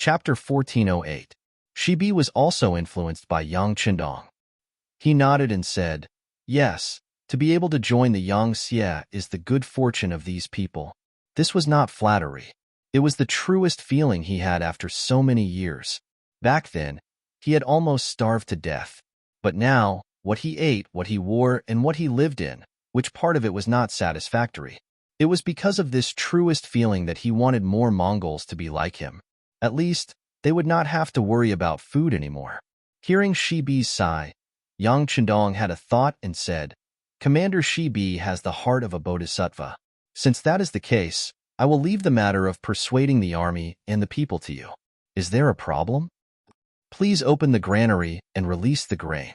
Chapter 1408. Shibi was also influenced by Yang Qindong. He nodded and said, "Yes, to be able to join the Yang Xie is the good fortune of these people." This was not flattery. It was the truest feeling he had after so many years. Back then, he had almost starved to death. But now, what he ate, what he wore, and what he lived in, which part of it was not satisfactory. It was because of this truest feeling that he wanted more Mongols to be like him. At least, they would not have to worry about food anymore. Hearing Shibi's sigh, Yang Qindong had a thought and said, "Commander Shibi has the heart of a bodhisattva. Since that is the case, I will leave the matter of persuading the army and the people to you. Is there a problem? Please open the granary and release the grain."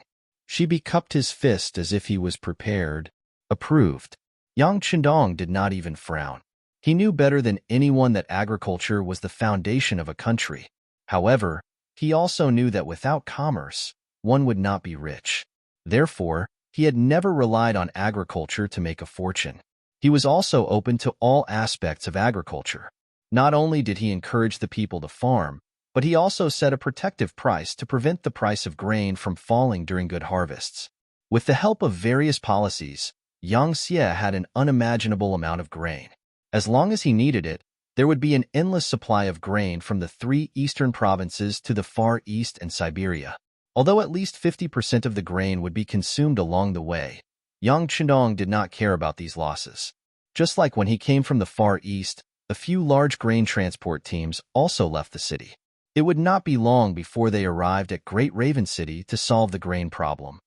Shibi cupped his fist as if he was prepared. Approved. Yang Qindong did not even frown. He knew better than anyone that agriculture was the foundation of a country. However, he also knew that without commerce, one would not be rich. Therefore, he had never relied on agriculture to make a fortune. He was also open to all aspects of agriculture. Not only did he encourage the people to farm, but he also set a protective price to prevent the price of grain from falling during good harvests. With the help of various policies, Yang Xie had an unimaginable amount of grain. As long as he needed it, there would be an endless supply of grain from the 3 eastern provinces to the Far East and Siberia. Although at least 50% of the grain would be consumed along the way, Yang Qindong did not care about these losses. Just like when he came from the Far East, a few large grain transport teams also left the city. It would not be long before they arrived at Great Raven City to solve the grain problem.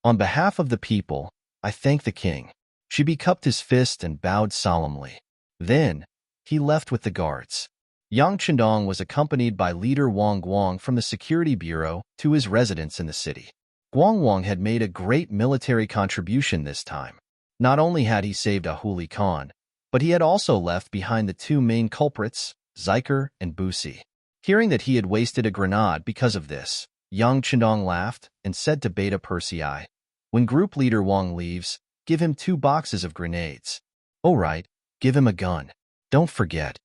On behalf of the people, I thank the king. Shibi cupped his fist and bowed solemnly. Then, he left with the guards. Yang Qindong was accompanied by leader Wang Guang from the Security Bureau to his residence in the city. Guang had made a great military contribution this time. Not only had he saved Ahuli Khan, but he had also left behind the 2 main culprits, Ziker and Busi. Hearing that he had wasted a grenade because of this, Yang Qindong laughed and said to Beta Persei, "When group leader Wang leaves, give him 2 boxes of grenades. All right, give him a gun. Don't forget."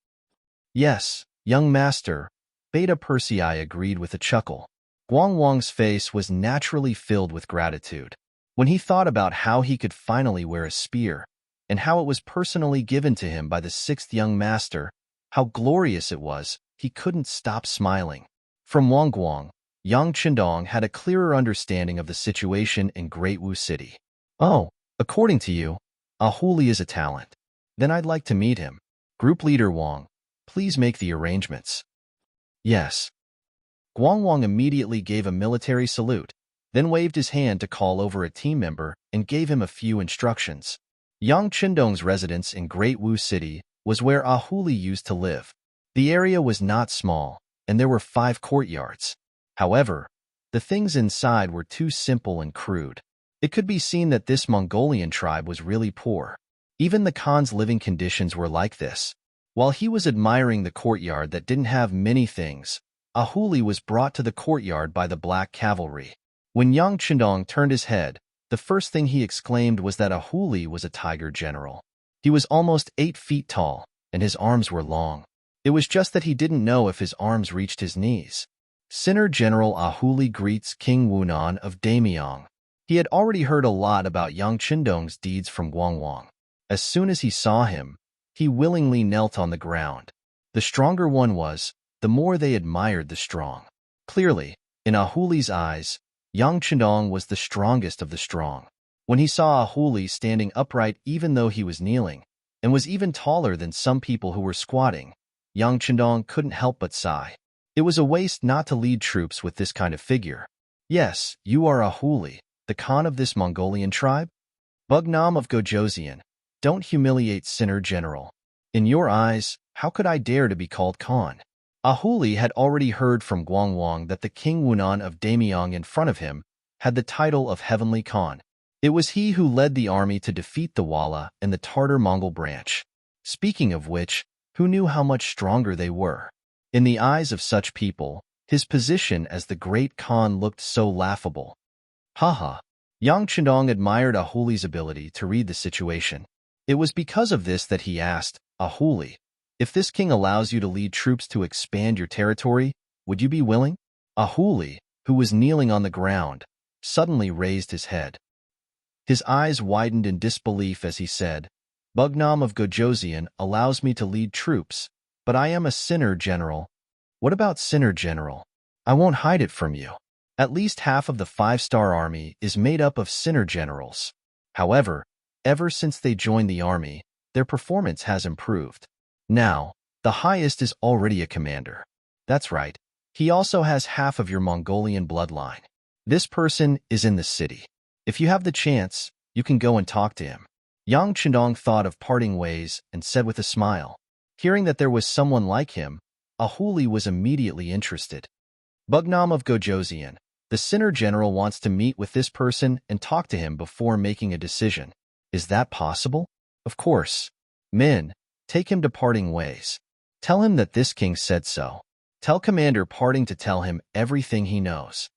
"Yes, young master," Beta Persei agreed with a chuckle. Wang's face was naturally filled with gratitude. When he thought about how he could finally wear a spear, and how it was personally given to him by the 6th young master, how glorious it was, he couldn't stop smiling. From Wang Guang, Yang Qindong had a clearer understanding of the situation in Great Wu City. "Oh, according to you, Ahuli is a talent. Then I'd like to meet him. Group leader Wang, please make the arrangements." "Yes." Wang immediately gave a military salute, then waved his hand to call over a team member and gave him a few instructions. Yang Qindong's residence in Great Wu City was where Ahuli used to live. The area was not small, and there were 5 courtyards. However, the things inside were too simple and crude. It could be seen that this Mongolian tribe was really poor. Even the Khan's living conditions were like this. While he was admiring the courtyard that didn't have many things, Ahuli was brought to the courtyard by the Black Cavalry. When Yang Qindong turned his head, the first thing he exclaimed was that Ahuli was a tiger general. He was almost 8 feet tall, and his arms were long. It was just that he didn't know if his arms reached his knees. Sinner General Ahuli greets King Wunan of Damyang. He had already heard a lot about Yang Qindong's deeds from Wang. As soon as he saw him, he willingly knelt on the ground. The stronger one was, the more they admired the strong. Clearly, in Ahuli's eyes, Yang Qindong was the strongest of the strong. When he saw Ahuli standing upright even though he was kneeling, and was even taller than some people who were squatting, Yang Qindong couldn't help but sigh. It was a waste not to lead troops with this kind of figure. "Yes, you are Ahuli, the Khan of this Mongolian tribe? Bugnam of Gojoseon, don't humiliate Sinner General. In your eyes, how could I dare to be called Khan?" Ahuli had already heard from Guang that the King Wunan of Damyang in front of him had the title of Heavenly Khan. It was he who led the army to defeat the Walla and the Tartar Mongol branch. Speaking of which, who knew how much stronger they were? In the eyes of such people, his position as the great Khan looked so laughable. Haha. Yang Qindong admired Ahuli's ability to read the situation. It was because of this that he asked, "Ahuli, If this king allows you to lead troops to expand your territory, would you be willing? Ahuli, who was kneeling on the ground, suddenly raised his head. His eyes widened in disbelief as he said, Bugnam of Gojoseon allows me to lead troops, but I am a sinner general. What about sinner general? I won't hide it from you. At least half of the 5-star army is made up of sinner generals. However, ever since they joined the army, their performance has improved. Now, the highest is already a commander. That's right. He also has half of your Mongolian bloodline. This person is in the city. If you have the chance, you can go and talk to him. Yang Chendong thought of parting ways and said with a smile. Hearing that there was someone like him, Ahuli was immediately interested. Bugnam of Gojoseon, the sinner general wants to meet with this person and talk to him before making a decision. Is that possible? Of course. Min, take him to parting ways. Tell him that this king said so. Tell Commander Parting to tell him everything he knows.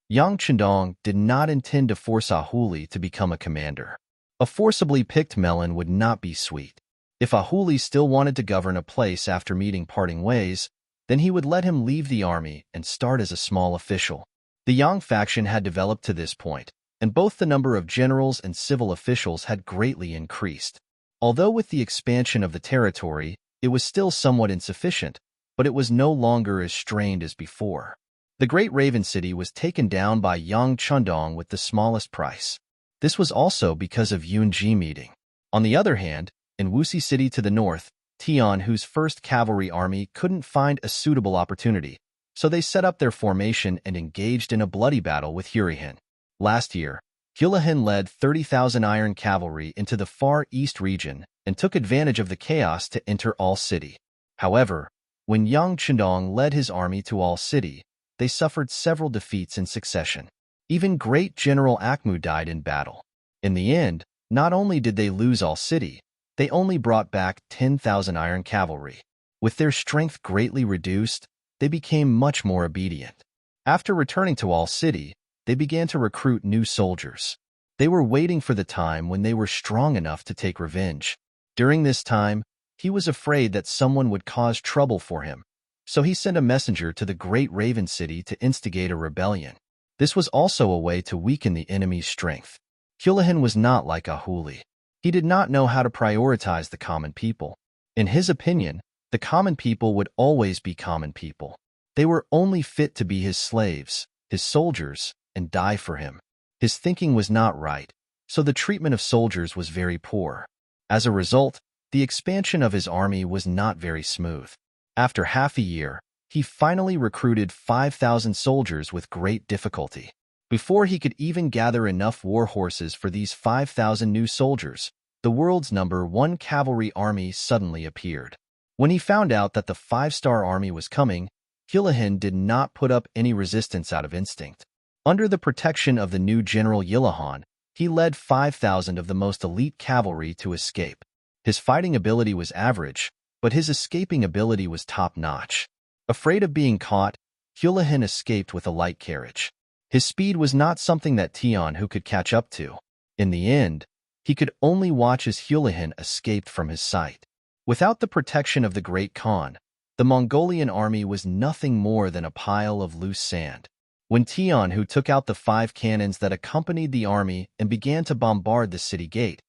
Yang Chendong did not intend to force Ahuli to become a commander. A forcibly picked melon would not be sweet. If Ahuli still wanted to govern a place after meeting Parting Ways, then he would let him leave the army and start as a small official. The Yang faction had developed to this point, and both the number of generals and civil officials had greatly increased. Although with the expansion of the territory, it was still somewhat insufficient, but it was no longer as strained as before. The Great Raven City was taken down by Yang Chendong with the smallest price. This was also because of Yunji meeting. On the other hand, in Wuxi City to the north, Tian, whose first cavalry army, couldn't find a suitable opportunity, so they set up their formation and engaged in a bloody battle with Hurihin. Last year, Hulahin led 30,000 iron cavalry into the far east region and took advantage of the chaos to enter All City. However, when Yang Chendong led his army to All City, they suffered several defeats in succession. Even great General Akmu died in battle. In the end, not only did they lose All City, they only brought back 10,000 iron cavalry. With their strength greatly reduced, they became much more obedient. After returning to All City, they began to recruit new soldiers. They were waiting for the time when they were strong enough to take revenge. During this time, he was afraid that someone would cause trouble for him, so he sent a messenger to the Great Raven City to instigate a rebellion. This was also a way to weaken the enemy's strength. Hulahin was not like Ahuli. He did not know how to prioritize the common people. In his opinion, the common people would always be common people. They were only fit to be his slaves, his soldiers, and die for him. His thinking was not right, so the treatment of soldiers was very poor. As a result, the expansion of his army was not very smooth. After half a year, he finally recruited 5,000 soldiers with great difficulty. Before he could even gather enough war horses for these 5,000 new soldiers, the world's #1 cavalry army suddenly appeared. When he found out that the 5-star army was coming, Hulahin did not put up any resistance out of instinct. Under the protection of the new General Yilahan, he led 5,000 of the most elite cavalry to escape. His fighting ability was average, but his escaping ability was top-notch. Afraid of being caught, Hulahin escaped with a light carriage. His speed was not something that Tian who could catch up to. In the end, he could only watch as Hulahin escaped from his sight. Without the protection of the Great Khan, the Mongolian army was nothing more than a pile of loose sand. When Tian who took out the 5 cannons that accompanied the army and began to bombard the city gate,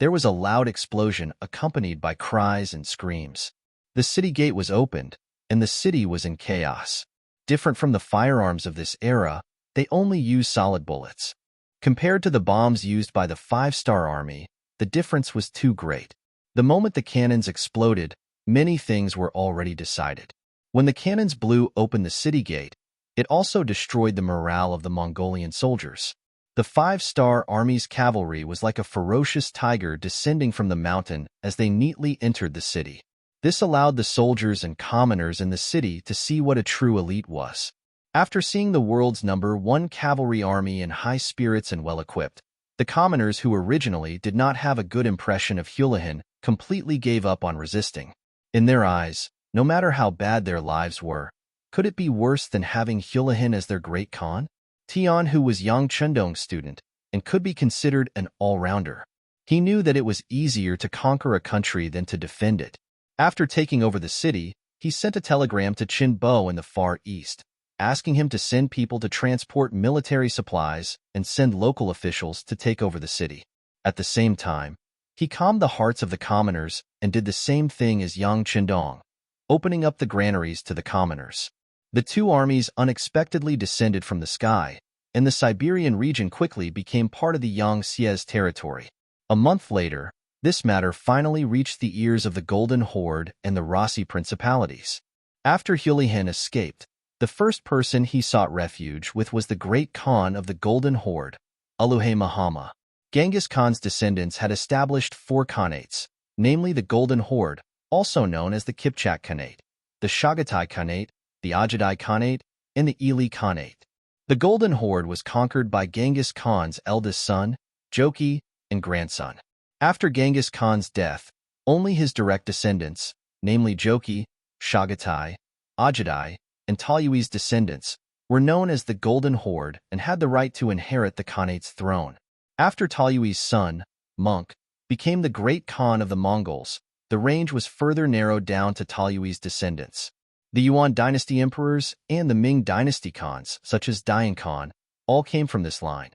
there was a loud explosion accompanied by cries and screams. The city gate was opened, and the city was in chaos. Different from the firearms of this era, they only used solid bullets. Compared to the bombs used by the 5-star army, the difference was too great. The moment the cannons exploded, many things were already decided. When the cannons blew open the city gate, it also destroyed the morale of the Mongolian soldiers. The 5-star army's cavalry was like a ferocious tiger descending from the mountain as they neatly entered the city. This allowed the soldiers and commoners in the city to see what a true elite was. After seeing the world's #1 cavalry army in high spirits and well-equipped, the commoners who originally did not have a good impression of Hulahin completely gave up on resisting. In their eyes, no matter how bad their lives were, could it be worse than having Hulahin as their great Khan? Tian, who was Yang Chendong's student, and could be considered an all-rounder. He knew that it was easier to conquer a country than to defend it. After taking over the city, he sent a telegram to Qinbo in the Far East, asking him to send people to transport military supplies and send local officials to take over the city. At the same time, he calmed the hearts of the commoners and did the same thing as Yang Qindong, opening up the granaries to the commoners. The two armies unexpectedly descended from the sky, and the Siberian region quickly became part of the Yangtze's territory. A month later, this matter finally reached the ears of the Golden Horde and the Rasi principalities. After Hulihan escaped, the first person he sought refuge with was the great Khan of the Golden Horde, Uluhe Mahama. Genghis Khan's descendants had established 4 khanates, namely the Golden Horde, also known as the Kipchak Khanate, the Chagatai Khanate, the Ajadai Khanate, and the Ili Khanate. The Golden Horde was conquered by Genghis Khan's eldest son, Joki, and grandson. After Genghis Khan's death, only his direct descendants, namely Joki, Chagatai, Ajadai, and Talyui's descendants, were known as the Golden Horde and had the right to inherit the Khanate's throne. After Talyui's son, Ming, became the great Khan of the Mongols, the range was further narrowed down to Talyui's descendants. The Yuan dynasty emperors and the Ming dynasty Khans, such as Dayan Khan, all came from this line.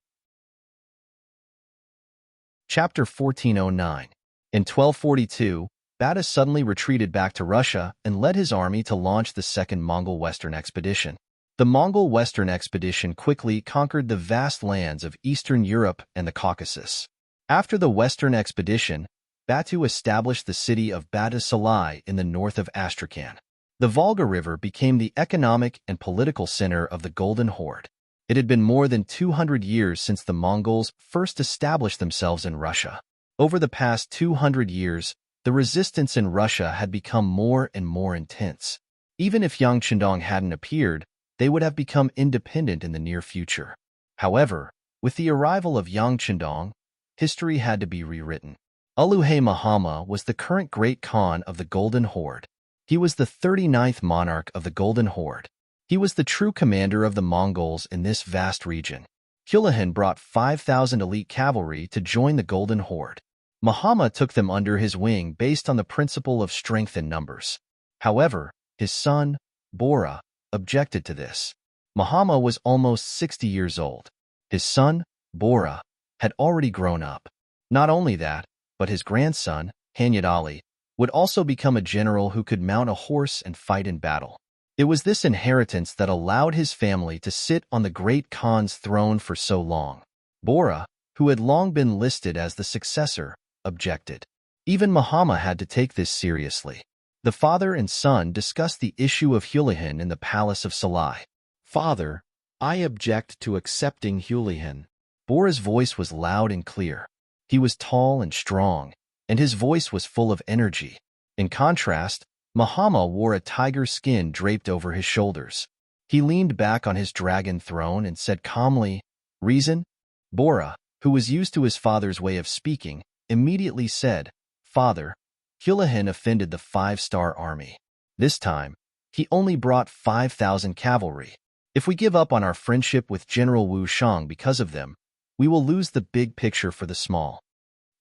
Chapter 1409. In 1242, Bata suddenly retreated back to Russia and led his army to launch the Second Mongol Western Expedition. The Mongol Western Expedition quickly conquered the vast lands of Eastern Europe and the Caucasus. After the Western Expedition, Batu established the city of Bata-Salai in the north of Astrakhan. The Volga River became the economic and political center of the Golden Horde. It had been more than 200 years since the Mongols first established themselves in Russia. Over the past 200 years, the resistance in Russia had become more and more intense. Even if Yang Qindong hadn't appeared, they would have become independent in the near future. However, with the arrival of Yang Qindong, history had to be rewritten. Uluhe Mahama was the current great Khan of the Golden Horde. He was the 39th monarch of the Golden Horde. He was the true commander of the Mongols in this vast region. Hulihan brought 5,000 elite cavalry to join the Golden Horde. Mahama took them under his wing based on the principle of strength in numbers. However, his son, Bora, objected to this. Mahama was almost 60 years old. His son, Bora, had already grown up. Not only that, but his grandson, Hanyad Ali, would also become a general who could mount a horse and fight in battle. It was this inheritance that allowed his family to sit on the great Khan's throne for so long. Bora, who had long been listed as the successor, objected. Even Mahama had to take this seriously. The father and son discussed the issue of Hulihan in the palace of Salai. "Father, I object to accepting Hulihan." Bora's voice was loud and clear. He was tall and strong, and his voice was full of energy. In contrast, Mahama wore a tiger skin draped over his shoulders. He leaned back on his dragon throne and said calmly, "Reason?" Bora, who was used to his father's way of speaking, immediately said, "Father, Hulihan offended the 5-star army. This time, he only brought 5,000 cavalry. If we give up on our friendship with General Wu Shang because of them, we will lose the big picture for the small."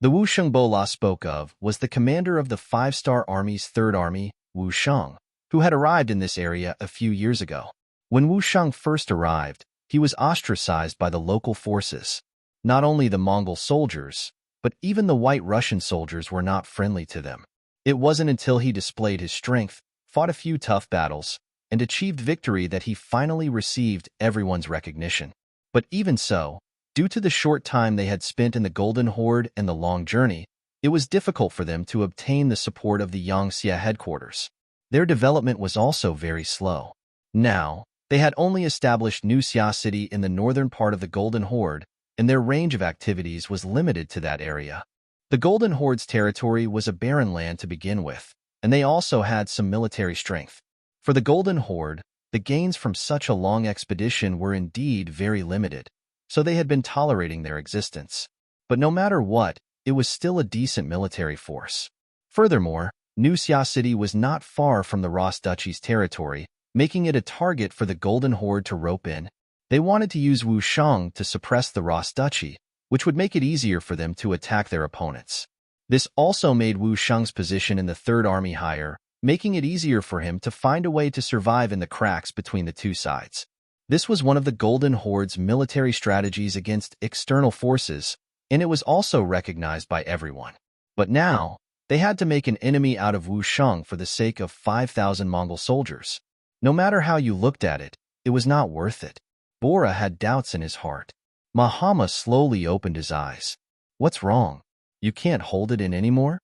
The Wu Shang Bola spoke of was the commander of the 5-star army's 3rd Army, Wu Shang, who had arrived in this area a few years ago. When Wu Shang first arrived, he was ostracized by the local forces. Not only the Mongol soldiers, but even the White Russian soldiers were not friendly to them. It wasn't until he displayed his strength, fought a few tough battles, and achieved victory that he finally received everyone's recognition. But even so, due to the short time they had spent in the Golden Horde and the long journey, it was difficult for them to obtain the support of the Yangtze headquarters. Their development was also very slow. Now, they had only established New Xia City in the northern part of the Golden Horde, and their range of activities was limited to that area. The Golden Horde's territory was a barren land to begin with, and they also had some military strength. For the Golden Horde, the gains from such a long expedition were indeed very limited, so they had been tolerating their existence. But no matter what, it was still a decent military force. Furthermore, New Xia City was not far from the Ross Duchy's territory, making it a target for the Golden Horde to rope in. They wanted to use Wu Shang to suppress the Ross Duchy, which would make it easier for them to attack their opponents. This also made Wu Sheng's position in the Third Army higher, making it easier for him to find a way to survive in the cracks between the two sides. This was one of the Golden Horde's military strategies against external forces, and it was also recognized by everyone. But now, they had to make an enemy out of Wu Sheng for the sake of 5,000 Mongol soldiers. No matter how you looked at it, it was not worth it. Bora had doubts in his heart. Mahama slowly opened his eyes. What's wrong? You can't hold it in anymore?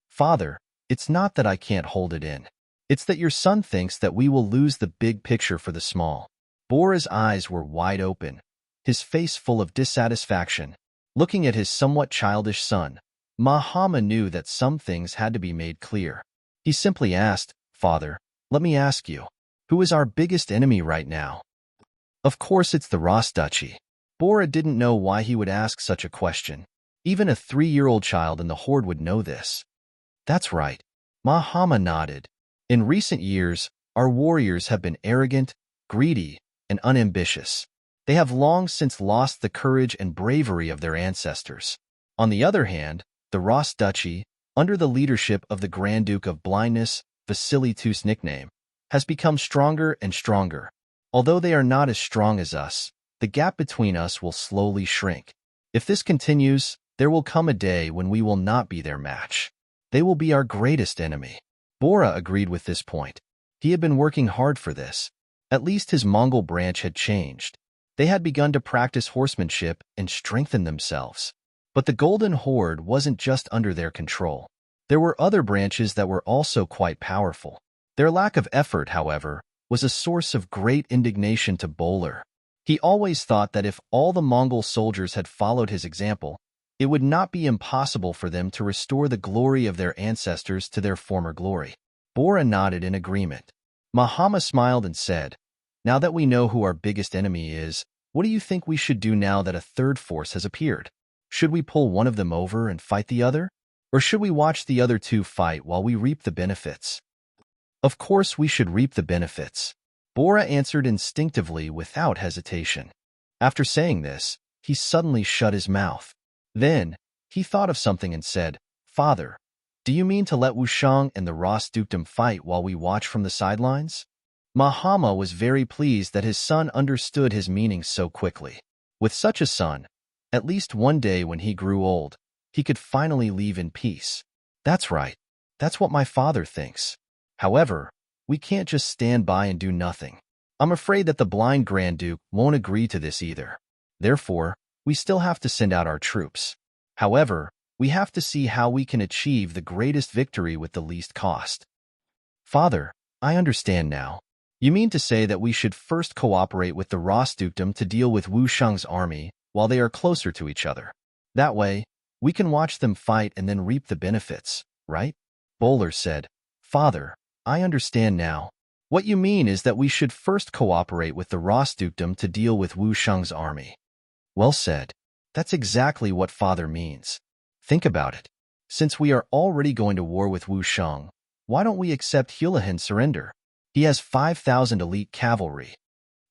Father, it's not that I can't hold it in. It's that your son thinks that we will lose the big picture for the small. Bora's eyes were wide open, his face full of dissatisfaction. Looking at his somewhat childish son, Mahama knew that some things had to be made clear. He simply asked, Father, let me ask you, who is our biggest enemy right now? Of course it's the Ross Duchy. Bora didn't know why he would ask such a question. Even a 3-year-old child in the Horde would know this. That's right. Mahama nodded. In recent years, our warriors have been arrogant, greedy, and unambitious. They have long since lost the courage and bravery of their ancestors. On the other hand, the Ross Duchy, under the leadership of the Grand Duke of Blindness, Vasily II's nickname, has become stronger and stronger. Although they are not as strong as us, the gap between us will slowly shrink. If this continues, there will come a day when we will not be their match. They will be our greatest enemy. Bora agreed with this point. He had been working hard for this. At least his Mongol branch had changed. They had begun to practice horsemanship and strengthen themselves. But the Golden Horde wasn't just under their control. There were other branches that were also quite powerful. Their lack of effort, however, was a source of great indignation to Bowler. He always thought that if all the Mongol soldiers had followed his example, it would not be impossible for them to restore the glory of their ancestors to their former glory. Bora nodded in agreement. Mahama smiled and said, Now that we know who our biggest enemy is, what do you think we should do now that a third force has appeared? Should we pull one of them over and fight the other? Or should we watch the other two fight while we reap the benefits? Of course we should reap the benefits. Bora answered instinctively without hesitation. After saying this, he suddenly shut his mouth. Then, he thought of something and said, Father, do you mean to let Wu Sheng and the Ross dukedom fight while we watch from the sidelines? Mahama was very pleased that his son understood his meaning so quickly. With such a son, at least one day when he grew old, he could finally leave in peace. That's right. That's what my father thinks. However, we can't just stand by and do nothing. I'm afraid that the blind Grand Duke won't agree to this either. Therefore, we still have to send out our troops. However, we have to see how we can achieve the greatest victory with the least cost. Father, I understand now. You mean to say that we should first cooperate with the Ross dukedom to deal with Wu Sheng's army while they are closer to each other. That way, we can watch them fight and then reap the benefits, right? Bowler said, Father, I understand now. What you mean is that we should first cooperate with the Ross dukedom to deal with Wu Sheng's army. Well said. That's exactly what Father means. Think about it. Since we are already going to war with Wu Sheng, why don't we accept Hulahan's surrender? He has 5,000 elite cavalry.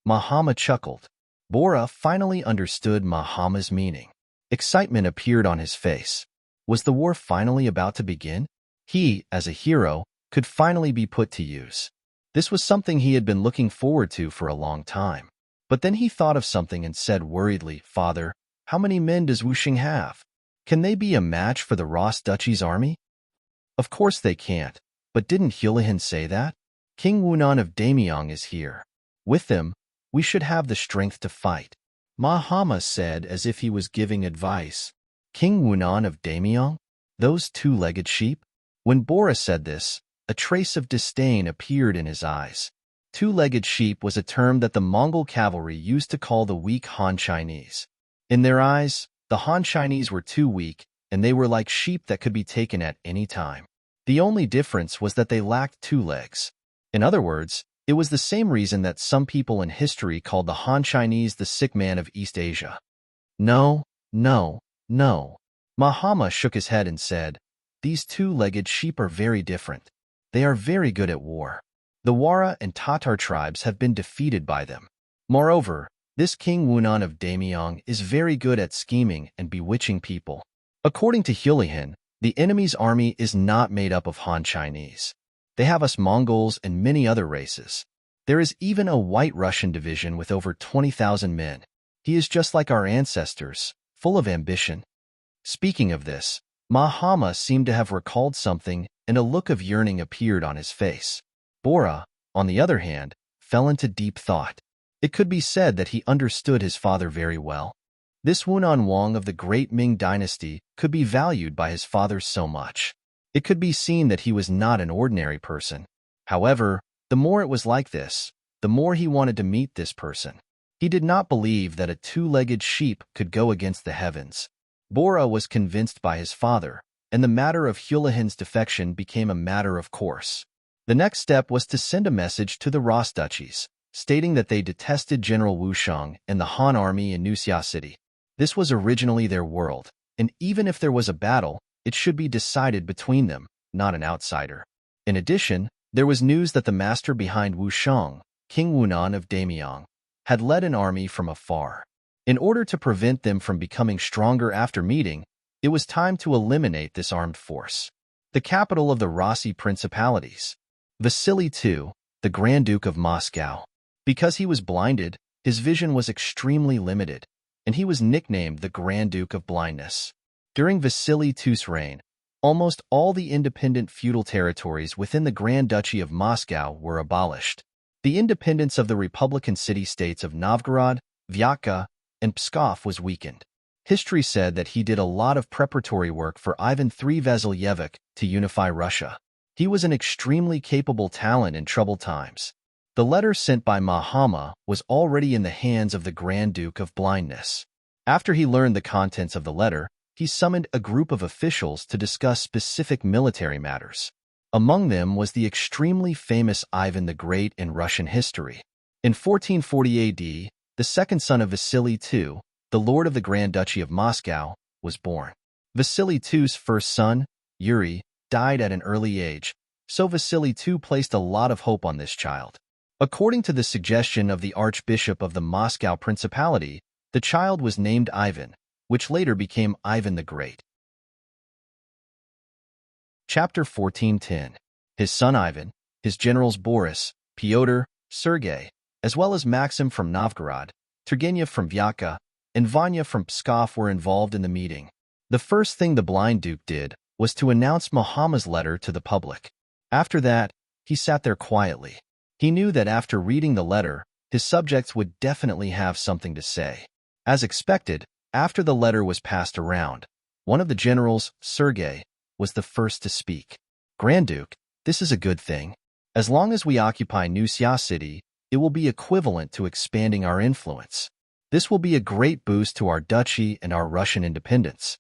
Mahama chuckled. Bora finally understood Mahama's meaning. Excitement appeared on his face. Was the war finally about to begin? He, as a hero, could finally be put to use. This was something he had been looking forward to for a long time. But then he thought of something and said worriedly, Father, how many men does Wu Sheng have? Can they be a match for the Ross Duchy's army? Of course they can't, but didn't Hulahan say that? King Wunan of Damyong is here. With them, we should have the strength to fight. Mahama said as if he was giving advice. King Wunan of Damyong? Those two-legged sheep? When Bora said this, a trace of disdain appeared in his eyes. Two-legged sheep was a term that the Mongol cavalry used to call the weak Han Chinese. In their eyes, the Han Chinese were too weak, and they were like sheep that could be taken at any time. The only difference was that they lacked 2 legs. In other words, it was the same reason that some people in history called the Han Chinese the sick man of East Asia. No, no, no. Mahama shook his head and said, These two-legged sheep are very different. They are very good at war. The Wara and Tatar tribes have been defeated by them. Moreover, this King Wunan of Damyong is very good at scheming and bewitching people. According to Hulahan, The enemy's army is not made up of Han Chinese. They have us Mongols and many other races. There is even a White Russian division with over 20,000 men. He is just like our ancestors, full of ambition. Speaking of this, Mahama seemed to have recalled something, and a look of yearning appeared on his face. Bora, on the other hand, fell into deep thought. It could be said that he understood his father very well. This Wunan Wang of the great Ming dynasty could be valued by his father so much. It could be seen that he was not an ordinary person. However, the more it was like this, the more he wanted to meet this person. He did not believe that a two-legged sheep could go against the heavens. Bora was convinced by his father, and the matter of Hulahin's defection became a matter of course. The next step was to send a message to the Ras duchies, stating that they detested General Wu Shang and the Han army in Nuxia City. This was originally their world, and even if there was a battle, it should be decided between them, not an outsider. In addition, there was news that the master behind Wu Shang, King Wunan of Damyang, had led an army from afar. In order to prevent them from becoming stronger after meeting, it was time to eliminate this armed force. The capital of the Rossi principalities. Vasily II, the Grand Duke of Moscow. Because he was blinded, his vision was extremely limited, and he was nicknamed the Grand Duke of Blindness. During Vasily II's reign, almost all the independent feudal territories within the Grand Duchy of Moscow were abolished. The independence of the Republican city-states of Novgorod, Vyatka, and Pskov was weakened. History said that he did a lot of preparatory work for Ivan III Vasilyevich to unify Russia. He was an extremely capable talent in troubled times. The letter sent by Mahama was already in the hands of the Grand Duke of Blindness. After he learned the contents of the letter, he summoned a group of officials to discuss specific military matters. Among them was the extremely famous Ivan the Great in Russian history. In 1440 AD, the second son of Vasily II, the Lord of the Grand Duchy of Moscow, was born. Vasily II's first son, Yuri, died at an early age, so Vasily II placed a lot of hope on this child. According to the suggestion of the Archbishop of the Moscow Principality, the child was named Ivan, which later became Ivan the Great. Chapter 14:10. His son Ivan, his generals Boris, Pyotr, Sergei, as well as Maxim from Novgorod, Turgenev from Vyatka, and Vanya from Pskov were involved in the meeting. The first thing the blind duke did was to announce Mahama's letter to the public. After that, he sat there quietly. He knew that after reading the letter, his subjects would definitely have something to say. As expected, after the letter was passed around, one of the generals, Sergei, was the first to speak. Grand Duke, this is a good thing. As long as we occupy Nuxia City, it will be equivalent to expanding our influence. This will be a great boost to our duchy and our Russian independence.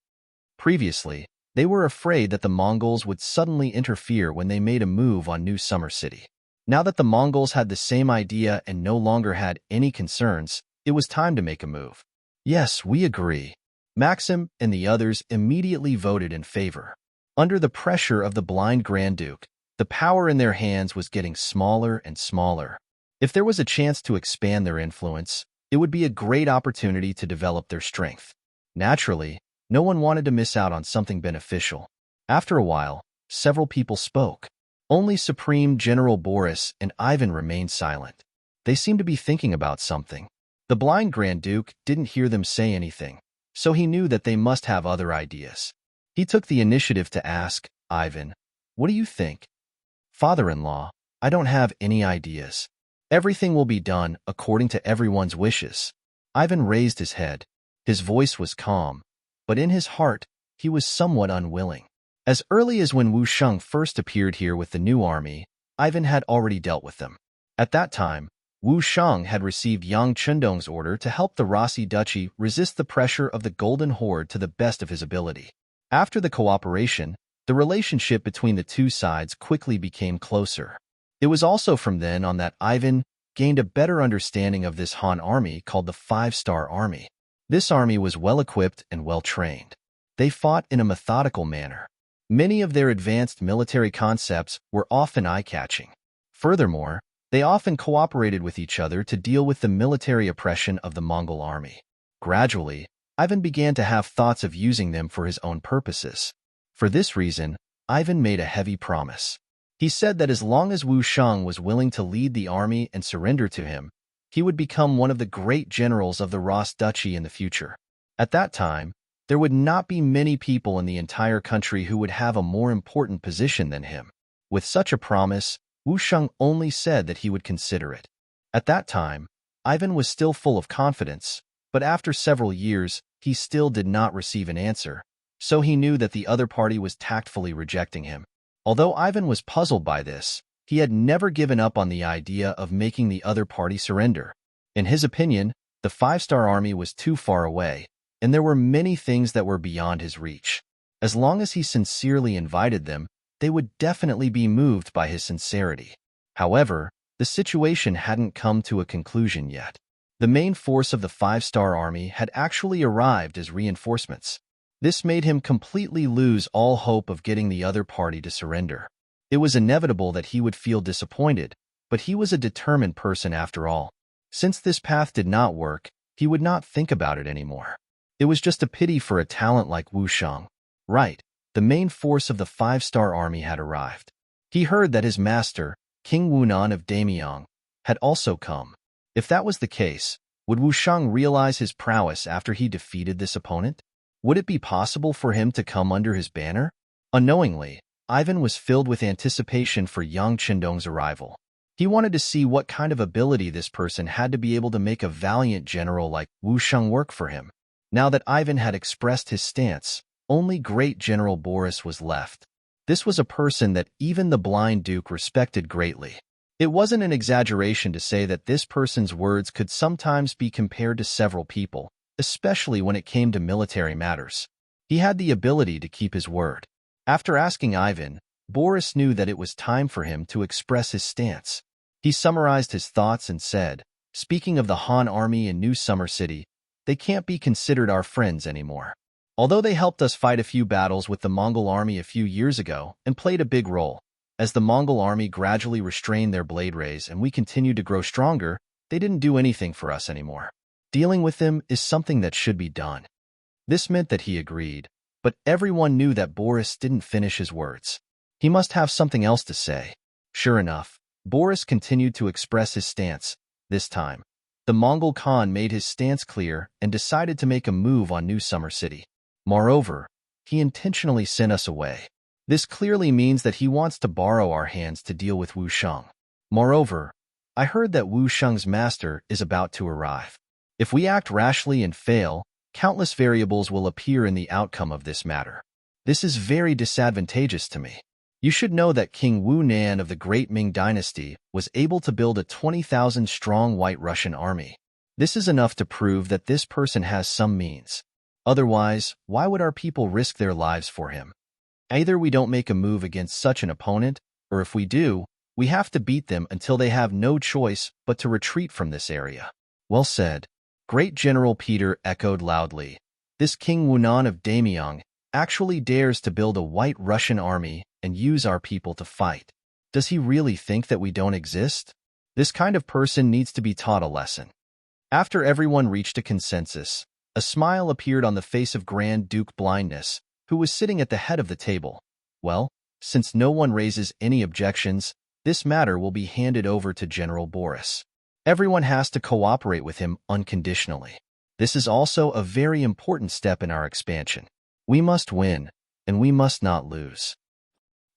Previously, they were afraid that the Mongols would suddenly interfere when they made a move on New Summer City. Now that the Mongols had the same idea and no longer had any concerns, it was time to make a move. Yes, we agree. Maxim and the others immediately voted in favor. Under the pressure of the blind Grand Duke, the power in their hands was getting smaller and smaller. If there was a chance to expand their influence, it would be a great opportunity to develop their strength. Naturally, no one wanted to miss out on something beneficial. After a while, several people spoke. Only Supreme General Boris and Ivan remained silent. They seemed to be thinking about something. The blind Grand Duke didn't hear them say anything, so he knew that they must have other ideas. He took the initiative to ask, Ivan, what do you think? Father-in-law, I don't have any ideas. Everything will be done according to everyone's wishes. Ivan raised his head. His voice was calm, but in his heart, he was somewhat unwilling. As early as when Wu Shang first appeared here with the new army, Ivan had already dealt with them. At that time, Wu Shang had received Yang Chundong's order to help the Rossi Duchy resist the pressure of the Golden Horde to the best of his ability. After the cooperation, the relationship between the two sides quickly became closer. It was also from then on that Ivan gained a better understanding of this Han army called the Five-Star Army. This army was well-equipped and well-trained. They fought in a methodical manner. Many of their advanced military concepts were often eye-catching. Furthermore, they often cooperated with each other to deal with the military oppression of the Mongol army. Gradually, Ivan began to have thoughts of using them for his own purposes. For this reason, Ivan made a heavy promise. He said that as long as Wu Sheng was willing to lead the army and surrender to him, he would become one of the great generals of the Ross Duchy in the future. At that time, there would not be many people in the entire country who would have a more important position than him. With such a promise, Wu Sheng only said that he would consider it. At that time, Ivan was still full of confidence, but after several years, he still did not receive an answer, so he knew that the other party was tactfully rejecting him. Although Ivan was puzzled by this, he had never given up on the idea of making the other party surrender. In his opinion, the five-star army was too far away, and there were many things that were beyond his reach. As long as he sincerely invited them, they would definitely be moved by his sincerity. However, the situation hadn't come to a conclusion yet. The main force of the five-star army had actually arrived as reinforcements. This made him completely lose all hope of getting the other party to surrender. It was inevitable that he would feel disappointed, but he was a determined person after all. Since this path did not work, he would not think about it anymore. It was just a pity for a talent like Wu Sheng. Right, the main force of the five-star army had arrived. He heard that his master, King Wunan of Damyang, had also come. If that was the case, would Wu Sheng realize his prowess after he defeated this opponent? Would it be possible for him to come under his banner? Unknowingly, Ivan was filled with anticipation for young Qindong's arrival. He wanted to see what kind of ability this person had to be able to make a valiant general like Wu Sheng work for him. Now that Ivan had expressed his stance, only great General Boris was left. This was a person that even the blind duke respected greatly. It wasn't an exaggeration to say that this person's words could sometimes be compared to several people, especially when it came to military matters. He had the ability to keep his word. After asking Ivan, Boris knew that it was time for him to express his stance. He summarized his thoughts and said, "Speaking of the Han army in New Summer City, they can't be considered our friends anymore. Although they helped us fight a few battles with the Mongol army a few years ago and played a big role, as the Mongol army gradually restrained their blade rays and we continued to grow stronger, they didn't do anything for us anymore. Dealing with them is something that should be done." This meant that he agreed, but everyone knew that Boris didn't finish his words. He must have something else to say. Sure enough, Boris continued to express his stance. This time, the Mongol Khan made his stance clear and decided to make a move on New Summer City. Moreover, he intentionally sent us away. This clearly means that he wants to borrow our hands to deal with Wu Sheng. Moreover, I heard that Wu Sheng's master is about to arrive. If we act rashly and fail, countless variables will appear in the outcome of this matter. This is very disadvantageous to me. You should know that King Wu Nan of the Great Ming Dynasty was able to build a 20,000-strong White Russian army. This is enough to prove that this person has some means. Otherwise, why would our people risk their lives for him? Either we don't make a move against such an opponent, or if we do, we have to beat them until they have no choice but to retreat from this area. Well said. Great General Peter echoed loudly. This King Wunan of Damyang actually dares to build a White Russian army and use our people to fight. Does he really think that we don't exist? This kind of person needs to be taught a lesson. After everyone reached a consensus, a smile appeared on the face of Grand Duke Blindness, who was sitting at the head of the table. Well, since no one raises any objections, this matter will be handed over to General Boris. Everyone has to cooperate with him unconditionally. This is also a very important step in our expansion. We must win, and we must not lose.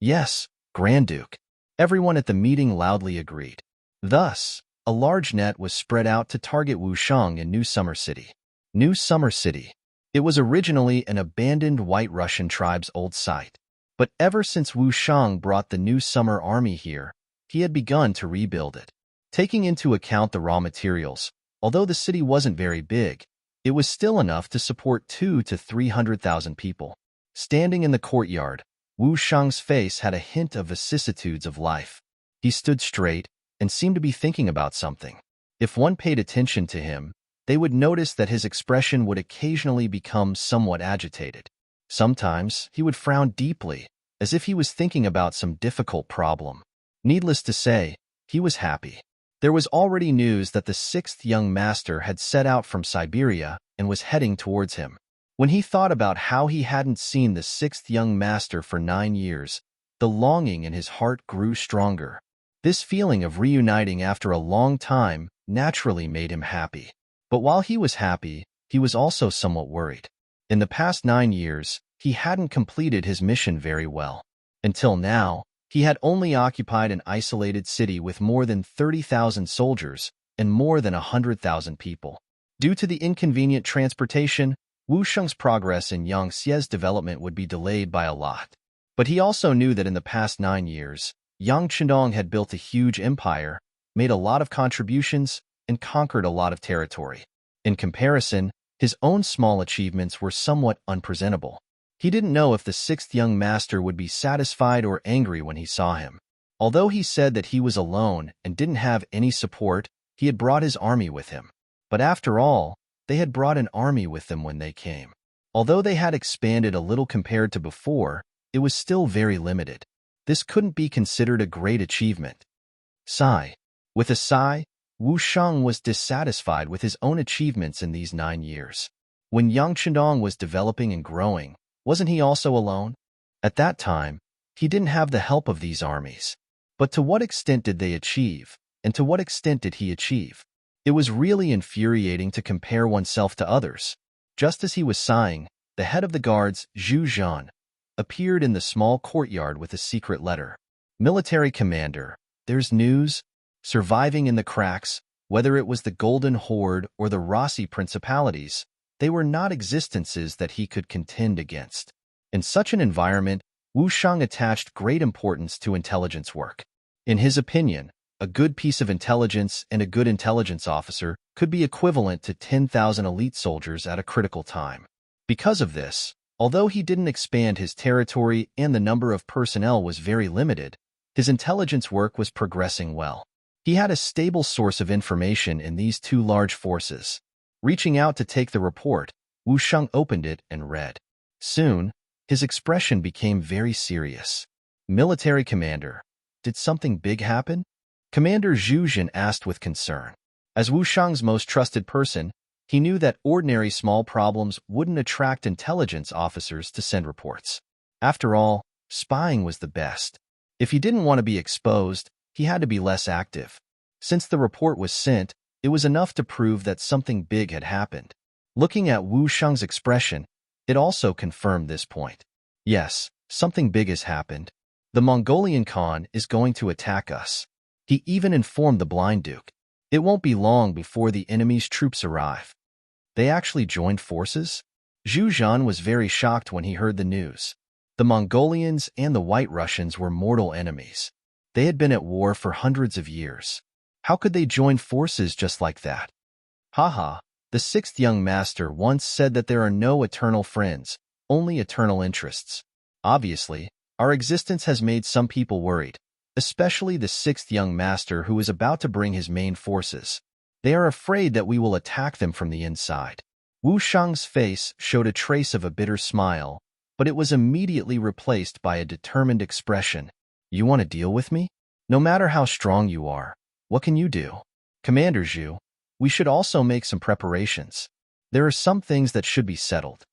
Yes, Grand Duke. Everyone at the meeting loudly agreed. Thus, a large net was spread out to target Wu Sheng in New Summer City. New Summer City. It was originally an abandoned White Russian tribe's old site. But ever since Wu Sheng brought the New Summer Army here, he had begun to rebuild it. Taking into account the raw materials, although the city wasn't very big, it was still enough to support 200,000 to 300,000 people. Standing in the courtyard, Wu Sheng's face had a hint of vicissitudes of life. He stood straight and seemed to be thinking about something. If one paid attention to him, they would notice that his expression would occasionally become somewhat agitated. Sometimes he would frown deeply, as if he was thinking about some difficult problem. Needless to say, he was happy. There was already news that the sixth young master had set out from Siberia and was heading towards him. When he thought about how he hadn't seen the sixth young master for 9 years, the longing in his heart grew stronger. This feeling of reuniting after a long time naturally made him happy. But while he was happy, he was also somewhat worried. In the past 9 years, he hadn't completed his mission very well. Until now, he had only occupied an isolated city with more than 30,000 soldiers and more than 100,000 people. Due to the inconvenient transportation, Wu Sheng's progress in Yangtze's development would be delayed by a lot. But he also knew that in the past 9 years, Yang Chendong had built a huge empire, made a lot of contributions, and conquered a lot of territory. In comparison, his own small achievements were somewhat unpresentable. He didn't know if the sixth young master would be satisfied or angry when he saw him. Although he said that he was alone and didn't have any support, he had brought his army with him. But after all, they had brought an army with them when they came. Although they had expanded a little compared to before, it was still very limited. This couldn't be considered a great achievement. Sigh. With a sigh, Wu Sheng was dissatisfied with his own achievements in these 9 years. When Yang Chendong was developing and growing, wasn't he also alone? At that time, he didn't have the help of these armies. But to what extent did they achieve, and to what extent did he achieve? It was really infuriating to compare oneself to others. Just as he was sighing, the head of the guards, Zhu Zhan, appeared in the small courtyard with a secret letter. Military commander, there's news. Surviving in the cracks, whether it was the Golden Horde or the Rossi Principalities, they were not existences that he could contend against. In such an environment, Wu Sheng attached great importance to intelligence work. In his opinion, a good piece of intelligence and a good intelligence officer could be equivalent to 10,000 elite soldiers at a critical time. Because of this, although he didn't expand his territory and the number of personnel was very limited, his intelligence work was progressing well. He had a stable source of information in these two large forces. Reaching out to take the report, Wu Sheng opened it and read. Soon, his expression became very serious. Military commander, did something big happen? Commander Zhu Zhan asked with concern. As Wu Sheng's most trusted person, he knew that ordinary small problems wouldn't attract intelligence officers to send reports. After all, spying was the best. If he didn't want to be exposed, he had to be less active. Since the report was sent, it was enough to prove that something big had happened. Looking at Wu Sheng's expression, it also confirmed this point. Yes, something big has happened. The Mongolian Khan is going to attack us. He even informed the Blind Duke. It won't be long before the enemy's troops arrive. They actually joined forces? Zhu Zhan was very shocked when he heard the news. The Mongolians and the White Russians were mortal enemies. They had been at war for hundreds of years. How could they join forces just like that? Haha, the sixth young master once said that there are no eternal friends, only eternal interests. Obviously, our existence has made some people worried, especially the sixth young master who is about to bring his main forces. They are afraid that we will attack them from the inside. Wu Sheng's face showed a trace of a bitter smile, but it was immediately replaced by a determined expression. You want to deal with me? No matter how strong you are, what can you do? Commander Zhu, we should also make some preparations. There are some things that should be settled.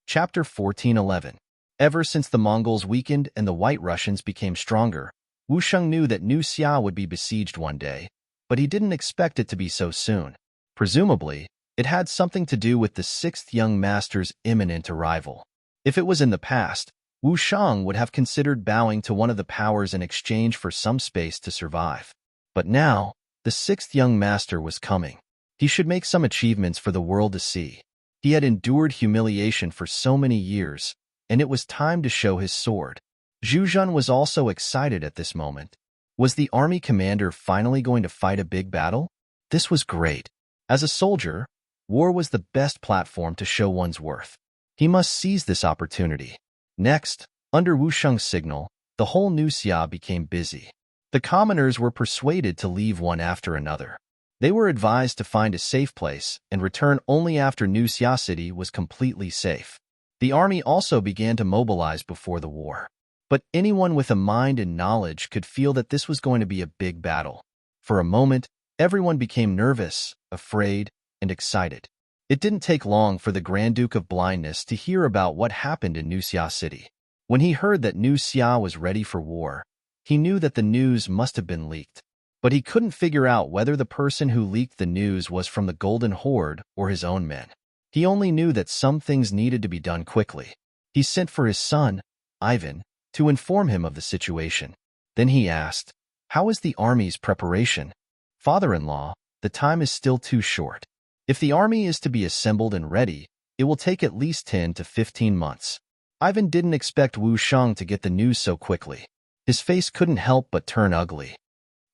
Chapter 14:11. Ever since the Mongols weakened and the White Russians became stronger, Wu Sheng knew that New Xia would be besieged one day, but he didn't expect it to be so soon. Presumably, it had something to do with the sixth young master's imminent arrival. If it was in the past, Wu Sheng would have considered bowing to one of the powers in exchange for some space to survive. But now, the sixth young master was coming. He should make some achievements for the world to see. He had endured humiliation for so many years, and it was time to show his sword. Zhu Zhan was also excited at this moment. Was the army commander finally going to fight a big battle? This was great. As a soldier, war was the best platform to show one's worth. He must seize this opportunity. Next, under Wu Sheng's signal, the whole New Xia became busy. The commoners were persuaded to leave one after another. They were advised to find a safe place and return only after New Xia City was completely safe. The army also began to mobilize before the war. But anyone with a mind and knowledge could feel that this was going to be a big battle. For a moment, everyone became nervous, afraid, and excited. It didn't take long for the Grand Duke of Blindness to hear about what happened in Xia City. When he heard that Xia was ready for war, he knew that the news must have been leaked. But he couldn't figure out whether the person who leaked the news was from the Golden Horde or his own men. He only knew that some things needed to be done quickly. He sent for his son, Ivan, to inform him of the situation. Then he asked, "How is the army's preparation?" "Father-in-law, the time is still too short. If the army is to be assembled and ready, it will take at least 10 to 15 months. Ivan didn't expect Wu Sheng to get the news so quickly. His face couldn't help but turn ugly.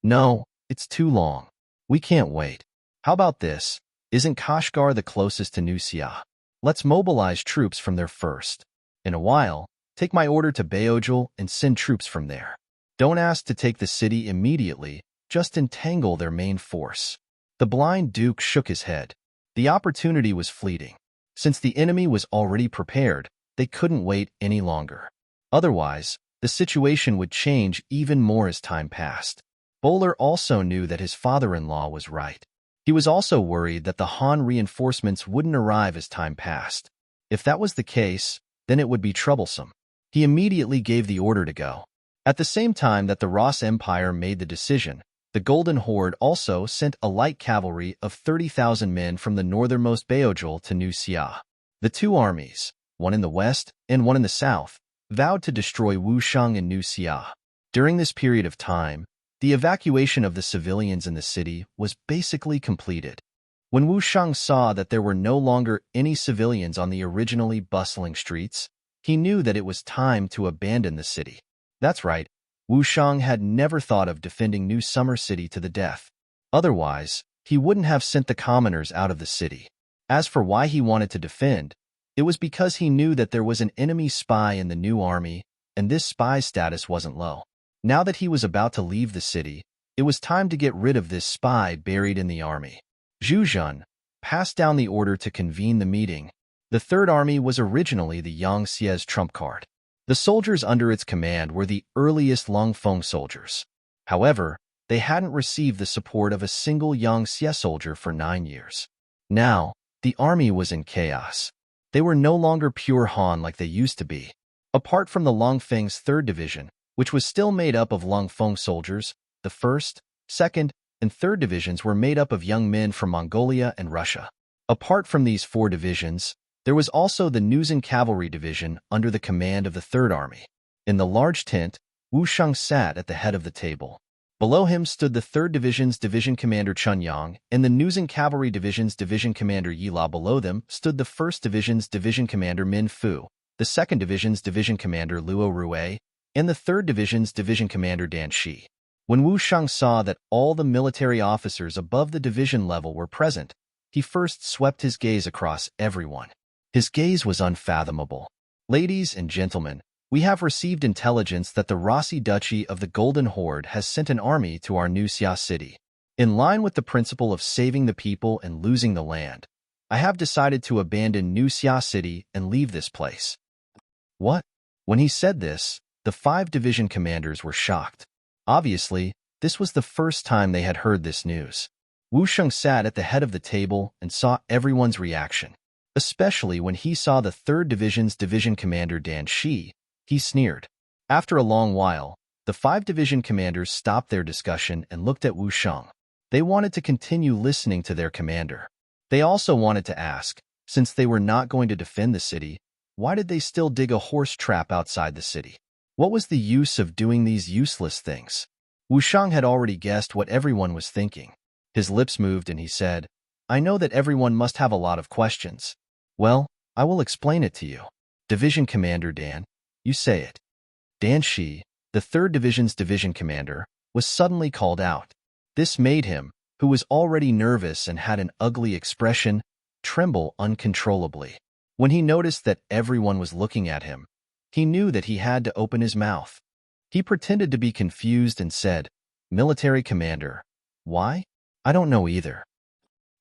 "No, it's too long. We can't wait. How about this? Isn't Kashgar the closest to Xia? Let's mobilize troops from there first. In a while, take my order to Beojul and send troops from there. Don't ask to take the city immediately, just entangle their main force." The blind duke shook his head. The opportunity was fleeting. Since the enemy was already prepared, they couldn't wait any longer. Otherwise, the situation would change even more as time passed. Bowler also knew that his father-in-law was right. He was also worried that the Han reinforcements wouldn't arrive as time passed. If that was the case, then it would be troublesome. He immediately gave the order to go. At the same time that the Ross Empire made the decision, the Golden Horde also sent a light cavalry of 30,000 men from the northernmost Beojul to Xia. The two armies, one in the west and one in the south, vowed to destroy Wu Sheng and Xia. During this period of time, the evacuation of the civilians in the city was basically completed. When Wu Sheng saw that there were no longer any civilians on the originally bustling streets, he knew that it was time to abandon the city. That's right, Wu Sheng had never thought of defending New Summer City to the death. Otherwise, he wouldn't have sent the commoners out of the city. As for why he wanted to defend, it was because he knew that there was an enemy spy in the new army, and this spy's status wasn't low. Now that he was about to leave the city, it was time to get rid of this spy buried in the army. Zhu Jun passed down the order to convene the meeting. The Third Army was originally the Yangtze's trump card. The soldiers under its command were the earliest Lungfeng soldiers. However, they hadn't received the support of a single Yangtze soldier for 9 years. Now, the army was in chaos. They were no longer pure Han like they used to be. Apart from the Lungfeng's 3rd Division, which was still made up of Lungfeng soldiers, the 1st, 2nd, and 3rd Divisions were made up of young men from Mongolia and Russia. Apart from these 4 divisions, there was also the Nuzan Cavalry Division under the command of the Third Army. In the large tent, Wu Sheng sat at the head of the table. Below him stood the 3rd Division's Division Commander Chun Yang, and the Nuzan Cavalry Division's Division Commander Yi La. Below them stood the 1st Division's Division Commander Min Fu, the 2nd Division's Division Commander Luo Rue, and the 3rd Division's Division Commander Dan Shi. When Wu Sheng saw that all the military officers above the division level were present, he first swept his gaze across everyone. His gaze was unfathomable. "Ladies and gentlemen, we have received intelligence that the Rossi Duchy of the Golden Horde has sent an army to our Xia city. In line with the principle of saving the people and losing the land, I have decided to abandon Xia city and leave this place." What? When he said this, the 5 division commanders were shocked. Obviously, this was the first time they had heard this news. Wu Sheng sat at the head of the table and saw everyone's reaction. Especially when he saw the 3rd Division's Division Commander Dan Shi, he sneered. After a long while, the 5 division commanders stopped their discussion and looked at Wu Sheng. They wanted to continue listening to their commander. They also wanted to ask, since they were not going to defend the city, why did they still dig a horse trap outside the city? What was the use of doing these useless things? Wu Sheng had already guessed what everyone was thinking. His lips moved and he said, "I know that everyone must have a lot of questions. Well, I will explain it to you. Division Commander Dan, you say it." Dan Shi, the 3rd Division's division commander, was suddenly called out. This made him, who was already nervous and had an ugly expression, tremble uncontrollably. When he noticed that everyone was looking at him, he knew that he had to open his mouth. He pretended to be confused and said, "Military commander. Why? I don't know either."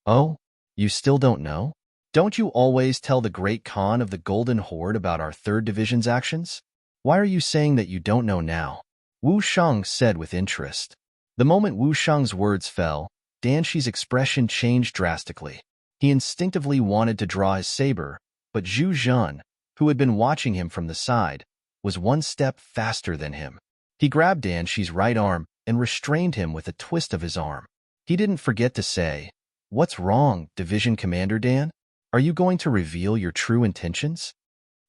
"Oh, you still don't know? Don't you always tell the great Khan of the Golden Horde about our 3rd Division's actions? Why are you saying that you don't know now?" Wu Sheng said with interest. The moment Wu Sheng's words fell, Dan Shi's expression changed drastically. He instinctively wanted to draw his saber, but Zhu Zhen, who had been watching him from the side, was one step faster than him. He grabbed Dan Shi's right arm and restrained him with a twist of his arm. He didn't forget to say, "What's wrong, Division Commander Dan? Are you going to reveal your true intentions?"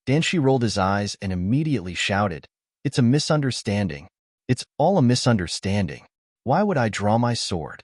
Dan Shi rolled his eyes and immediately shouted, "It's a misunderstanding. It's all a misunderstanding. Why would I draw my sword?"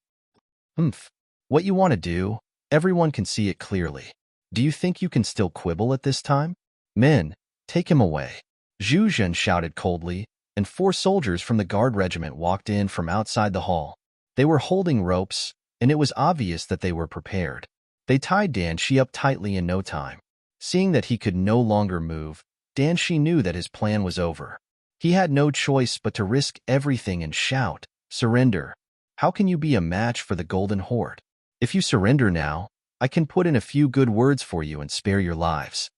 "Humph. What you want to do? Everyone can see it clearly. Do you think you can still quibble at this time? Men, take him away." Zhu Zhen shouted coldly, and 4 soldiers from the guard regiment walked in from outside the hall. They were holding ropes, and it was obvious that they were prepared. They tied Dan Shi up tightly in no time. Seeing that he could no longer move, Dan Shi knew that his plan was over. He had no choice but to risk everything and shout, "Surrender! How can you be a match for the Golden Horde? If you surrender now, I can put in a few good words for you and spare your lives."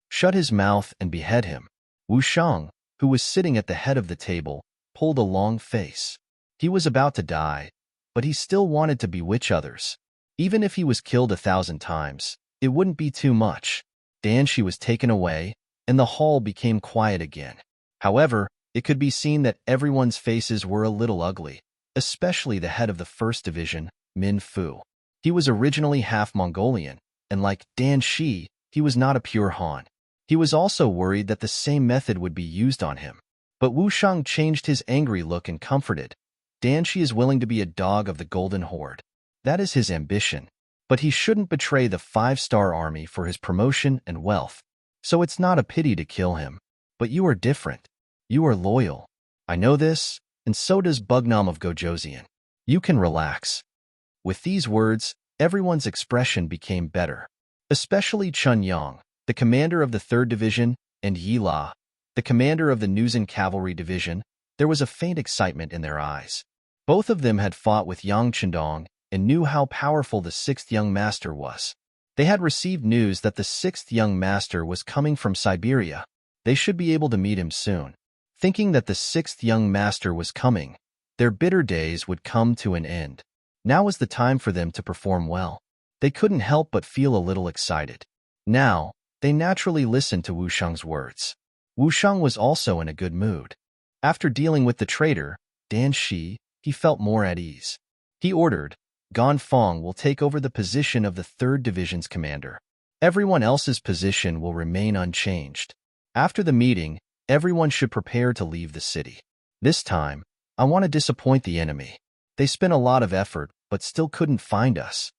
"Shut his mouth and behead him." Wu Shang, who was sitting at the head of the table, pulled a long face. He was about to die, but he still wanted to bewitch others. Even if he was killed 1,000 times, it wouldn't be too much. Dan Shi was taken away, and the hall became quiet again. However, it could be seen that everyone's faces were a little ugly, especially the head of the 1st Division, Min Fu. He was originally half Mongolian, and like Dan Shi, he was not a pure Han. He was also worried that the same method would be used on him. But Wu Shang changed his angry look and comforted, "Dan Shi is willing to be a dog of the Golden Horde. That is his ambition. But he shouldn't betray the 5-star army for his promotion and wealth. So it's not a pity to kill him. But you are different. You are loyal. I know this, and so does Bugnam of Gojoseon. You can relax." With these words, everyone's expression became better. Especially Chun Yang, the commander of the 3rd Division, and Yi La, the commander of the Nuzan Cavalry Division. There was a faint excitement in their eyes. Both of them had fought with Yang Chendong and knew how powerful the 6th young master was. They had received news that the 6th young master was coming from Siberia. They should be able to meet him soon. Thinking that the 6th young master was coming, their bitter days would come to an end. Now was the time for them to perform well. They couldn't help but feel a little excited. Now, they naturally listened to Wu Shang's words. Wu Shang was also in a good mood. After dealing with the traitor, Dan Shi, he felt more at ease. He ordered, "Gan Fong will take over the position of the 3rd Division's commander. Everyone else's position will remain unchanged. After the meeting, everyone should prepare to leave the city. This time, I want to disappoint the enemy. They spent a lot of effort, but still couldn't find us."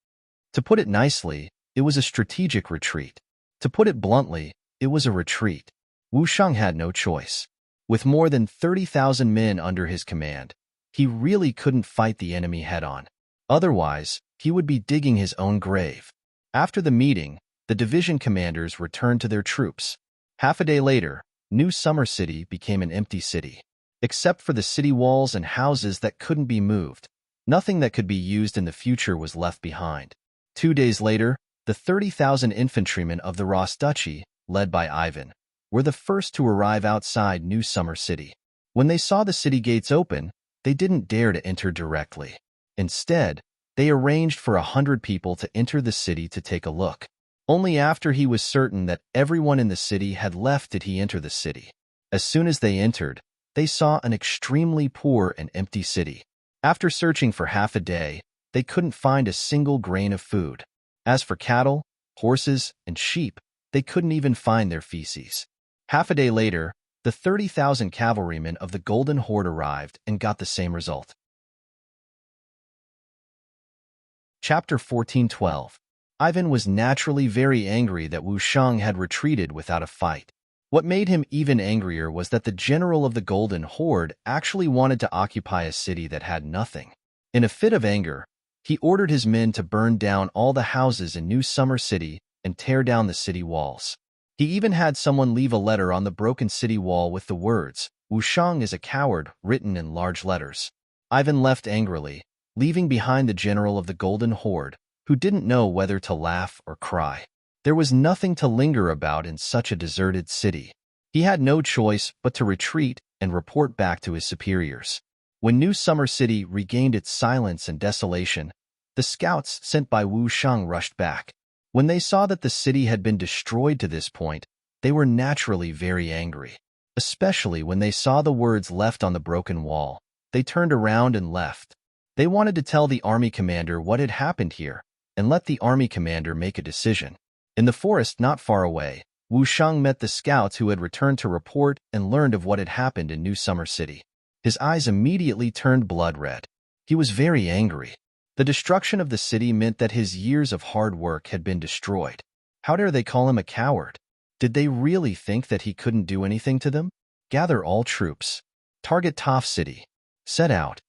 To put it nicely, it was a strategic retreat. To put it bluntly, it was a retreat. Wu Shang had no choice. With more than 30,000 men under his command, he really couldn't fight the enemy head-on. Otherwise, he would be digging his own grave. After the meeting, the division commanders returned to their troops. Half a day later, New Summer City became an empty city. Except for the city walls and houses that couldn't be moved, nothing that could be used in the future was left behind. 2 days later, the 30,000 infantrymen of the Ross Duchy, led by Ivan, were the first to arrive outside New Summer City. When they saw the city gates open, they didn't dare to enter directly. Instead, they arranged for 100 people to enter the city to take a look. Only after he was certain that everyone in the city had left did he enter the city. As soon as they entered, they saw an extremely poor and empty city. After searching for half a day, they couldn't find a single grain of food. As for cattle, horses, and sheep, they couldn't even find their feces. Half a day later, the 30,000 cavalrymen of the Golden Horde arrived and got the same result. Chapter 14:12. Ivan was naturally very angry that Wu Shang had retreated without a fight. What made him even angrier was that the general of the Golden Horde actually wanted to occupy a city that had nothing. In a fit of anger, he ordered his men to burn down all the houses in New Summer City and tear down the city walls. He even had someone leave a letter on the broken city wall with the words, "Wu Shang is a coward," written in large letters. Ivan left angrily, leaving behind the general of the Golden Horde, who didn't know whether to laugh or cry. There was nothing to linger about in such a deserted city. He had no choice but to retreat and report back to his superiors. When New Summer City regained its silence and desolation, the The scouts sent by Wu Sheng rushed back. When they saw that the city had been destroyed to this point, they were naturally very angry. Especially when they saw the words left on the broken wall, they turned around and left. They wanted to tell the army commander what had happened here, and let the army commander make a decision. In the forest not far away, Wu Sheng met the scouts who had returned to report and learned of what had happened in New Summer City. His eyes immediately turned blood red. He was very angry. The destruction of the city meant that his years of hard work had been destroyed. How dare they call him a coward? Did they really think that he couldn't do anything to them? Gather all troops. Target Toph City. Set out.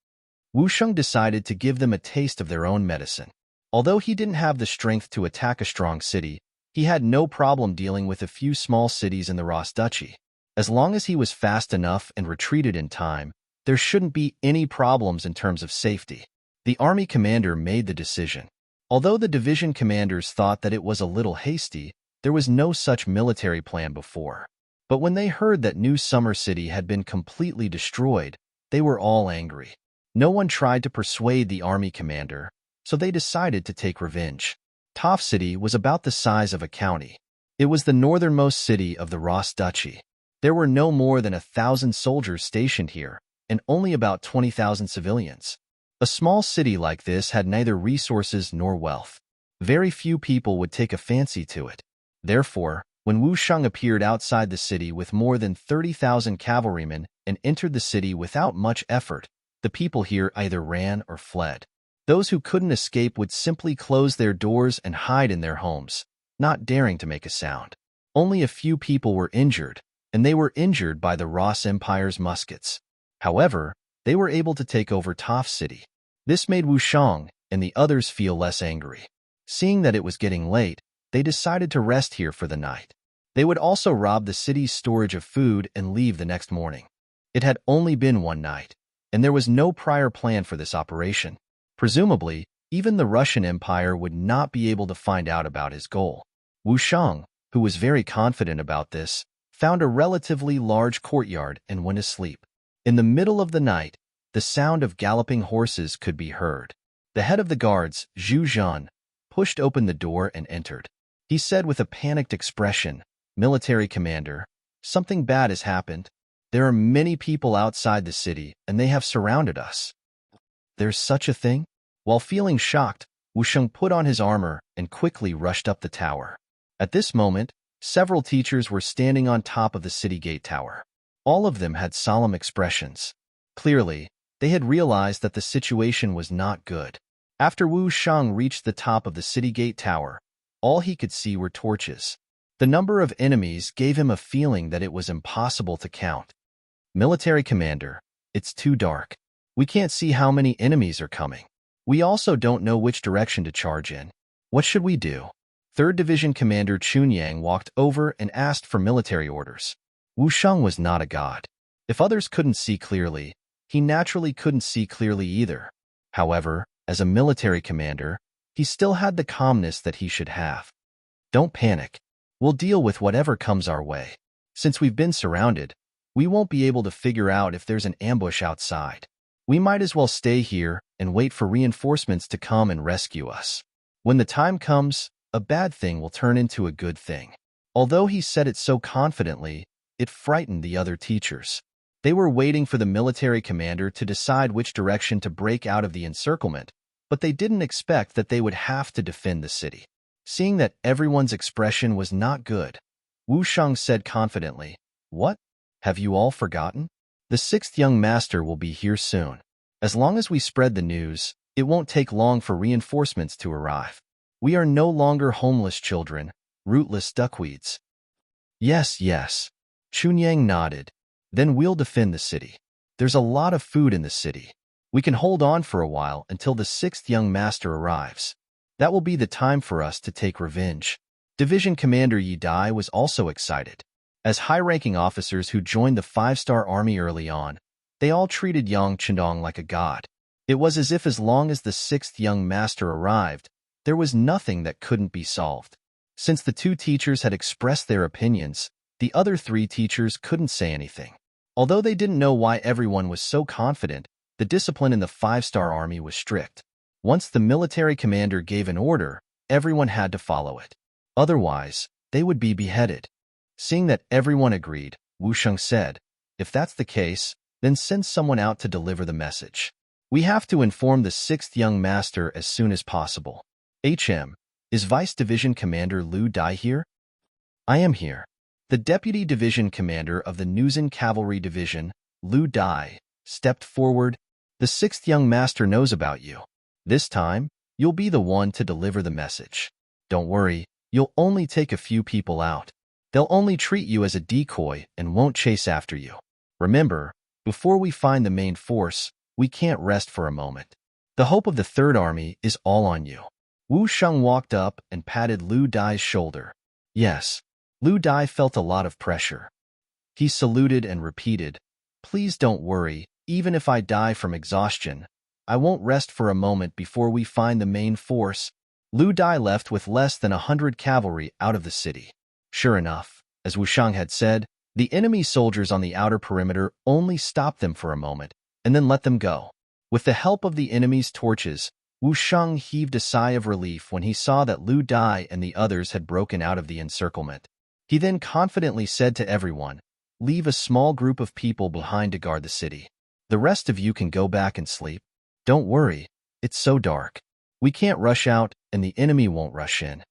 Wu Sheng decided to give them a taste of their own medicine. Although he didn't have the strength to attack a strong city, he had no problem dealing with a few small cities in the Ross Duchy. As long as he was fast enough and retreated in time, there shouldn't be any problems in terms of safety. The army commander made the decision. Although the division commanders thought that it was a little hasty, there was no such military plan before. But when they heard that New Summer City had been completely destroyed, they were all angry. No one tried to persuade the army commander, so they decided to take revenge. Toph City was about the size of a county. It was the northernmost city of the Ross Duchy. There were no more than 1,000 soldiers stationed here, and only about 20,000 civilians. A small city like this had neither resources nor wealth. Very few people would take a fancy to it. Therefore, when Wu Sheng appeared outside the city with more than 30,000 cavalrymen and entered the city without much effort, the people here either ran or fled. Those who couldn't escape would simply close their doors and hide in their homes, not daring to make a sound. Only a few people were injured, and they were injured by the Ross Empire's muskets. However, they were able to take over Toph City. This made Wu Sheng and the others feel less angry. Seeing that it was getting late, they decided to rest here for the night. They would also rob the city's storage of food and leave the next morning. It had only been one night, and there was no prior plan for this operation. Presumably, even the Russian Empire would not be able to find out about his goal. Wu Sheng, who was very confident about this, found a relatively large courtyard and went to sleep. In the middle of the night, the sound of galloping horses could be heard. The head of the guards, Zhu Zhan, pushed open the door and entered. He said with a panicked expression, "Military commander, something bad has happened. There are many people outside the city, and they have surrounded us." "There's such a thing?" While feeling shocked, Wu Sheng put on his armor and quickly rushed up the tower. At this moment, several teachers were standing on top of the city gate tower. All of them had solemn expressions. Clearly, they had realized that the situation was not good. After Wu Sheng reached the top of the city gate tower, all he could see were torches. The number of enemies gave him a feeling that it was impossible to count. "Military commander, it's too dark. We can't see how many enemies are coming. We also don't know which direction to charge in. What should we do?" 3rd Division Commander Chunyang walked over and asked for military orders. Wu Sheng was not a god. If others couldn't see clearly, he naturally couldn't see clearly either. However, as a military commander, he still had the calmness that he should have. "Don't panic. We'll deal with whatever comes our way. Since we've been surrounded, we won't be able to figure out if there's an ambush outside. We might as well stay here and wait for reinforcements to come and rescue us. When the time comes, a bad thing will turn into a good thing." Although he said it so confidently, it frightened the other teachers. They were waiting for the military commander to decide which direction to break out of the encirclement, but they didn't expect that they would have to defend the city. Seeing that everyone's expression was not good, Wu Sheng said confidently, "What? Have you all forgotten? The 6th young master will be here soon. As long as we spread the news, it won't take long for reinforcements to arrive. We are no longer homeless children, rootless duckweeds." "Yes, yes." Chunyang nodded. "Then we'll defend the city. There's a lot of food in the city. We can hold on for a while until the 6th young master arrives. That will be the time for us to take revenge." Division Commander Yi Dai was also excited. As high-ranking officers who joined the 5-star army early on, they all treated Yang Chendong like a god. It was as if as long as the 6th young master arrived, there was nothing that couldn't be solved. Since the 2 teachers had expressed their opinions, the other 3 teachers couldn't say anything. Although they didn't know why everyone was so confident, the discipline in the 5-star army was strict. Once the military commander gave an order, everyone had to follow it. Otherwise, they would be beheaded. Seeing that everyone agreed, Wu Sheng said, "If that's the case, then send someone out to deliver the message. We have to inform the 6th young master as soon as possible." Is Vice Division Commander Lu Dai here? I am here. The Deputy Division Commander of the Nuzhen Cavalry Division, Lu Dai, stepped forward. "The 6th young master knows about you. This time, you'll be the one to deliver the message. Don't worry, you'll only take a few people out. They'll only treat you as a decoy and won't chase after you. Remember, before we find the main force, we can't rest for a moment. The hope of the Third Army is all on you." Wu Sheng walked up and patted Lu Dai's shoulder. Yes, Lu Dai felt a lot of pressure. He saluted and repeated, "Please don't worry, even if I die from exhaustion, I won't rest for a moment before we find the main force." Lu Dai left with less than 100 cavalry out of the city. Sure enough, as Wu Sheng had said, the enemy soldiers on the outer perimeter only stopped them for a moment and then let them go. With the help of the enemy's torches, Wu Sheng heaved a sigh of relief when he saw that Lu Dai and the others had broken out of the encirclement. He then confidently said to everyone, "Leave a small group of people behind to guard the city. The rest of you can go back and sleep. Don't worry, it's so dark. We can't rush out and the enemy won't rush in."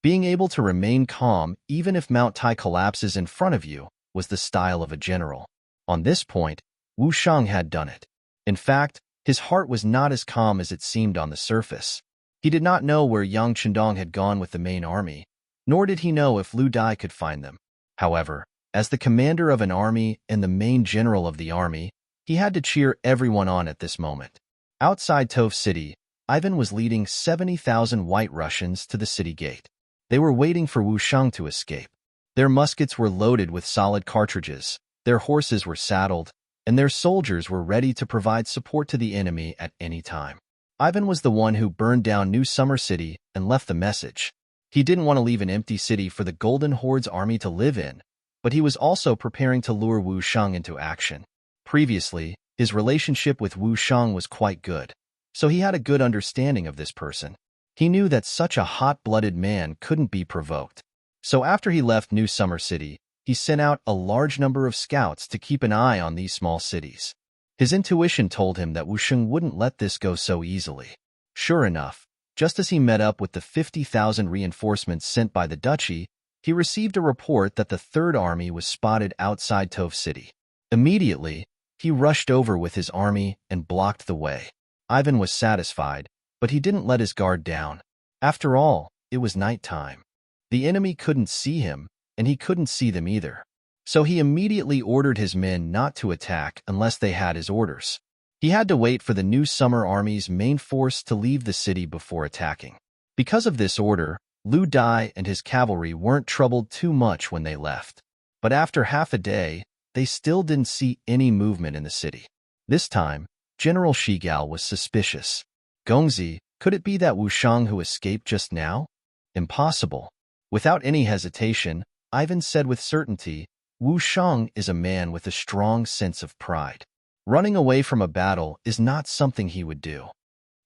Being able to remain calm even if Mount Tai collapses in front of you was the style of a general. On this point, Wu Sheng had done it. In fact, his heart was not as calm as it seemed on the surface. He did not know where Yang Chendong had gone with the main army, nor did he know if Lu Dai could find them. However, as the commander of an army and the main general of the army, he had to cheer everyone on at this moment. Outside Tove City, Ivan was leading 70,000 White Russians to the city gate. They were waiting for Wu Sheng to escape. Their muskets were loaded with solid cartridges, their horses were saddled, and their soldiers were ready to provide support to the enemy at any time. Ivan was the one who burned down New Summer City and left the message. He didn't want to leave an empty city for the Golden Horde's army to live in, but he was also preparing to lure Wu Sheng into action. Previously, his relationship with Wu Sheng was quite good, so he had a good understanding of this person. He knew that such a hot-blooded man couldn't be provoked. So after he left New Summer City, he sent out a large number of scouts to keep an eye on these small cities. His intuition told him that Wu Sheng wouldn't let this go so easily. Sure enough, just as he met up with the 50,000 reinforcements sent by the duchy, he received a report that the Third Army was spotted outside Tove City. Immediately, he rushed over with his army and blocked the way. Ivan was satisfied, but he didn't let his guard down. After all, it was night time. The enemy couldn't see him, and he couldn't see them either. So he immediately ordered his men not to attack unless they had his orders. He had to wait for the New Summer Army's main force to leave the city before attacking. Because of this order, Lu Dai and his cavalry weren't troubled too much when they left. But after half a day, they still didn't see any movement in the city. This time, General Shigao was suspicious. "Gongzi, could it be that Wu Sheng who escaped just now?" "Impossible." Without any hesitation, Ivan said with certainty, "Wu Sheng is a man with a strong sense of pride. Running away from a battle is not something he would do."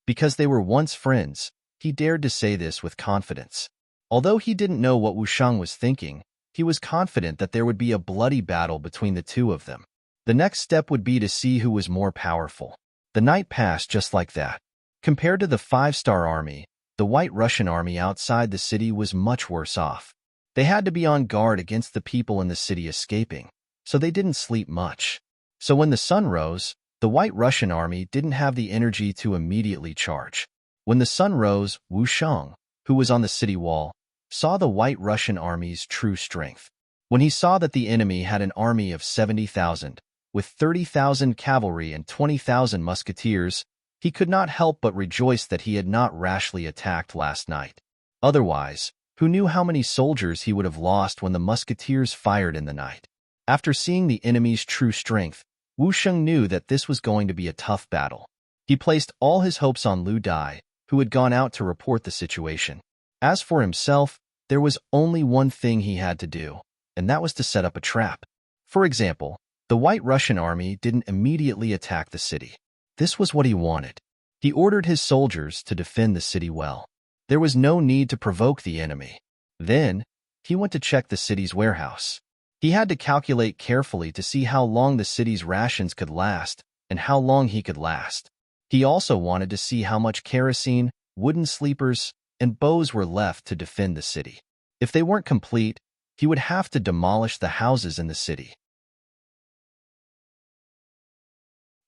Because they were once friends, he dared to say this with confidence. Although he didn't know what Wu Sheng was thinking, he was confident that there would be a bloody battle between the two of them. The next step would be to see who was more powerful. The night passed just like that. Compared to the 5-star army, the White Russian army outside the city was much worse off. They had to be on guard against the people in the city escaping, so they didn't sleep much. So when the sun rose, the White Russian army didn't have the energy to immediately charge. When the sun rose, Wu Sheng, who was on the city wall, saw the White Russian army's true strength. When he saw that the enemy had an army of 70,000, with 30,000 cavalry and 20,000 musketeers, he could not help but rejoice that he had not rashly attacked last night. Otherwise, who knew how many soldiers he would have lost when the musketeers fired in the night? After seeing the enemy's true strength, Wu Sheng knew that this was going to be a tough battle. He placed all his hopes on Lu Dai, who had gone out to report the situation. As for himself, there was only one thing he had to do, and that was to set up a trap. For example, the White Russian army didn't immediately attack the city. This was what he wanted. He ordered his soldiers to defend the city well. There was no need to provoke the enemy. Then, he went to check the city's warehouse. He had to calculate carefully to see how long the city's rations could last and how long he could last. He also wanted to see how much kerosene, wooden sleepers, and bows were left to defend the city. If they weren't complete, he would have to demolish the houses in the city.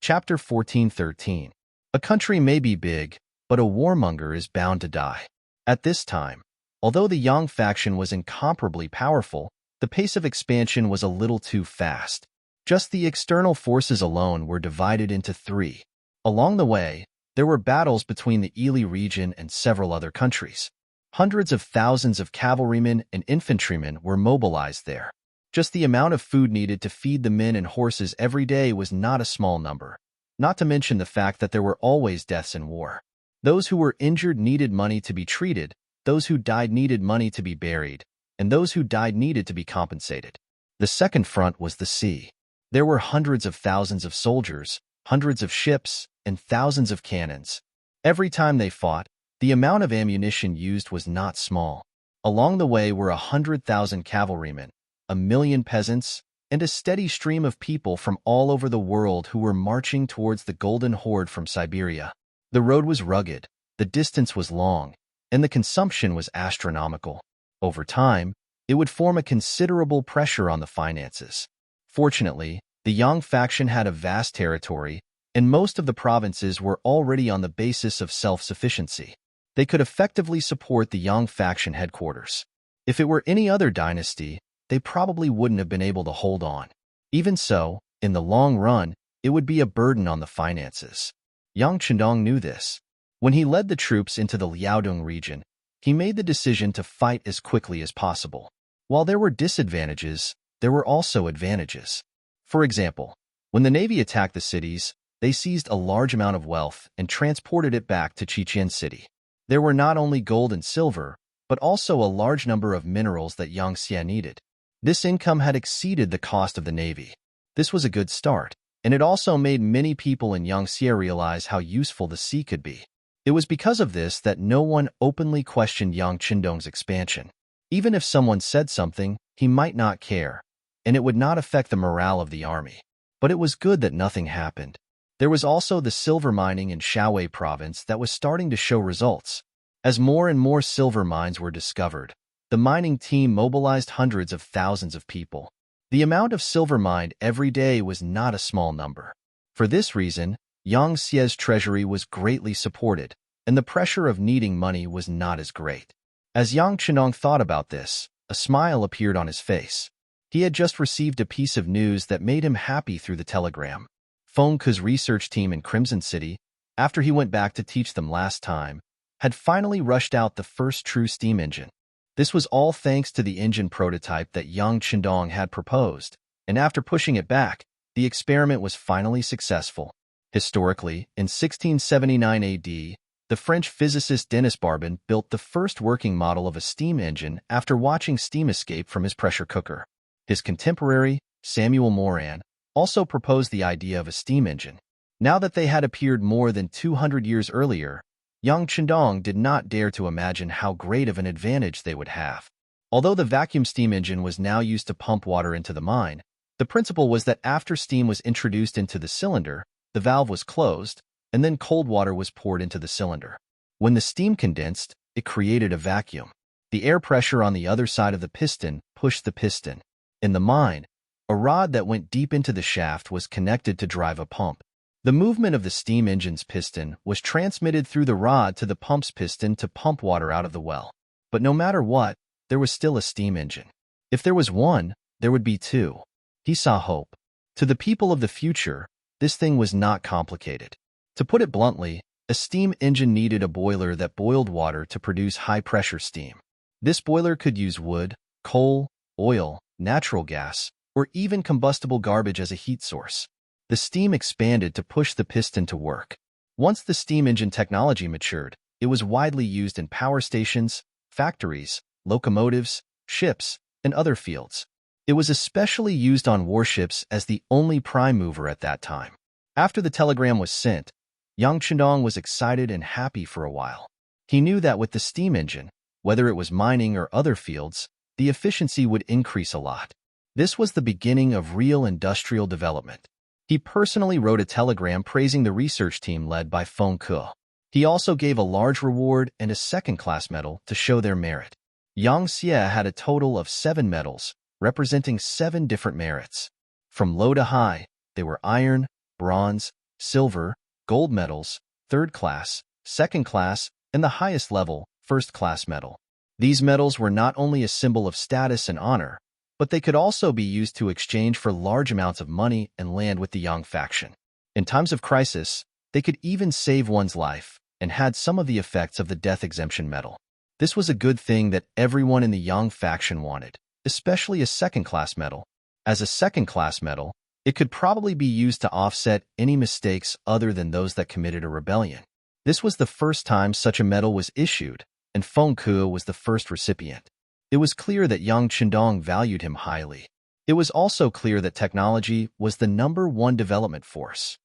Chapter 14:13. A country may be big, but a warmonger is bound to die. At this time, although the Yang faction was incomparably powerful, the pace of expansion was a little too fast. Just the external forces alone were divided into three. Along the way, there were battles between the Ili region and several other countries. Hundreds of thousands of cavalrymen and infantrymen were mobilized there. Just the amount of food needed to feed the men and horses every day was not a small number, not to mention the fact that there were always deaths in war. Those who were injured needed money to be treated, those who died needed money to be buried, and those who died needed to be compensated. The second front was the sea. There were hundreds of thousands of soldiers, hundreds of ships, and thousands of cannons. Every time they fought, the amount of ammunition used was not small. Along the way were 100,000 cavalrymen, 1,000,000 peasants, and a steady stream of people from all over the world who were marching towards the Golden Horde from Siberia. The road was rugged, the distance was long, and the consumption was astronomical. Over time, it would form a considerable pressure on the finances. Fortunately, the Yang faction had a vast territory, and most of the provinces were already on the basis of self-sufficiency. They could effectively support the Yang faction headquarters. If it were any other dynasty, they probably wouldn't have been able to hold on. Even so, in the long run, it would be a burden on the finances. Yang Chendong knew this. When he led the troops into the Liaodong region, he made the decision to fight as quickly as possible. While there were disadvantages, there were also advantages. For example, when the navy attacked the cities, they seized a large amount of wealth and transported it back to Chichen City. There were not only gold and silver, but also a large number of minerals that Yangtze needed. This income had exceeded the cost of the navy. This was a good start, and it also made many people in Yangtze realize how useful the sea could be. It was because of this that no one openly questioned Yang Chendong's expansion. Even if someone said something, he might not care, and it would not affect the morale of the army. But it was good that nothing happened. There was also the silver mining in Shaowei province that was starting to show results. As more and more silver mines were discovered, the mining team mobilized hundreds of thousands of people. The amount of silver mined every day was not a small number. For this reason, Yangtze's treasury was greatly supported, and the pressure of needing money was not as great. As Yang Chendong thought about this, a smile appeared on his face. He had just received a piece of news that made him happy through the telegram. Feng Ke's research team in Crimson City, after he went back to teach them last time, had finally rushed out the first true steam engine. This was all thanks to the engine prototype that Yang Chendong had proposed, and after pushing it back, the experiment was finally successful. Historically, in 1679 AD, the French physicist Denis Barbin built the first working model of a steam engine after watching steam escape from his pressure cooker. His contemporary, Samuel Moran, also proposed the idea of a steam engine. Now that they had appeared more than 200 years earlier, Yang Chendong did not dare to imagine how great of an advantage they would have. Although the vacuum steam engine was now used to pump water into the mine, the principle was that after steam was introduced into the cylinder, the valve was closed, and then cold water was poured into the cylinder. When the steam condensed, it created a vacuum. The air pressure on the other side of the piston pushed the piston. In the mine, a rod that went deep into the shaft was connected to drive a pump. The movement of the steam engine's piston was transmitted through the rod to the pump's piston to pump water out of the well. But no matter what, there was still a steam engine. If there was one, there would be two. He saw hope. To the people of the future, this thing was not complicated. To put it bluntly, a steam engine needed a boiler that boiled water to produce high-pressure steam. This boiler could use wood, coal, oil, natural gas, or even combustible garbage as a heat source. The steam expanded to push the piston to work. Once the steam engine technology matured, it was widely used in power stations, factories, locomotives, ships, and other fields. It was especially used on warships as the only prime mover at that time. After the telegram was sent, Yang Chendong was excited and happy for a while. He knew that with the steam engine, whether it was mining or other fields, the efficiency would increase a lot. This was the beginning of real industrial development. He personally wrote a telegram praising the research team led by Feng Ke. He also gave a large reward and a second-class medal to show their merit. Yang Xie had a total of 7 medals, representing 7 different merits. From low to high, they were iron, bronze, silver, gold medals, third class, second class, and the highest level, first-class medal. These medals were not only a symbol of status and honor, but they could also be used to exchange for large amounts of money and land with the Yang faction. In times of crisis, they could even save one's life and had some of the effects of the death exemption medal. This was a good thing that everyone in the Yang faction wanted, especially a second-class medal. As a second-class medal, it could probably be used to offset any mistakes other than those that committed a rebellion. This was the first time such a medal was issued, and Feng Ke was the first recipient. It was clear that Yang Chendong valued him highly. It was also clear that technology was the #1 development force.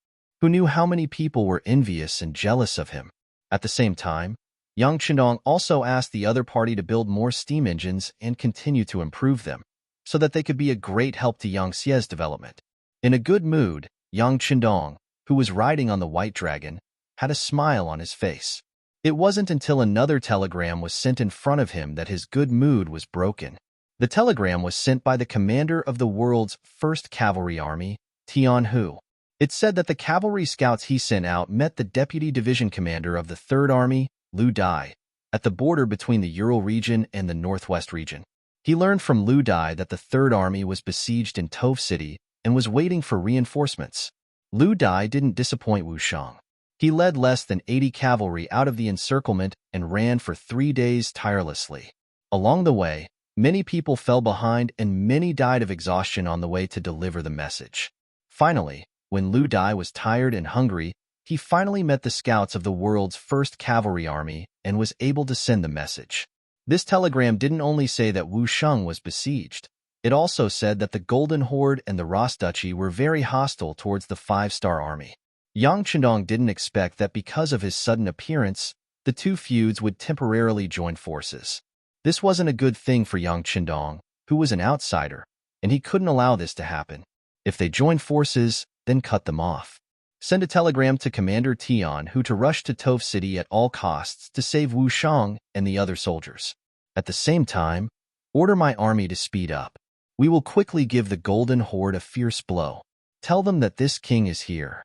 Who knew how many people were envious and jealous of him? At the same time, Yang Chendong also asked the other party to build more steam engines and continue to improve them, so that they could be a great help to Yang Xie's development. In a good mood, Yang Chendong, who was riding on the white dragon, had a smile on his face. It wasn't until another telegram was sent in front of him that his good mood was broken. The telegram was sent by the commander of the world's 1st Cavalry Army, Tian Hu. It said that the cavalry scouts he sent out met the deputy division commander of the 3rd Army, Lu Dai, at the border between the Ural region and the Northwest region. He learned from Lu Dai that the 3rd Army was besieged in Tove City and was waiting for reinforcements. Lu Dai didn't disappoint Wu Shang. He led less than 80 cavalry out of the encirclement and ran for 3 days tirelessly. Along the way, many people fell behind and many died of exhaustion on the way to deliver the message. Finally, when Lu Dai was tired and hungry, he finally met the scouts of the world's 1st Cavalry Army and was able to send the message. This telegram didn't only say that Wu Shang was besieged. It also said that the Golden Horde and the Ross Duchy were very hostile towards the 5-star army. Yang Chendong didn't expect that because of his sudden appearance, the two feuds would temporarily join forces. This wasn't a good thing for Yang Chendong, who was an outsider, and he couldn't allow this to happen. If they joined forces, then cut them off. Send a telegram to Commander Tian Hu to rush to Tove City at all costs to save Wu Shang and the other soldiers. At the same time, order my army to speed up. We will quickly give the Golden Horde a fierce blow. Tell them that this king is here.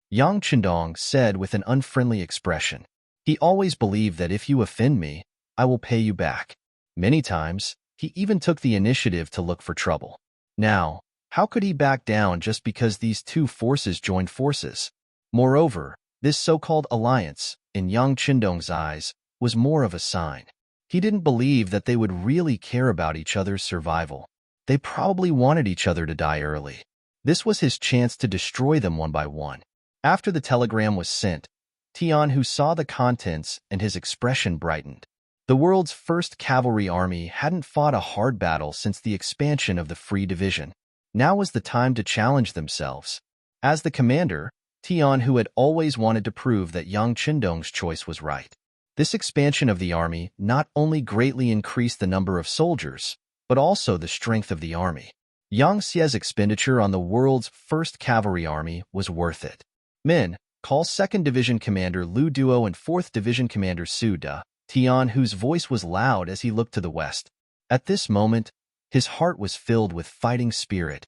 Yang Chendong said with an unfriendly expression. He always believed that if you offend me, I will pay you back. Many times, he even took the initiative to look for trouble. Now, how could he back down just because these two forces joined forces? Moreover, this so-called alliance, in Yang Chendong's eyes, was more of a sign. He didn't believe that they would really care about each other's survival. They probably wanted each other to die early. This was his chance to destroy them one by one. After the telegram was sent, Tian Hu saw the contents and his expression brightened. The world's 1st Cavalry Army hadn't fought a hard battle since the expansion of the Free Division. Now was the time to challenge themselves. As the commander, Tian Hu had always wanted to prove that Yang Chendong's choice was right. This expansion of the army not only greatly increased the number of soldiers, but also the strength of the army. Yang Xie's expenditure on the world's 1st Cavalry Army was worth it. Men, call 2nd Division Commander Lu Duo and 4th Division Commander Su Da. Tian Hu's voice was loud as he looked to the west. At this moment, his heart was filled with fighting spirit.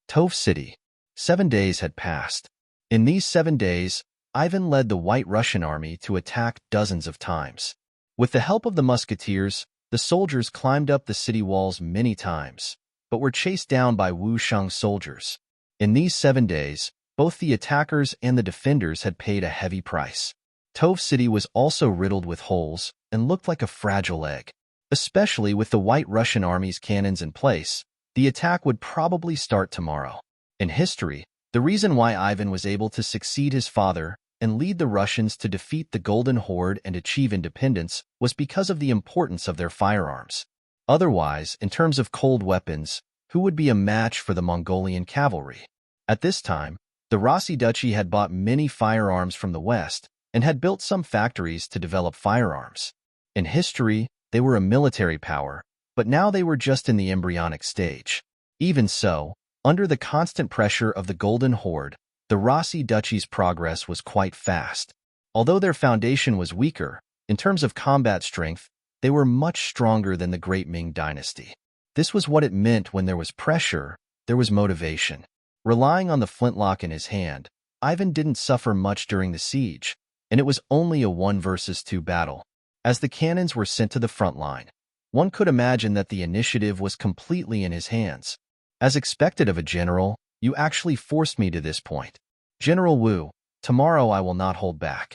Tove City. 7 days had passed. In these 7 days, Ivan led the White Russian army to attack dozens of times. With the help of the musketeers, the soldiers climbed up the city walls many times, but were chased down by Wu Shang's soldiers. In these 7 days, both the attackers and the defenders had paid a heavy price. Tove City was also riddled with holes and looked like a fragile egg. Especially with the White Russian army's cannons in place, the attack would probably start tomorrow. In history, the reason why Ivan was able to succeed his father and lead the Russians to defeat the Golden Horde and achieve independence was because of the importance of their firearms. Otherwise, in terms of cold weapons, who would be a match for the Mongolian cavalry? At this time, The Rossi Duchy had bought many firearms from the West and had built some factories to develop firearms. In history, they were a military power, but now they were just in the embryonic stage. Even so, under the constant pressure of the Golden Horde, the Rossi Duchy's progress was quite fast. Although their foundation was weaker, in terms of combat strength, they were much stronger than the Great Ming dynasty. This was what it meant when there was pressure, there was motivation. Relying on the flintlock in his hand, Ivan didn't suffer much during the siege, and it was only a 1 versus 2 battle. As the cannons were sent to the front line, one could imagine that the initiative was completely in his hands. As expected of a general, you actually forced me to this point. General Wu, tomorrow I will not hold back.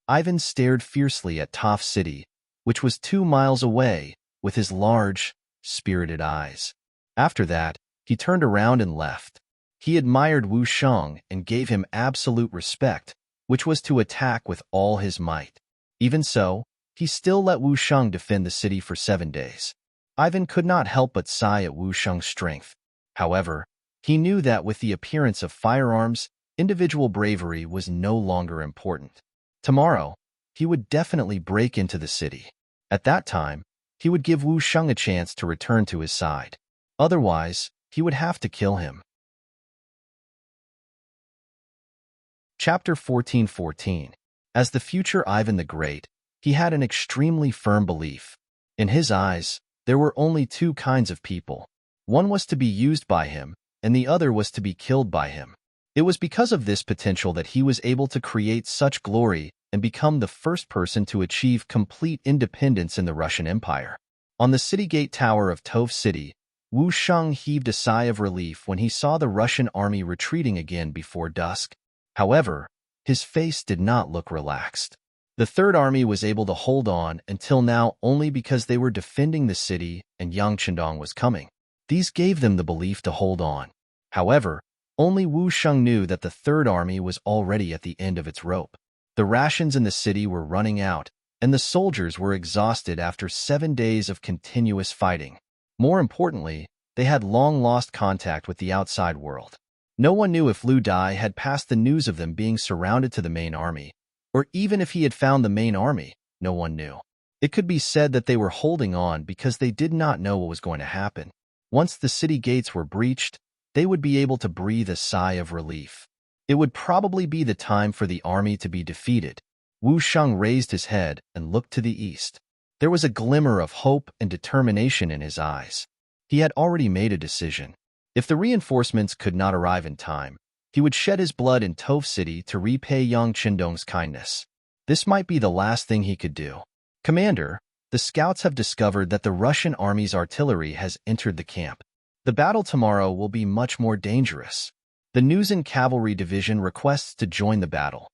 Ivan stared fiercely at Toph City, which was 2 miles away, with his large, spirited eyes. After that, he turned around and left. He admired Wu Sheng and gave him absolute respect, which was to attack with all his might. Even so, he still let Wu Sheng defend the city for 7 days. Ivan could not help but sigh at Wu Sheng's strength. However, he knew that with the appearance of firearms, individual bravery was no longer important. Tomorrow, he would definitely break into the city. At that time, he would give Wu Sheng a chance to return to his side. Otherwise, he would have to kill him. Chapter 14:14. As the future Ivan the Great, he had an extremely firm belief. In his eyes, there were only 2 kinds of people. One was to be used by him, and the other was to be killed by him. It was because of this potential that he was able to create such glory and become the first person to achieve complete independence in the Russian Empire. On the city gate tower of Toph City, Wu Sheng heaved a sigh of relief when he saw the Russian army retreating again before dusk. However, his face did not look relaxed. The Third Army was able to hold on until now only because they were defending the city and Yang Chendong was coming. These gave them the belief to hold on. However, only Wu Sheng knew that the Third Army was already at the end of its rope. The rations in the city were running out, and the soldiers were exhausted after 7 days of continuous fighting. More importantly, they had long lost contact with the outside world. No one knew if Lu Dai had passed the news of them being surrounded to the main army, or even if he had found the main army, no one knew. It could be said that they were holding on because they did not know what was going to happen. Once the city gates were breached, they would be able to breathe a sigh of relief. It would probably be the time for the army to be defeated. Wu Sheng raised his head and looked to the east. There was a glimmer of hope and determination in his eyes. He had already made a decision. If the reinforcements could not arrive in time, he would shed his blood in Toph City to repay Yang Chendong's kindness. This might be the last thing he could do. Commander, the scouts have discovered that the Russian army's artillery has entered the camp. The battle tomorrow will be much more dangerous. The Nuzin Cavalry Division requests to join the battle.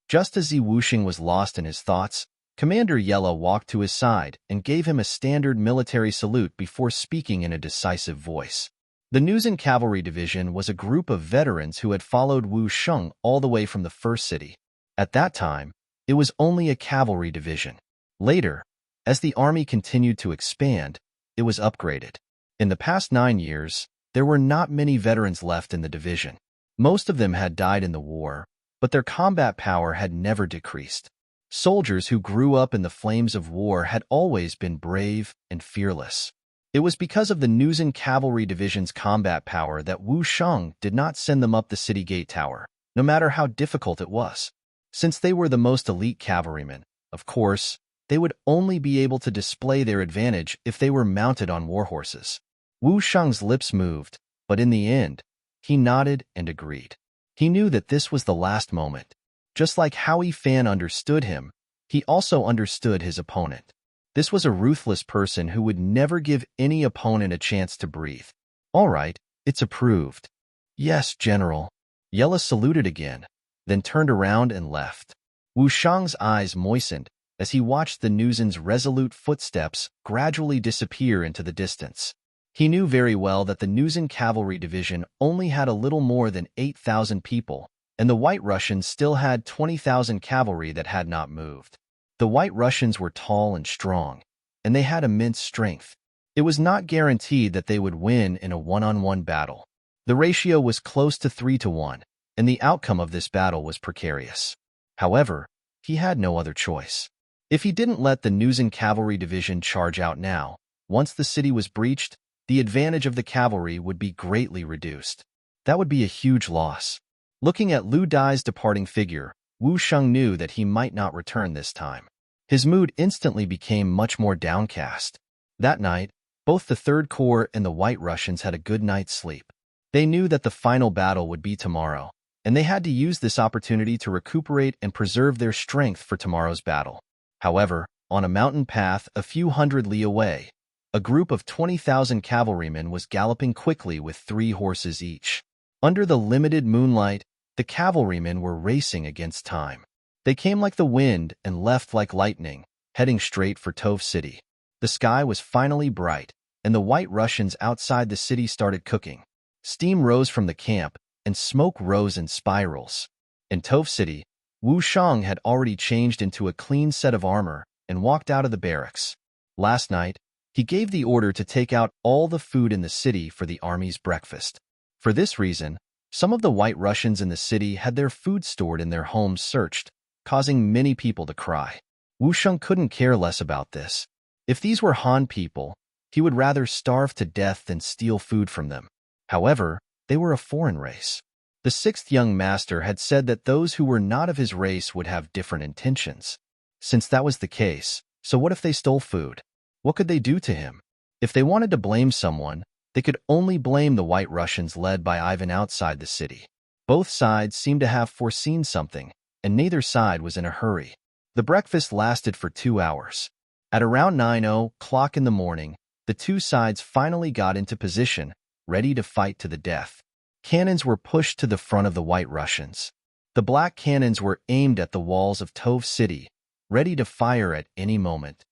Just as Zi Wuxing was lost in his thoughts, Commander Yella walked to his side and gave him a standard military salute before speaking in a decisive voice. The Nuzin Cavalry Division was a group of veterans who had followed Wu Sheng all the way from the first city. At that time, it was only a cavalry division. Later, as the army continued to expand, it was upgraded. In the past 9 years, there were not many veterans left in the division. Most of them had died in the war, but their combat power had never decreased. Soldiers who grew up in the flames of war had always been brave and fearless. It was because of the Nuzin Cavalry Division's combat power that Wu Sheng did not send them up the city gate tower, no matter how difficult it was. Since they were the most elite cavalrymen, of course, they would only be able to display their advantage if they were mounted on war horses. Wu Sheng's lips moved, but in the end, he nodded and agreed. He knew that this was the last moment. Just like Howie Fan understood him, he also understood his opponent. This was a ruthless person who would never give any opponent a chance to breathe. All right, it's approved. Yes, General. Yella saluted again, then turned around and left. Wu Sheng's eyes moistened as he watched the Nuzin's resolute footsteps gradually disappear into the distance. He knew very well that the Nuzin Cavalry Division only had a little more than 8,000 people, and the White Russians still had 20,000 cavalry that had not moved. The White Russians were tall and strong, and they had immense strength. It was not guaranteed that they would win in a one-on-one battle. The ratio was close to 3-1, and the outcome of this battle was precarious. However, he had no other choice. If he didn't let the Nuzan cavalry division charge out now, once the city was breached, the advantage of the cavalry would be greatly reduced. That would be a huge loss. Looking at Lu Dai's departing figure, Wu Sheng knew that he might not return this time. His mood instantly became much more downcast. That night, both the Third Corps and the White Russians had a good night's sleep. They knew that the final battle would be tomorrow, and they had to use this opportunity to recuperate and preserve their strength for tomorrow's battle. However, on a mountain path a few hundred li away, a group of 20,000 cavalrymen was galloping quickly with 3 horses each. Under the limited moonlight, the cavalrymen were racing against time. They came like the wind and left like lightning, heading straight for Tove City. The sky was finally bright, and the White Russians outside the city started cooking. Steam rose from the camp, and smoke rose in spirals. In Tove City, Wu Sheng had already changed into a clean set of armor and walked out of the barracks. Last night, he gave the order to take out all the food in the city for the army's breakfast. For this reason, some of the White Russians in the city had their food stored in their homes searched, causing many people to cry. Wu Sheng couldn't care less about this. If these were Han people, he would rather starve to death than steal food from them. However, they were a foreign race. The 6th young master had said that those who were not of his race would have different intentions. Since that was the case, so what if they stole food? What could they do to him? If they wanted to blame someone, they could only blame the White Russians led by Ivan outside the city. Both sides seemed to have foreseen something, and neither side was in a hurry. The breakfast lasted for 2 hours. At around 9:00 in the morning, the two sides finally got into position, ready to fight to the death. Cannons were pushed to the front of the White Russians. The black cannons were aimed at the walls of Tove City, ready to fire at any moment.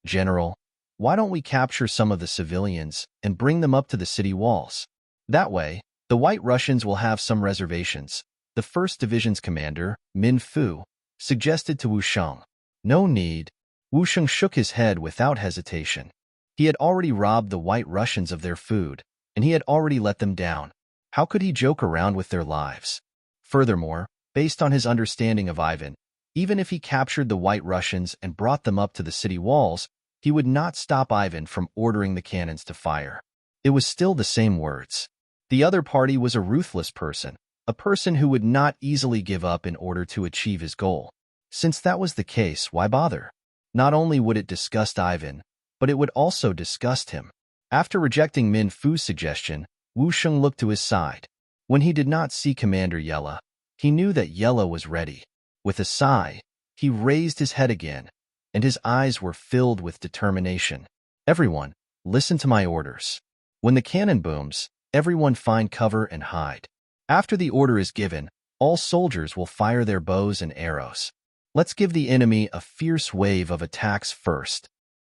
"General, why don't we capture some of the civilians and bring them up to the city walls? That way, the White Russians will have some reservations," the 1st Division's commander, Min Fu, suggested to Wu Sheng. "No need." Wu Sheng shook his head without hesitation. He had already robbed the White Russians of their food, and he had already let them down. How could he joke around with their lives? Furthermore, based on his understanding of Ivan, even if he captured the White Russians and brought them up to the city walls, he would not stop Ivan from ordering the cannons to fire. It was still the same words. The other party was a ruthless person, a person who would not easily give up in order to achieve his goal. Since that was the case, why bother? Not only would it disgust Ivan, but it would also disgust him. After rejecting Min Fu's suggestion, Wu Sheng looked to his side. When he did not see Commander Yella, he knew that Yella was ready. With a sigh, he raised his head again, and his eyes were filled with determination. "Everyone, listen to my orders. When the cannon booms, everyone find cover and hide. After the order is given, all soldiers will fire their bows and arrows. Let's give the enemy a fierce wave of attacks first."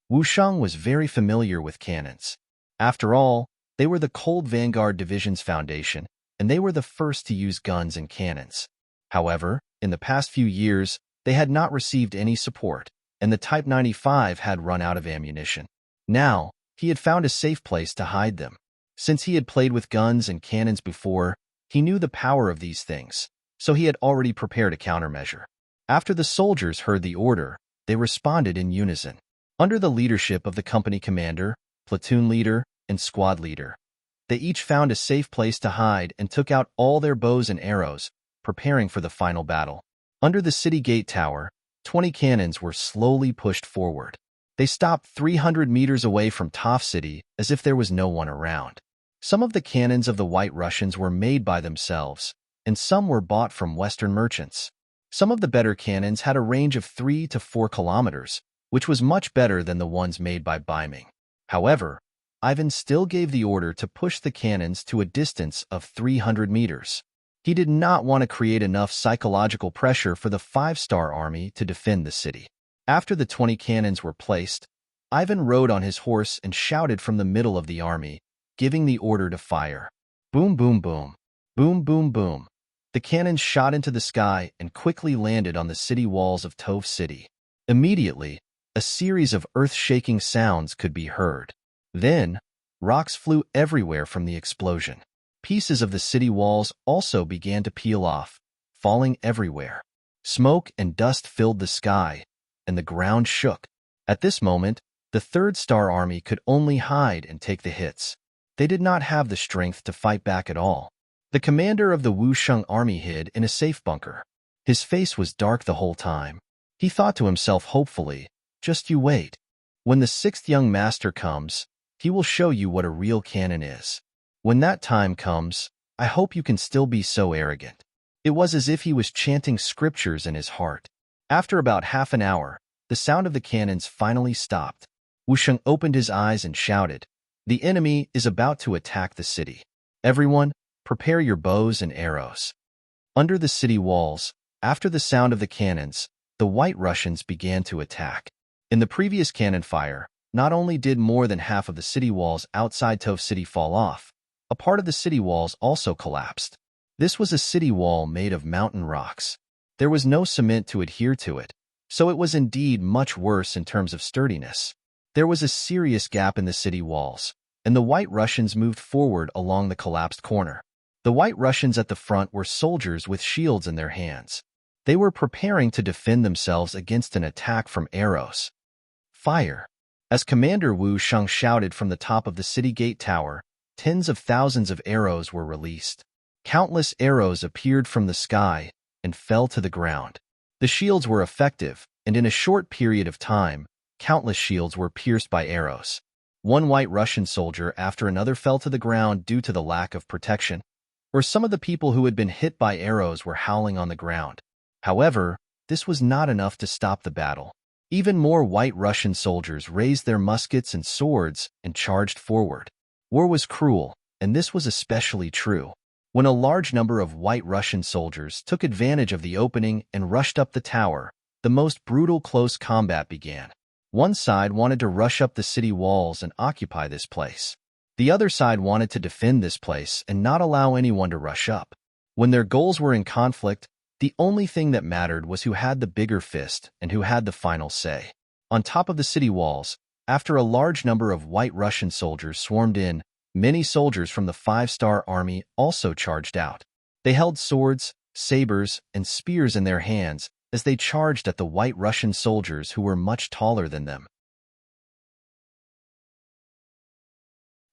Wu Sheng was very familiar with cannons. After all, they were the Cold Vanguard Division's foundation, and they were the first to use guns and cannons. However, in the past few years, they had not received any support, and the Type 95 had run out of ammunition. Now, he had found a safe place to hide them. Since he had played with guns and cannons before, he knew the power of these things, so he had already prepared a countermeasure. After the soldiers heard the order, they responded in unison. Under the leadership of the company commander, platoon leader, and squad leader, they each found a safe place to hide and took out all their bows and arrows, preparing for the final battle. Under the city gate tower, 20 cannons were slowly pushed forward. They stopped 300 meters away from Tove City as if there was no one around. Some of the cannons of the White Russians were made by themselves, and some were bought from Western merchants. Some of the better cannons had a range of 3 to 4 kilometers, which was much better than the ones made by Ming. However, Ivan still gave the order to push the cannons to a distance of 300 meters. He did not want to create enough psychological pressure for the 5-star army to defend the city. After the 20 cannons were placed, Ivan rode on his horse and shouted from the middle of the army, giving the order to fire. Boom, boom, boom. Boom, boom, boom. The cannons shot into the sky and quickly landed on the city walls of Tove City. Immediately, a series of earth-shaking sounds could be heard. Then, rocks flew everywhere from the explosion. Pieces of the city walls also began to peel off, falling everywhere. Smoke and dust filled the sky, and the ground shook. At this moment, the Third Star Army could only hide and take the hits. They did not have the strength to fight back at all. The commander of the Wusheng army hid in a safe bunker. His face was dark the whole time. He thought to himself hopefully, "Just you wait. When the sixth young master comes, he will show you what a real cannon is. When that time comes, I hope you can still be so arrogant." It was as if he was chanting scriptures in his heart. After about half an hour, the sound of the cannons finally stopped. Wusheng opened his eyes and shouted, "The enemy is about to attack the city. Everyone, prepare your bows and arrows." Under the city walls, after the sound of the cannons, the White Russians began to attack. In the previous cannon fire, not only did more than half of the city walls outside Tove City fall off, a part of the city walls also collapsed. This was a city wall made of mountain rocks. There was no cement to adhere to it, so it was indeed much worse in terms of sturdiness. There was a serious gap in the city walls, and the White Russians moved forward along the collapsed corner. The White Russians at the front were soldiers with shields in their hands. They were preparing to defend themselves against an attack from arrows. Fire! As Commander Wu Sheng shouted from the top of the city gate tower, tens of thousands of arrows were released. Countless arrows appeared from the sky and fell to the ground. The shields were effective, and in a short period of time, countless shields were pierced by arrows. One White Russian soldier after another fell to the ground due to the lack of protection, or some of the people who had been hit by arrows were howling on the ground. However, this was not enough to stop the battle. Even more White Russian soldiers raised their muskets and swords and charged forward. War was cruel, and this was especially true when a large number of White Russian soldiers took advantage of the opening and rushed up the tower. The most brutal close combat began. One side wanted to rush up the city walls and occupy this place. The other side wanted to defend this place and not allow anyone to rush up. When their goals were in conflict, the only thing that mattered was who had the bigger fist and who had the final say. On top of the city walls, after a large number of White Russian soldiers swarmed in, many soldiers from the Five-Star Army also charged out. They held swords, sabers, and spears in their hands as they charged at the White Russian soldiers who were much taller than them.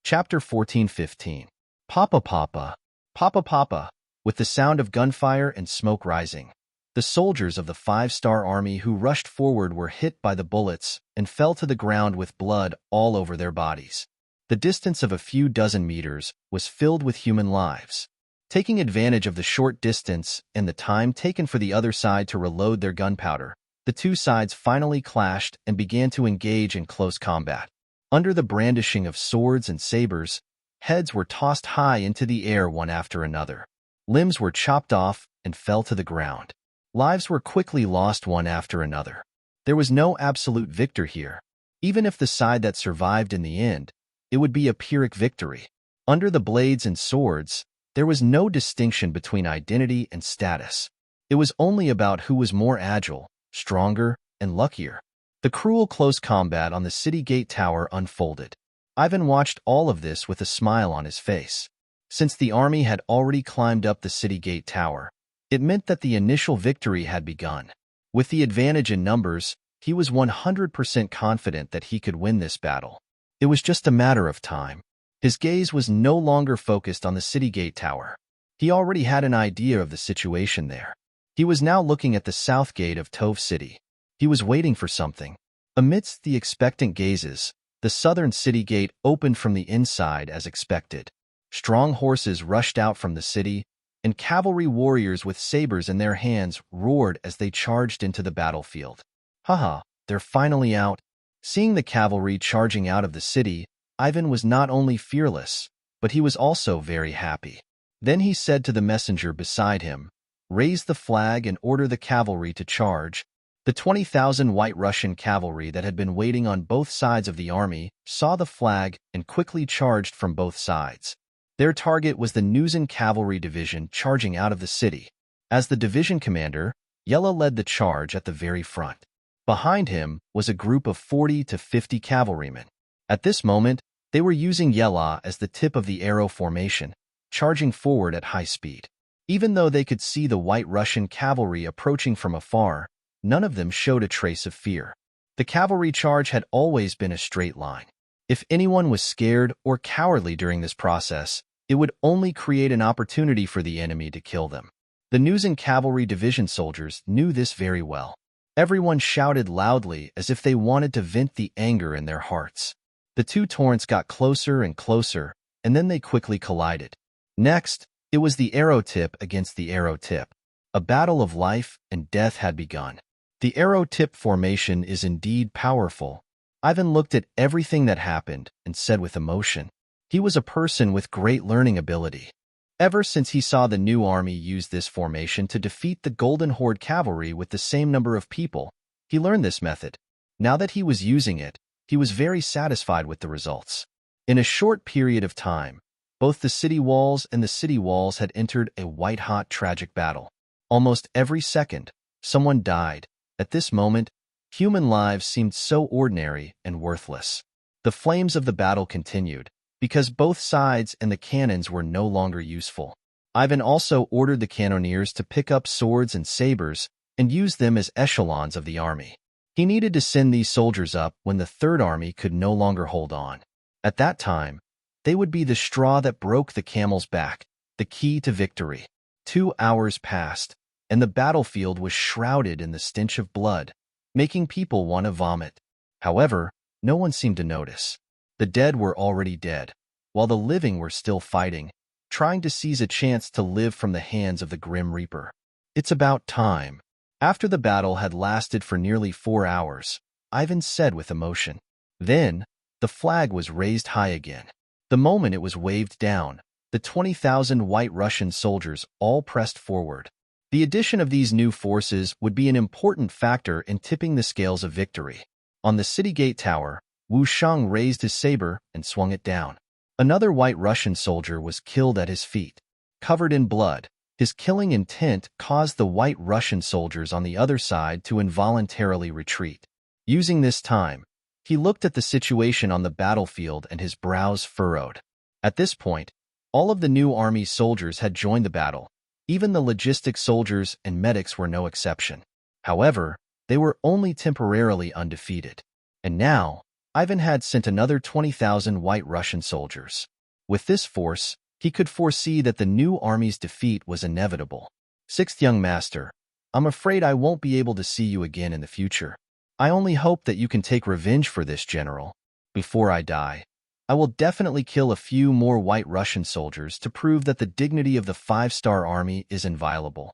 Chapter 14-15. Papa Papa, Papa Papa, with the sound of gunfire and smoke rising. The soldiers of the Five-Star Army who rushed forward were hit by the bullets and fell to the ground with blood all over their bodies. The distance of a few dozen meters was filled with human lives. Taking advantage of the short distance and the time taken for the other side to reload their gunpowder, the two sides finally clashed and began to engage in close combat. Under the brandishing of swords and sabers, heads were tossed high into the air one after another. Limbs were chopped off and fell to the ground. Lives were quickly lost one after another. There was no absolute victor here. Even if the side that survived in the end, it would be a Pyrrhic victory. Under the blades and swords, there was no distinction between identity and status. It was only about who was more agile, stronger, and luckier. The cruel close combat on the city gate tower unfolded. Ivan watched all of this with a smile on his face. Since the army had already climbed up the city gate tower, it meant that the initial victory had begun. With the advantage in numbers, he was 100% confident that he could win this battle. It was just a matter of time. His gaze was no longer focused on the city gate tower. He already had an idea of the situation there. He was now looking at the south gate of Tove City. He was waiting for something. Amidst the expectant gazes, the southern city gate opened from the inside as expected. Strong horses rushed out from the city, and cavalry warriors with sabers in their hands roared as they charged into the battlefield. Haha, they're finally out. Seeing the cavalry charging out of the city, Ivan was not only fearless, but he was also very happy. Then he said to the messenger beside him, "Raise the flag and order the cavalry to charge." The 20,000 White Russian cavalry that had been waiting on both sides of the army saw the flag and quickly charged from both sides. Their target was the Nuzan Cavalry Division charging out of the city. As the division commander, Yella led the charge at the very front. Behind him was a group of 40 to 50 cavalrymen. At this moment, they were using Yella as the tip of the arrow formation, charging forward at high speed. Even though they could see the White Russian cavalry approaching from afar, none of them showed a trace of fear. The cavalry charge had always been a straight line. If anyone was scared or cowardly during this process, it would only create an opportunity for the enemy to kill them. The News and Cavalry Division soldiers knew this very well. Everyone shouted loudly as if they wanted to vent the anger in their hearts. The two torrents got closer and closer, and then they quickly collided. Next, it was the arrow tip against the arrow tip. A battle of life and death had begun. The arrow tip formation is indeed powerful. Ivan looked at everything that happened and said with emotion, he was a person with great learning ability. Ever since he saw the new army use this formation to defeat the Golden Horde cavalry with the same number of people, he learned this method. Now that he was using it, he was very satisfied with the results. In a short period of time, both the city walls and the city walls had entered a white-hot tragic battle. Almost every second, someone died. At this moment, human lives seemed so ordinary and worthless. The flames of the battle continued, because both sides and the cannons were no longer useful. Ivan also ordered the cannoneers to pick up swords and sabers and use them as echelons of the army. He needed to send these soldiers up when the Third Army could no longer hold on. At that time, they would be the straw that broke the camel's back, the key to victory. 2 hours passed, and the battlefield was shrouded in the stench of blood, making people want to vomit. However, no one seemed to notice. The dead were already dead, while the living were still fighting, trying to seize a chance to live from the hands of the Grim Reaper. It's about time. After the battle had lasted for nearly 4 hours, Ivan said with emotion. Then, the flag was raised high again. The moment it was waved down, the 20,000 White Russian soldiers all pressed forward. The addition of these new forces would be an important factor in tipping the scales of victory. On the city gate tower, Wu Sheng raised his saber and swung it down. Another White Russian soldier was killed at his feet. Covered in blood, his killing intent caused the White Russian soldiers on the other side to involuntarily retreat. Using this time, he looked at the situation on the battlefield and his brows furrowed. At this point, all of the new army soldiers had joined the battle. Even the logistics soldiers and medics were no exception. However, they were only temporarily undefeated. And now, Ivan had sent another 20,000 White Russian soldiers. With this force, he could foresee that the new army's defeat was inevitable. Sixth young master, I'm afraid I won't be able to see you again in the future. I only hope that you can take revenge for this, General. Before I die, I will definitely kill a few more White Russian soldiers to prove that the dignity of the 5-star army is inviolable.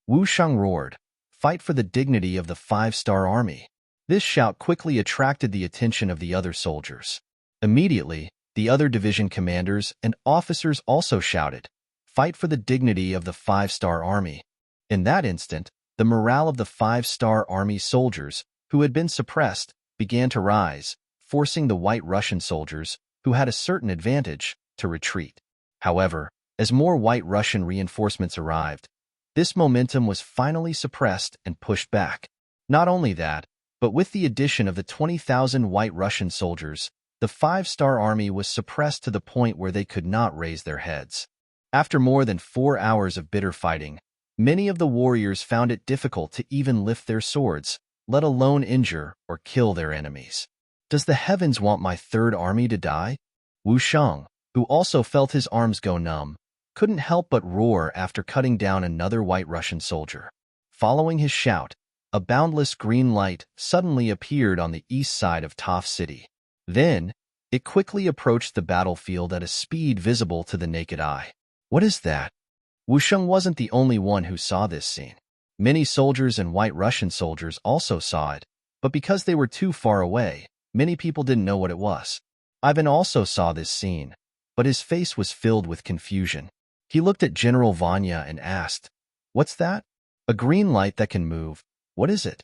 Wu Sheng roared, fight for the dignity of the 5-star army. This shout quickly attracted the attention of the other soldiers. Immediately, the other division commanders and officers also shouted, fight for the dignity of the 5-star army. In that instant, the morale of the 5-star army soldiers, who had been suppressed, began to rise, forcing the White Russian soldiers, who had a certain advantage, to retreat. However, as more White Russian reinforcements arrived, this momentum was finally suppressed and pushed back. Not only that, but with the addition of the 20,000 White Russian soldiers, the 5-star army was suppressed to the point where they could not raise their heads. After more than 4 hours of bitter fighting, many of the warriors found it difficult to even lift their swords, let alone injure or kill their enemies. Does the heavens want my Third Army to die? Wu Sheng, who also felt his arms go numb, couldn't help but roar after cutting down another White Russian soldier. Following his shout, a boundless green light suddenly appeared on the east side of Toph City. Then, it quickly approached the battlefield at a speed visible to the naked eye. What is that? Wu Sheng wasn't the only one who saw this scene. Many soldiers and White Russian soldiers also saw it, but because they were too far away, many people didn't know what it was. Ivan also saw this scene, but his face was filled with confusion. He looked at General Vanya and asked, "What's that? A green light that can move. What is it?"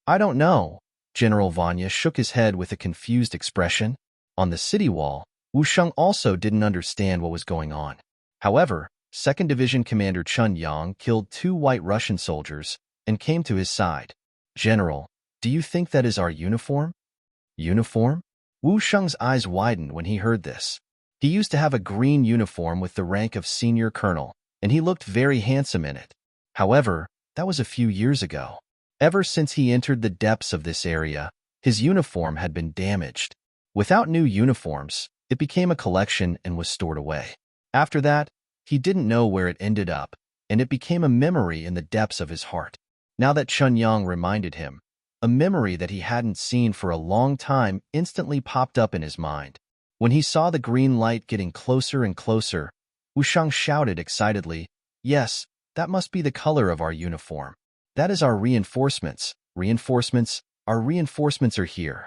"I don't know." General Vanya shook his head with a confused expression. On the city wall, Wu Sheng also didn't understand what was going on. However, 2nd Division Commander Chun Yang killed 2 White Russian soldiers and came to his side. "General, do you think that is our uniform?" "Uniform?" Wu Sheng's eyes widened when he heard this. He used to have a green uniform with the rank of senior colonel, and he looked very handsome in it. However, that was a few years ago. Ever since he entered the depths of this area, his uniform had been damaged. Without new uniforms, it became a collection and was stored away. After that, he didn't know where it ended up, and it became a memory in the depths of his heart. Now that Chunyang reminded him, a memory that he hadn't seen for a long time instantly popped up in his mind. When he saw the green light getting closer and closer, Wushang shouted excitedly, "Yes, that must be the color of our uniform. That is our reinforcements. Reinforcements, our reinforcements are here."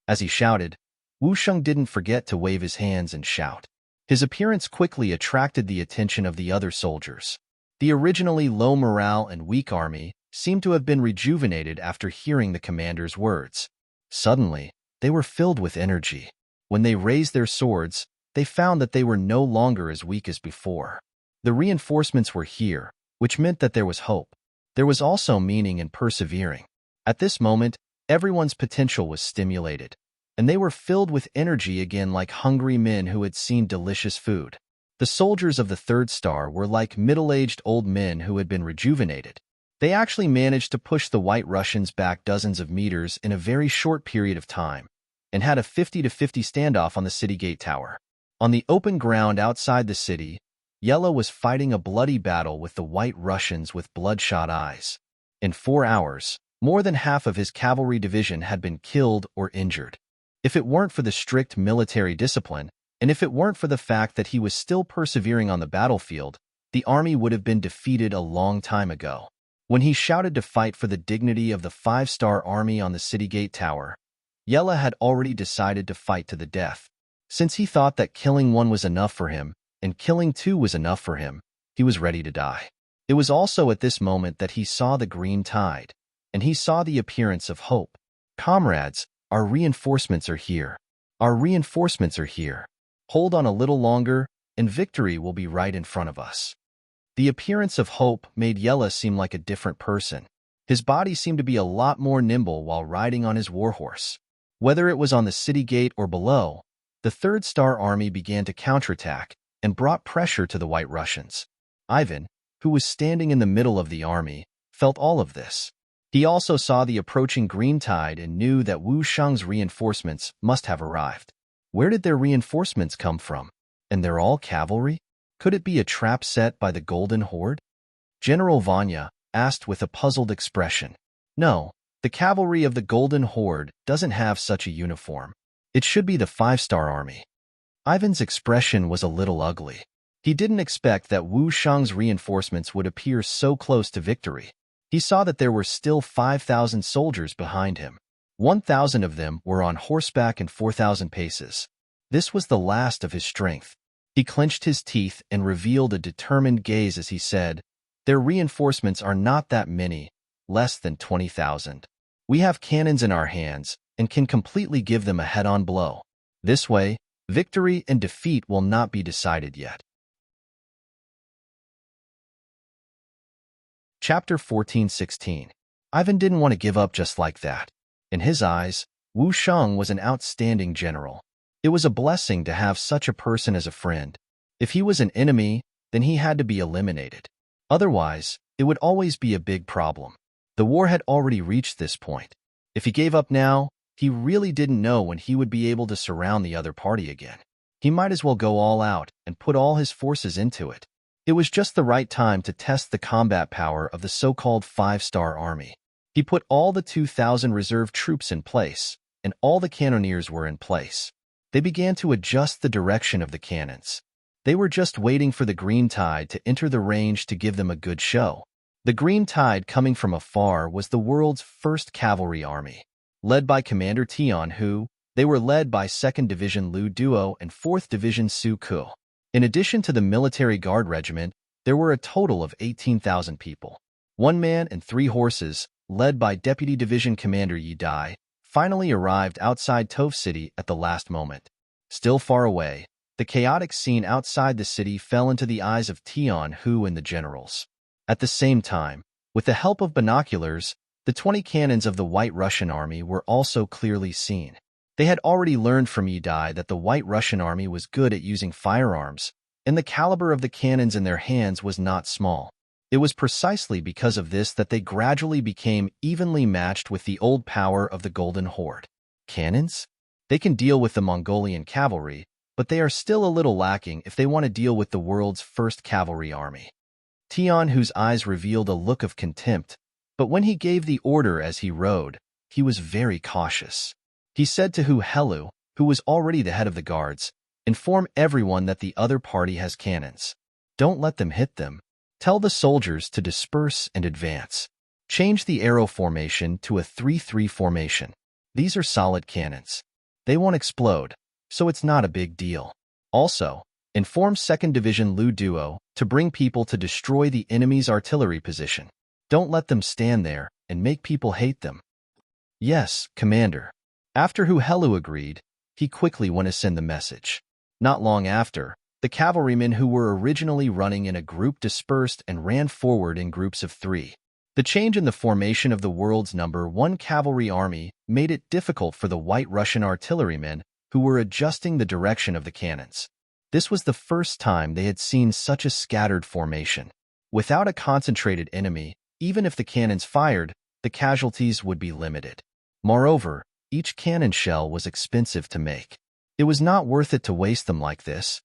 As he shouted, Wushang didn't forget to wave his hands and shout. His appearance quickly attracted the attention of the other soldiers. The originally low morale and weak army seemed to have been rejuvenated after hearing the commander's words. Suddenly, they were filled with energy. When they raised their swords, they found that they were no longer as weak as before. The reinforcements were here, which meant that there was hope. There was also meaning in persevering. At this moment, everyone's potential was stimulated, and they were filled with energy again like hungry men who had seen delicious food. The soldiers of the third star were like middle-aged old men who had been rejuvenated. They actually managed to push the White Russians back dozens of meters in a very short period of time, and had a 50-50 standoff on the city gate tower. On the open ground outside the city, Yellow was fighting a bloody battle with the White Russians with bloodshot eyes. In 4 hours, more than half of his cavalry division had been killed or injured. If it weren't for the strict military discipline, and if it weren't for the fact that he was still persevering on the battlefield, the army would have been defeated a long time ago. When he shouted to fight for the dignity of the 5-star army on the city gate tower, Yella had already decided to fight to the death. Since he thought that killing one was enough for him, and killing two was enough for him, he was ready to die. It was also at this moment that he saw the green tide, and he saw the appearance of hope. "Comrades, our reinforcements are here. Our reinforcements are here. Hold on a little longer, and victory will be right in front of us." The appearance of hope made Yella seem like a different person. His body seemed to be a lot more nimble while riding on his warhorse. Whether it was on the city gate or below, the Third Star Army began to counterattack and brought pressure to the White Russians. Ivan, who was standing in the middle of the army, felt all of this. He also saw the approaching green tide and knew that Wu Shang's reinforcements must have arrived. Where did their reinforcements come from? And they're all cavalry? Could it be a trap set by the Golden Horde? General Vanya asked with a puzzled expression. No, the cavalry of the Golden Horde doesn't have such a uniform. It should be the 5-star army. Ivan's expression was a little ugly. He didn't expect that Wu Shang's reinforcements would appear so close to victory. He saw that there were still 5,000 soldiers behind him. 1,000 of them were on horseback and 4,000 paces. This was the last of his strength. He clenched his teeth and revealed a determined gaze as he said, "Their reinforcements are not that many, less than 20,000. We have cannons in our hands and can completely give them a head-on blow. This way, victory and defeat will not be decided yet." Chapter 14:16. Ivan didn't want to give up just like that. In his eyes, Wu Shang was an outstanding general. It was a blessing to have such a person as a friend. If he was an enemy, then he had to be eliminated. Otherwise, it would always be a big problem. The war had already reached this point. If he gave up now, he really didn't know when he would be able to surround the other party again. He might as well go all out and put all his forces into it. It was just the right time to test the combat power of the so-called 5-star army. He put all the 2,000 reserve troops in place, and all the cannoneers were in place. They began to adjust the direction of the cannons. They were just waiting for the green tide to enter the range to give them a good show. The green tide coming from afar was the world's first cavalry army, led by Commander Tian Hu. They were led by 2nd Division Lu Duo and 4th Division Su Ku. In addition to the military guard regiment, there were a total of 18,000 people. 1 man and 3 horses, led by Deputy Division Commander Yi Dai, finally arrived outside Tove City at the last moment. Still far away, the chaotic scene outside the city fell into the eyes of Tian Hu and the generals. At the same time, with the help of binoculars, the 20 cannons of the White Russian army were also clearly seen. They had already learned from Yidai that the White Russian army was good at using firearms, and the caliber of the cannons in their hands was not small. It was precisely because of this that they gradually became evenly matched with the old power of the Golden Horde. Cannons? They can deal with the Mongolian cavalry, but they are still a little lacking if they want to deal with the world's first cavalry army. Tian, whose eyes revealed a look of contempt, but when he gave the order as he rode, he was very cautious. He said to Hu Helu, who was already the head of the guards, "Inform everyone that the other party has cannons. Don't let them hit them. Tell the soldiers to disperse and advance. Change the arrow formation to a 3-3 formation. These are solid cannons. They won't explode, so it's not a big deal. Also, inform 2nd Division Lu Duo to bring people to destroy the enemy's artillery position. Don't let them stand there and make people hate them." "Yes, Commander." After Hu Helu agreed, he quickly went to send the message. Not long after, the cavalrymen who were originally running in a group dispersed and ran forward in groups of 3. The change in the formation of the world's #1 cavalry army made it difficult for the White Russian artillerymen who were adjusting the direction of the cannons. This was the first time they had seen such a scattered formation. Without a concentrated enemy, even if the cannons fired, the casualties would be limited. Moreover, each cannon shell was expensive to make. It was not worth it to waste them like this.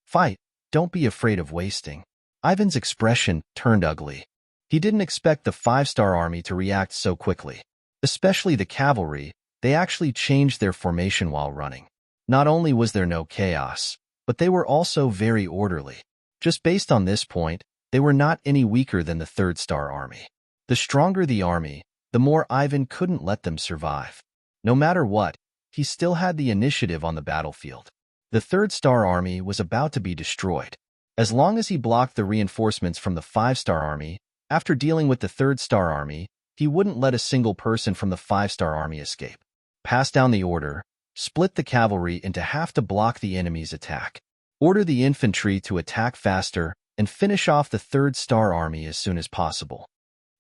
"Fight, don't be afraid of wasting." Ivan's expression turned ugly. He didn't expect the 5-star army to react so quickly. Especially the cavalry, they actually changed their formation while running. Not only was there no chaos, but they were also very orderly. Just based on this point, they were not any weaker than the 3rd-star army. The stronger the army, the more Ivan couldn't let them survive. No matter what, he still had the initiative on the battlefield. The 3rd-star army was about to be destroyed. As long as he blocked the reinforcements from the 5-star army, after dealing with the 3rd-star army, he wouldn't let a single person from the 5-star army escape. Pass down the order, split the cavalry into half to block the enemy's attack. Order the infantry to attack faster and finish off the 3rd-star army as soon as possible.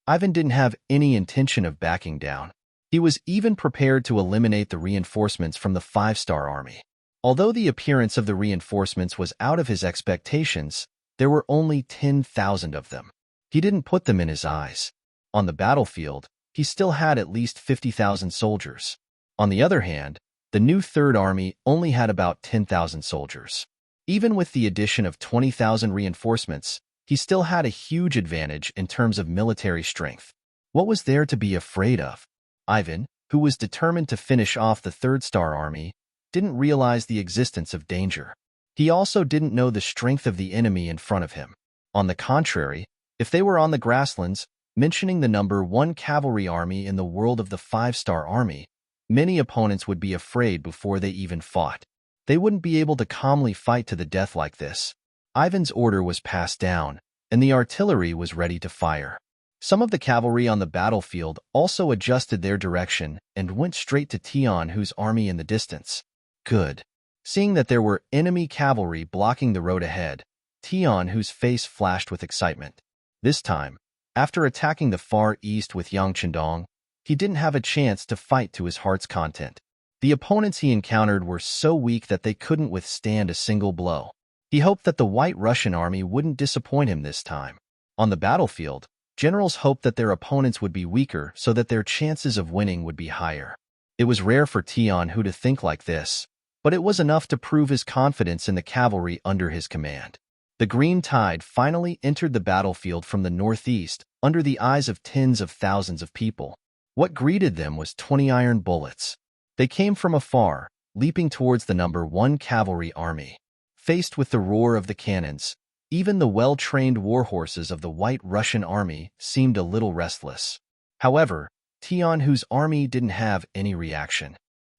Ivan didn't have any intention of backing down. He was even prepared to eliminate the reinforcements from the 5-star army. Although the appearance of the reinforcements was out of his expectations, there were only 10,000 of them. He didn't put them in his eyes. On the battlefield, he still had at least 50,000 soldiers. On the other hand, the new 3rd Army only had about 10,000 soldiers. Even with the addition of 20,000 reinforcements, he still had a huge advantage in terms of military strength. What was there to be afraid of? Ivan, who was determined to finish off the 3rd-star army, didn't realize the existence of danger. He also didn't know the strength of the enemy in front of him. On the contrary, if they were on the grasslands, mentioning the #1 cavalry army in the world of the 5-star army, many opponents would be afraid before they even fought. They wouldn't be able to calmly fight to the death like this. Ivan's order was passed down, and the artillery was ready to fire. Some of the cavalry on the battlefield also adjusted their direction and went straight to Tian, whose army in the distance. Good. Seeing that there were enemy cavalry blocking the road ahead, Tian, whose face flashed with excitement. This time, after attacking the far east with Yang Chendong, he didn't have a chance to fight to his heart's content. The opponents he encountered were so weak that they couldn't withstand a single blow. He hoped that the White Russian army wouldn't disappoint him this time. On the battlefield, generals hoped that their opponents would be weaker so that their chances of winning would be higher. It was rare for Tian Hu to think like this, but it was enough to prove his confidence in the cavalry under his command. The green tide finally entered the battlefield from the northeast under the eyes of tens of thousands of people. What greeted them was 20 iron bullets. They came from afar, leaping towards the #1 cavalry army. Faced with the roar of the cannons, even the well-trained war horses of the White Russian army seemed a little restless. However, Tian Hu's army didn't have any reaction.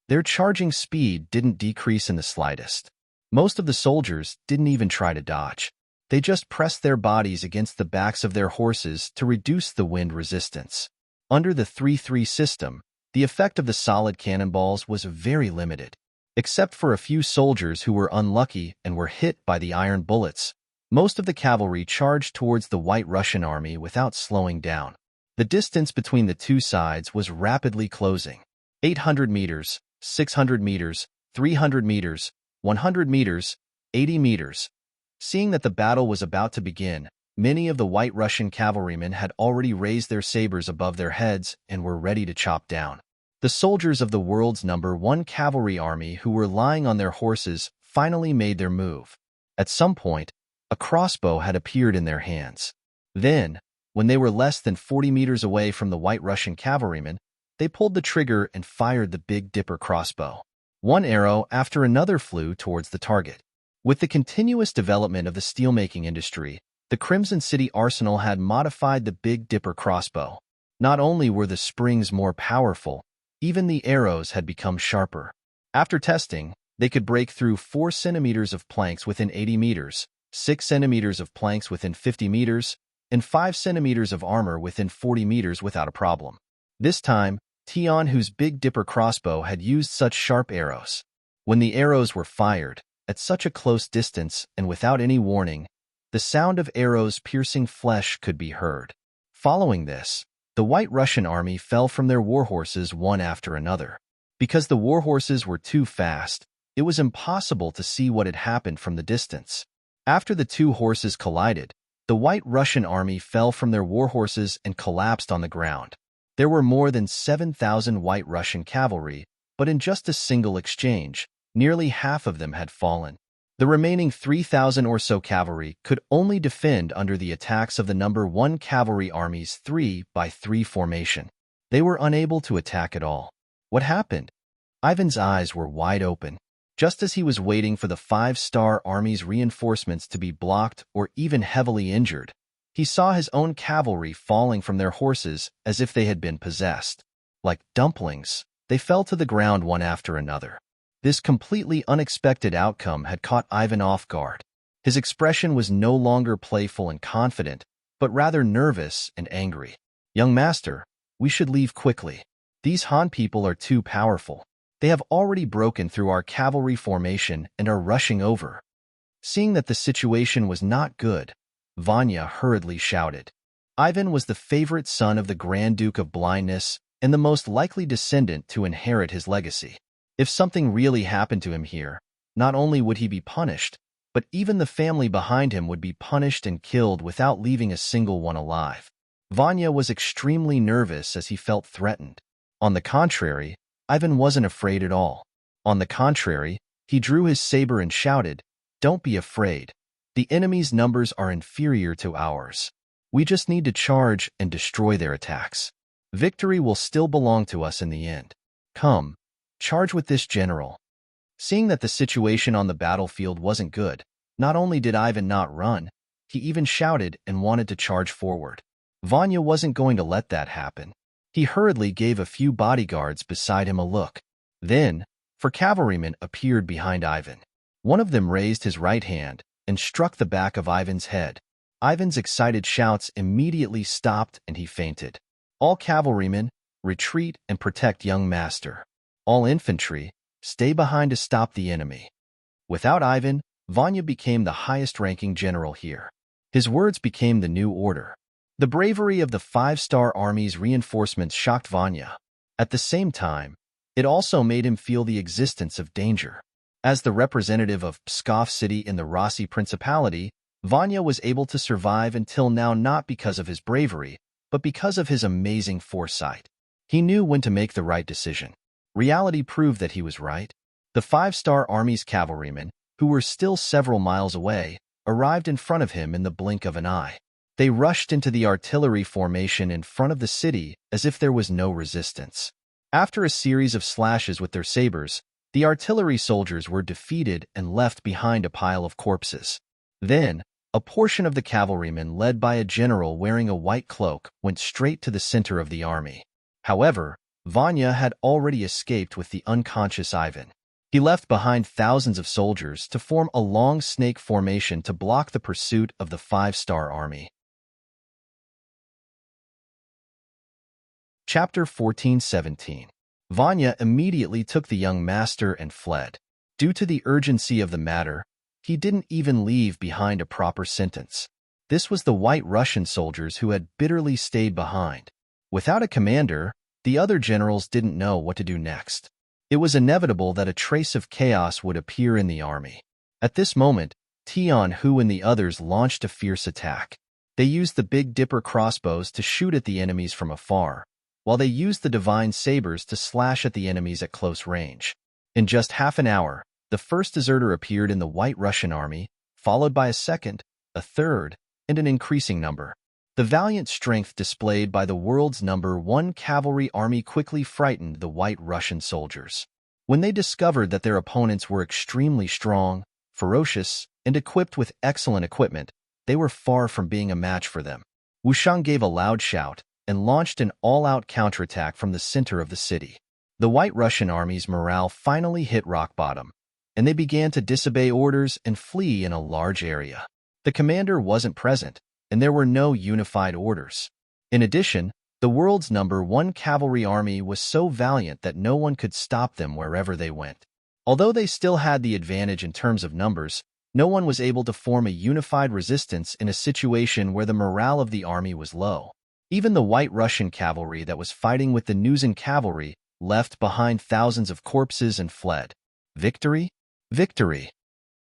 Their charging speed didn't decrease in the slightest. Most of the soldiers didn't even try to dodge. They just pressed their bodies against the backs of their horses to reduce the wind resistance. Under the 3-3 system, the effect of the solid cannonballs was very limited. Except for a few soldiers who were unlucky and were hit by the iron bullets, most of the cavalry charged towards the White Russian army without slowing down. The distance between the two sides was rapidly closing. 800 meters, 600 meters, 300 meters, 100 meters, 80 meters. Seeing that the battle was about to begin, many of the White Russian cavalrymen had already raised their sabers above their heads and were ready to chop down. The soldiers of the world's #1 cavalry army who were lying on their horses finally made their move. At some point, a crossbow had appeared in their hands. Then, when they were less than 40 meters away from the White Russian cavalrymen, they pulled the trigger and fired the Big Dipper crossbow. One arrow after another flew towards the target. With the continuous development of the steelmaking industry, the Crimson City arsenal had modified the Big Dipper crossbow. Not only were the springs more powerful, even the arrows had become sharper. After testing, they could break through 4 centimeters of planks within 80 meters, 6 centimeters of planks within 50 meters, and 5 centimeters of armor within 40 meters without a problem. This time, Tion, whose Big Dipper crossbow had used such sharp arrows. When the arrows were fired, at such a close distance and without any warning, the sound of arrows piercing flesh could be heard. Following this, the White Russian army fell from their warhorses one after another. Because the warhorses were too fast, it was impossible to see what had happened from the distance. After the two horses collided, the White Russian army fell from their warhorses and collapsed on the ground. There were more than 7,000 White Russian cavalry, but in just a single exchange, nearly half of them had fallen. The remaining 3,000 or so cavalry could only defend under the attacks of the #1 Cavalry Army's 3-by-3 formation. They were unable to attack at all. What happened? Ivan's eyes were wide open. Just as he was waiting for the 5-star Army's reinforcements to be blocked or even heavily injured, he saw his own cavalry falling from their horses as if they had been possessed. Like dumplings, they fell to the ground one after another. This completely unexpected outcome had caught Ivan off guard. His expression was no longer playful and confident, but rather nervous and angry. "Young master, we should leave quickly. These Han people are too powerful. They have already broken through our cavalry formation and are rushing over." Seeing that the situation was not good, Vanya hurriedly shouted. Ivan was the favorite son of the Grand Duke of Blindness and the most likely descendant to inherit his legacy. If something really happened to him here, not only would he be punished, but even the family behind him would be punished and killed without leaving a single one alive. Vanya was extremely nervous as he felt threatened. On the contrary, Ivan wasn't afraid at all. On the contrary, he drew his saber and shouted, "Don't be afraid. The enemy's numbers are inferior to ours. We just need to charge and destroy their attacks. Victory will still belong to us in the end. Come, charge with this general." Seeing that the situation on the battlefield wasn't good, not only did Ivan not run, he even shouted and wanted to charge forward. Vanya wasn't going to let that happen. He hurriedly gave a few bodyguards beside him a look. Then, 4 cavalrymen appeared behind Ivan. One of them raised his right hand and struck the back of Ivan's head. Ivan's excited shouts immediately stopped and he fainted. "All cavalrymen, retreat and protect young master. All infantry, stay behind to stop the enemy." Without Ivan, Vanya became the highest-ranking general here. His words became the new order. The bravery of the 5-star Army's reinforcements shocked Vanya. At the same time, it also made him feel the existence of danger. As the representative of Pskov City in the Rossi Principality, Vanya was able to survive until now not because of his bravery, but because of his amazing foresight. He knew when to make the right decision. Reality proved that he was right. The 5-star Army's cavalrymen, who were still several miles away, arrived in front of him in the blink of an eye. They rushed into the artillery formation in front of the city as if there was no resistance. After a series of slashes with their sabers, the artillery soldiers were defeated and left behind a pile of corpses. Then, a portion of the cavalrymen led by a general wearing a white cloak went straight to the center of the army. However, Vanya had already escaped with the unconscious Ivan. He left behind thousands of soldiers to form a long snake formation to block the pursuit of the 5-star Army. Chapter 14-17. Vanya immediately took the young master and fled. Due to the urgency of the matter, he didn't even leave behind a proper sentence. This was the White Russian soldiers who had bitterly stayed behind. Without a commander, the other generals didn't know what to do next. It was inevitable that a trace of chaos would appear in the army. At this moment, Tian Hu and the others launched a fierce attack. They used the Big Dipper crossbows to shoot at the enemies from afar, while they used the divine sabers to slash at the enemies at close range. In just half an hour, the first deserter appeared in the White Russian army, followed by a second, a third, and an increasing number. The valiant strength displayed by the world's #1 cavalry army quickly frightened the White Russian soldiers. When they discovered that their opponents were extremely strong, ferocious, and equipped with excellent equipment, they were far from being a match for them. Wu Shang gave a loud shout and launched an all-out counterattack from the center of the city. The White Russian army's morale finally hit rock bottom, and they began to disobey orders and flee in a large area. The commander wasn't present, and there were no unified orders. In addition, the world's #1 cavalry army was so valiant that no one could stop them wherever they went. Although they still had the advantage in terms of numbers, no one was able to form a unified resistance in a situation where the morale of the army was low. Even the White Russian cavalry that was fighting with the Nuzan cavalry left behind thousands of corpses and fled. Victory? Victory!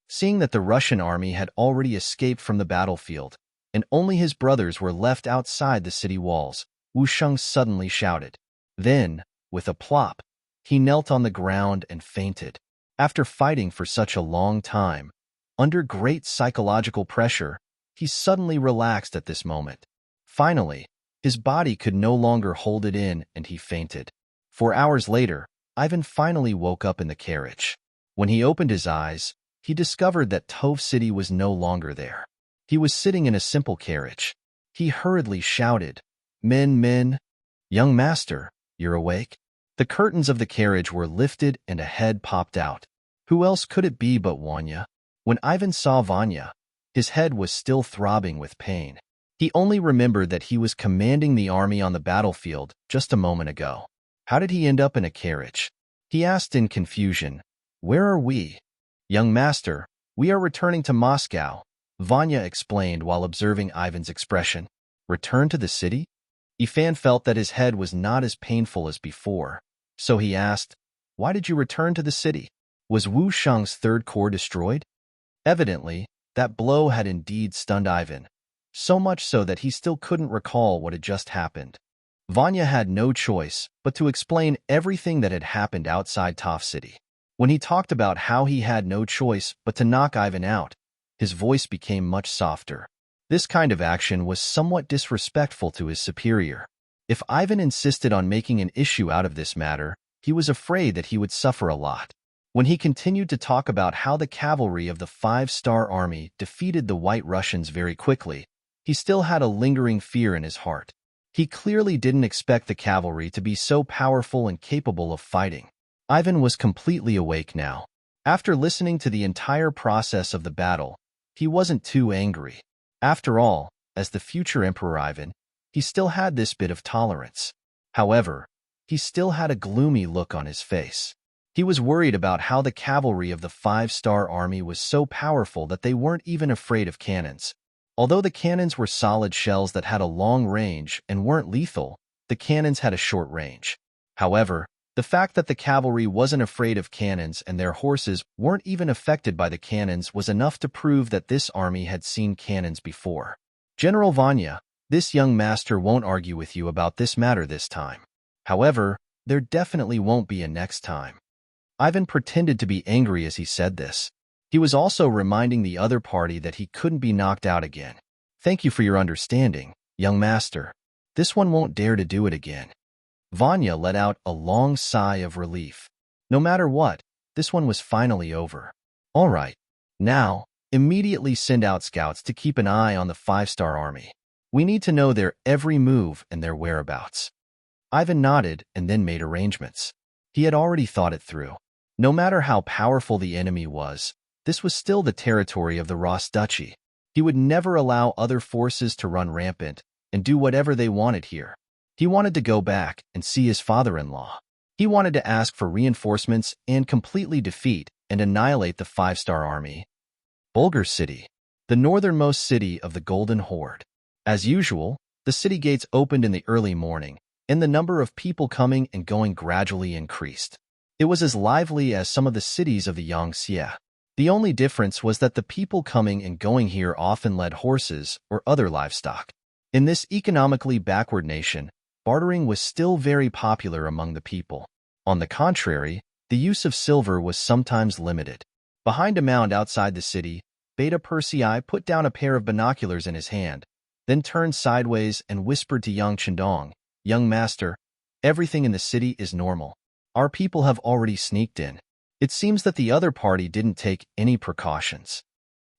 Seeing that the Russian army had already escaped from the battlefield, and only his brothers were left outside the city walls, Wu Shang suddenly shouted. Then, with a plop, he knelt on the ground and fainted. After fighting for such a long time, under great psychological pressure, he suddenly relaxed at this moment. Finally, his body could no longer hold it in and he fainted. 4 hours later, Ivan finally woke up in the carriage. When he opened his eyes, he discovered that Tove City was no longer there. He was sitting in a simple carriage. He hurriedly shouted, Min, young master, you're awake? The curtains of the carriage were lifted and a head popped out. Who else could it be but Vanya? When Ivan saw Vanya, his head was still throbbing with pain. He only remembered that he was commanding the army on the battlefield just a moment ago. How did he end up in a carriage? He asked in confusion, Where are we? Young master, we are returning to Moscow, Vanya explained while observing Ivan's expression. Return to the city? Ivan felt that his head was not as painful as before, so he asked, Why did you return to the city? Was Wu Shang's third corps destroyed? Evidently, that blow had indeed stunned Ivan, so much so that he still couldn't recall what had just happened. Vanya had no choice but to explain everything that had happened outside Tove City. When he talked about how he had no choice but to knock Ivan out, his voice became much softer. This kind of action was somewhat disrespectful to his superior. If Ivan insisted on making an issue out of this matter, he was afraid that he would suffer a lot. When he continued to talk about how the cavalry of the 5-star army defeated the White Russians very quickly, he still had a lingering fear in his heart. He clearly didn't expect the cavalry to be so powerful and capable of fighting. Ivan was completely awake now. After listening to the entire process of the battle, he wasn't too angry. After all, as the future Emperor Ivan, he still had this bit of tolerance. However, he still had a gloomy look on his face. He was worried about how the cavalry of the 5-star army was so powerful that they weren't even afraid of cannons. Although the cannons were solid shells that had a long range and weren't lethal, the cannons had a short range. However, the fact that the cavalry wasn't afraid of cannons and their horses weren't even affected by the cannons was enough to prove that this army had seen cannons before. General Vanya, this young master won't argue with you about this matter this time. However, there definitely won't be a next time. Ivan pretended to be angry as he said this. He was also reminding the other party that he couldn't be knocked out again. Thank you for your understanding, young master. This one won't dare to do it again. Vanya let out a long sigh of relief. No matter what, this one was finally over. All right. Now, immediately send out scouts to keep an eye on the 5-star army. We need to know their every move and their whereabouts. Ivan nodded and then made arrangements. He had already thought it through. No matter how powerful the enemy was, this was still the territory of the Ross Duchy. He would never allow other forces to run rampant and do whatever they wanted here. He wanted to go back and see his father-in-law. He wanted to ask for reinforcements and completely defeat and annihilate the 5-star army. Bulgar City, the northernmost city of the Golden Horde. As usual, the city gates opened in the early morning, and the number of people coming and going gradually increased. It was as lively as some of the cities of the Yangtze. The only difference was that the people coming and going here often led horses or other livestock. In this economically backward nation, bartering was still very popular among the people. On the contrary, the use of silver was sometimes limited. Behind a mound outside the city, Beta Persei put down a pair of binoculars in his hand, then turned sideways and whispered to young Chendong, "Young master, everything in the city is normal. Our people have already sneaked in. It seems that the other party didn't take any precautions."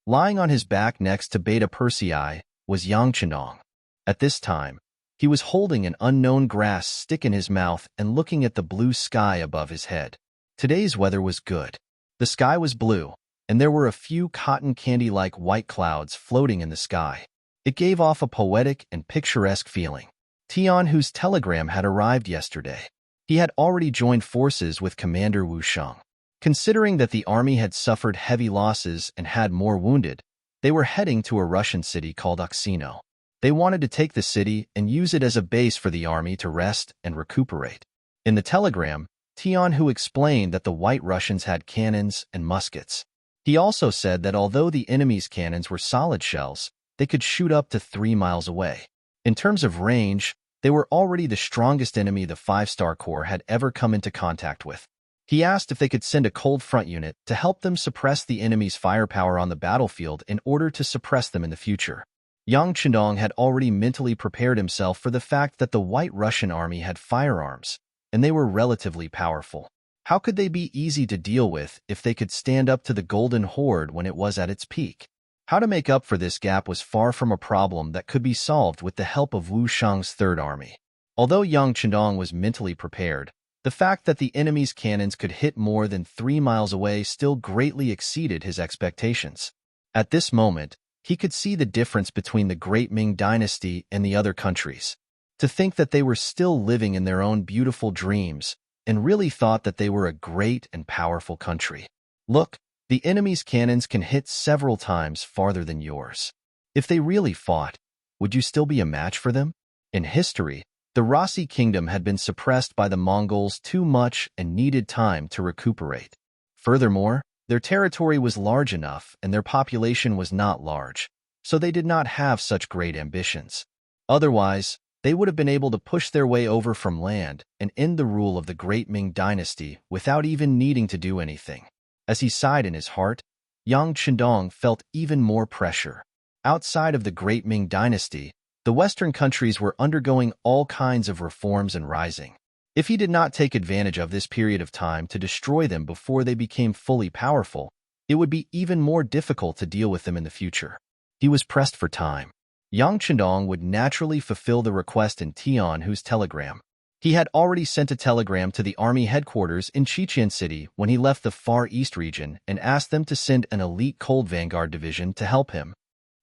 Lying on his back next to Beta Persei was Yang Chendong. At this time, he was holding an unknown grass stick in his mouth and looking at the blue sky above his head. Today's weather was good. The sky was blue, and there were a few cotton candy-like white clouds floating in the sky. It gave off a poetic and picturesque feeling. Tian, whose telegram had arrived yesterday. He had already joined forces with Commander Wu Sheng. Considering that the army had suffered heavy losses and had more wounded, they were heading to a Russian city called Oxino. They wanted to take the city and use it as a base for the army to rest and recuperate. In the telegram, Tian Hu explained that the White Russians had cannons and muskets. He also said that although the enemy's cannons were solid shells, they could shoot up to 3 miles away. In terms of range, they were already the strongest enemy the 5-Star Corps had ever come into contact with. He asked if they could send a cold front unit to help them suppress the enemy's firepower on the battlefield in order to suppress them in the future. Yang Chendong had already mentally prepared himself for the fact that the White Russian army had firearms, and they were relatively powerful. How could they be easy to deal with if they could stand up to the Golden Horde when it was at its peak? How to make up for this gap was far from a problem that could be solved with the help of Wu Sheng's Third Army. Although Yang Chendong was mentally prepared, the fact that the enemy's cannons could hit more than 3 miles away still greatly exceeded his expectations. At this moment, he could see the difference between the great Ming dynasty and the other countries. To think that they were still living in their own beautiful dreams and really thought that they were a great and powerful country. Look, the enemy's cannons can hit several times farther than yours. If they really fought, would you still be a match for them? In history, the Rossi kingdom had been suppressed by the Mongols too much and needed time to recuperate. Furthermore, their territory was large enough and their population was not large, so they did not have such great ambitions. Otherwise, they would have been able to push their way over from land and end the rule of the great Ming dynasty without even needing to do anything. As he sighed in his heart, Yang Chendong felt even more pressure. Outside of the great Ming dynasty, the Western countries were undergoing all kinds of reforms and rising. If he did not take advantage of this period of time to destroy them before they became fully powerful, it would be even more difficult to deal with them in the future. He was pressed for time. Yang Chendong would naturally fulfill the request in Tian Hu's telegram. He had already sent a telegram to the army headquarters in Chichen City when he left the Far East region and asked them to send an elite Cold Vanguard division to help him.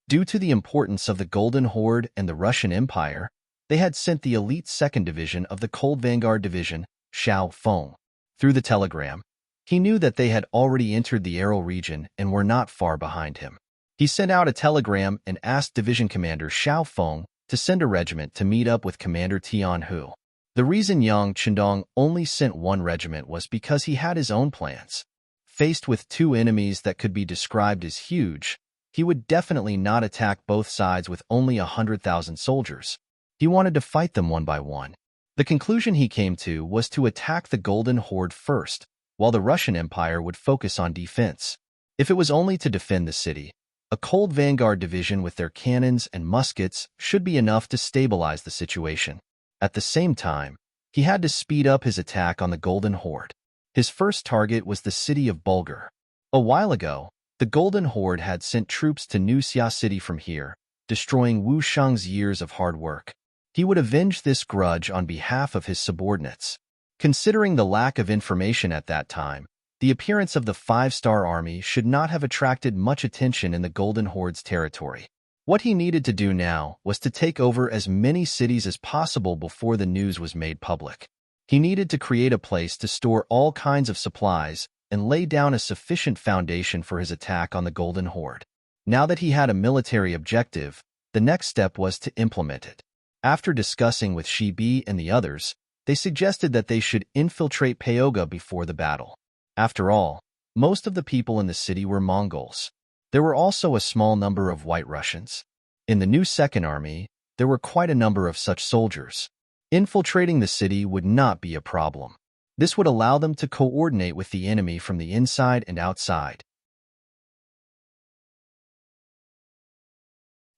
Due to the importance of the Golden Horde and the Russian Empire, they had sent the elite 2nd Division of the Cold Vanguard Division, Xiao Feng. Through the telegram, he knew that they had already entered the Aral region and were not far behind him. He sent out a telegram and asked Division Commander Xiao Feng to send a regiment to meet up with Commander Tian Hu. The reason Yang Chendong only sent one regiment was because he had his own plans. Faced with 2 enemies that could be described as huge, he would definitely not attack both sides with only 100,000 soldiers. He wanted to fight them one by one. The conclusion he came to was to attack the Golden Horde first, while the Russian Empire would focus on defense. If it was only to defend the city, a Cold Vanguard division with their cannons and muskets should be enough to stabilize the situation. At the same time, he had to speed up his attack on the Golden Horde. His first target was the city of Bulgar. A while ago, the Golden Horde had sent troops to New Xia City from here, destroying Wu Sheng's years of hard work. He would avenge this grudge on behalf of his subordinates. Considering the lack of information at that time, the appearance of the 5-Star Army should not have attracted much attention in the Golden Horde's territory. What he needed to do now was to take over as many cities as possible before the news was made public. He needed to create a place to store all kinds of supplies and lay down a sufficient foundation for his attack on the Golden Horde. Now that he had a military objective, the next step was to implement it. After discussing with Shi Bi and the others, They suggested that they should infiltrate Payoga before the battle. After all, most of the people in the city were Mongols. There were also a small number of White Russians. In the new Second Army, there were quite a number of such soldiers. Infiltrating the city would not be a problem. This would allow them to coordinate with the enemy from the inside and outside.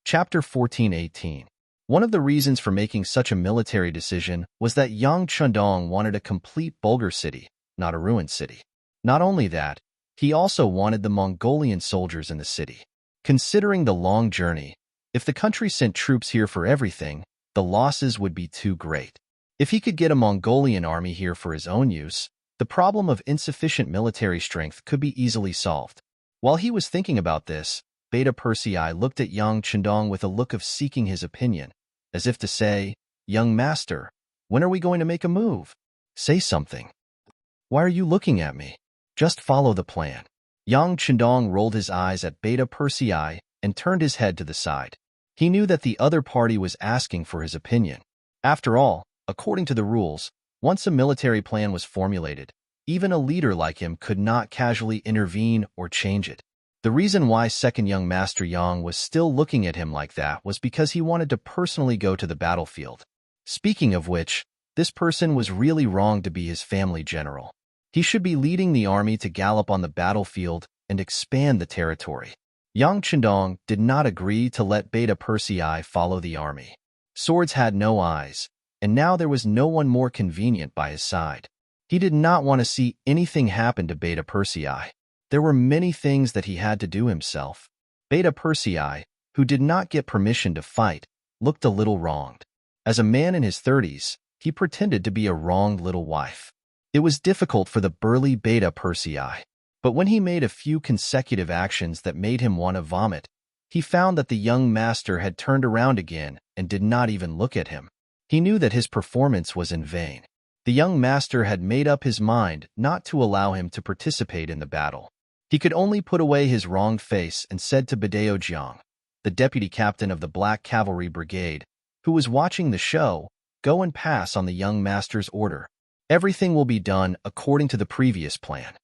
Chapter 14:18. One of the reasons for making such a military decision was that Yang Chundong wanted a complete Bulgar city, not a ruined city. Not only that, he also wanted the Mongolian soldiers in the city. Considering the long journey, if the country sent troops here for everything, the losses would be too great. If he could get a Mongolian army here for his own use, the problem of insufficient military strength could be easily solved. While he was thinking about this, Beta Persei looked at Yang Chundong with a look of seeking his opinion, as if to say, "Young master, when are we going to make a move? Say something. Why are you looking at me? Just follow the plan." Yang Chundong rolled his eyes at Beta Persei and turned his head to the side. He knew that the other party was asking for his opinion. After all, according to the rules, once a military plan was formulated, even a leader like him could not casually intervene or change it. The reason why second young Master Yang was still looking at him like that was because he wanted to personally go to the battlefield. Speaking of which, this person was really wrong to be his family general. He should be leading the army to gallop on the battlefield and expand the territory. Yang Chundong did not agree to let Beta Persei follow the army. Swords had no eyes, and now there was no one more convenient by his side. He did not want to see anything happen to Beta Persei. There were many things that he had to do himself. Beta Persei, who did not get permission to fight, looked a little wronged. As a man in his 30s, he pretended to be a wronged little wife. It was difficult for the burly Beta Persei, but when he made a few consecutive actions that made him want to vomit, he found that the young master had turned around again and did not even look at him. He knew that his performance was in vain. The young master had made up his mind not to allow him to participate in the battle. He could only put away his wronged face and said to Badeo Jiang, the deputy captain of the Black Cavalry Brigade, who was watching the show, "Go and pass on the young master's order. Everything will be done according to the previous plan."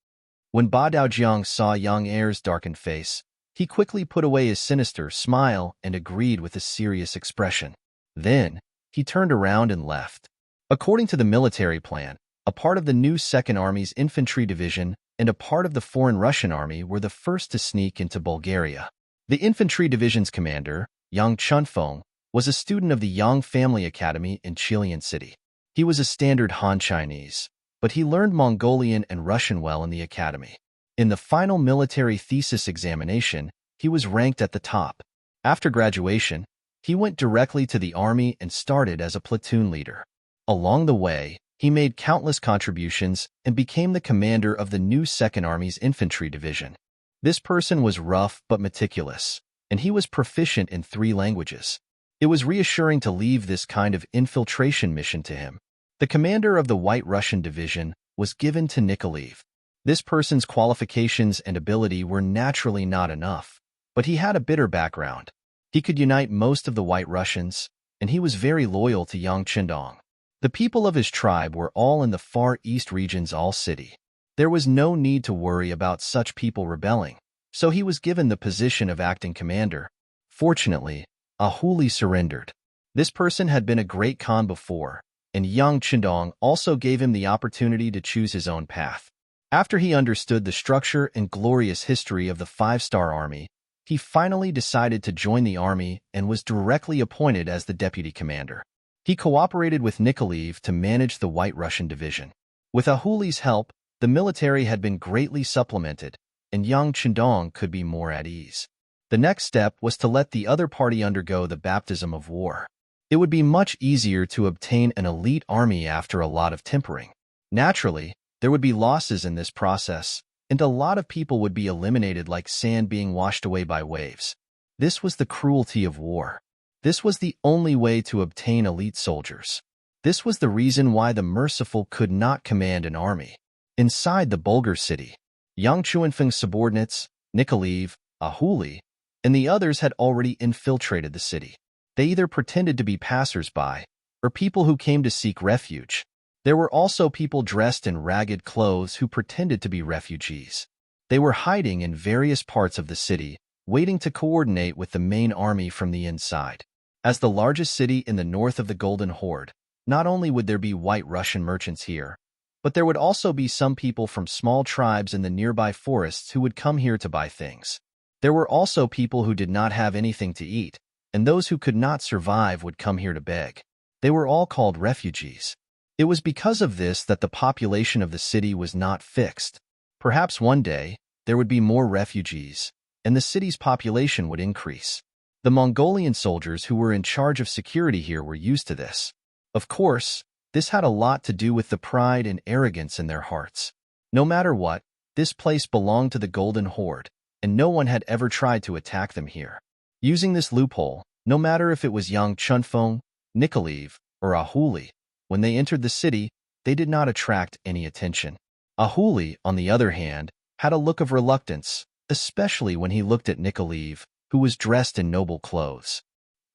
When Badao Jiang saw young heir's darkened face, he quickly put away his sinister smile and agreed with a serious expression. Then, he turned around and left. According to the military plan, a part of the new Second Army's infantry division and a part of the foreign Russian army were the first to sneak into Bulgaria. The infantry division's commander, Yang Chunfeng, was a student of the Yang Family Academy in Chilean City. He was a standard Han Chinese, but he learned Mongolian and Russian well in the academy. In the final military thesis examination, he was ranked at the top. After graduation, he went directly to the army and started as a platoon leader. Along the way, he made countless contributions and became the commander of the new Second Army's infantry division. This person was rough but meticulous, and he was proficient in 3 languages. It was reassuring to leave this kind of infiltration mission to him. The commander of the White Russian division was given to Nikolaev. This person's qualifications and ability were naturally not enough, but he had a bitter background. He could unite most of the White Russians, and he was very loyal to Yang Chundong. The people of his tribe were all in the Far East region's All City. There was no need to worry about such people rebelling, so he was given the position of acting commander. Fortunately, Ahuli surrendered. This person had been a great Khan before, and Yang Chundong also gave him the opportunity to choose his own path. After he understood the structure and glorious history of the 5-star army, he finally decided to join the army and was directly appointed as the deputy commander. He cooperated with Nikolaev to manage the White Russian division. With Ahuli's help, the military had been greatly supplemented, and Yang Chundong could be more at ease. The next step was to let the other party undergo the baptism of war. It would be much easier to obtain an elite army after a lot of tempering. Naturally, there would be losses in this process, and a lot of people would be eliminated like sand being washed away by waves. This was the cruelty of war. This was the only way to obtain elite soldiers. This was the reason why the merciful could not command an army. Inside the Bulgar city, Yang Chunfeng's subordinates, Nikolaev, Ahuli, and the others had already infiltrated the city. They either pretended to be passers-by or people who came to seek refuge. There were also people dressed in ragged clothes who pretended to be refugees. They were hiding in various parts of the city, waiting to coordinate with the main army from the inside. As the largest city in the north of the Golden Horde, not only would there be white Russian merchants here, but there would also be some people from small tribes in the nearby forests who would come here to buy things. There were also people who did not have anything to eat, and those who could not survive would come here to beg. They were all called refugees. It was because of this that the population of the city was not fixed. Perhaps one day, there would be more refugees, and the city's population would increase. The Mongolian soldiers who were in charge of security here were used to this. Of course, this had a lot to do with the pride and arrogance in their hearts. No matter what, this place belonged to the Golden Horde, and no one had ever tried to attack them here. Using this loophole, no matter if it was young Chunfeng, Nikoliv, or Ahuli, when they entered the city, they did not attract any attention. Ahuli, on the other hand, had a look of reluctance, especially when he looked at Nikoliv, who was dressed in noble clothes.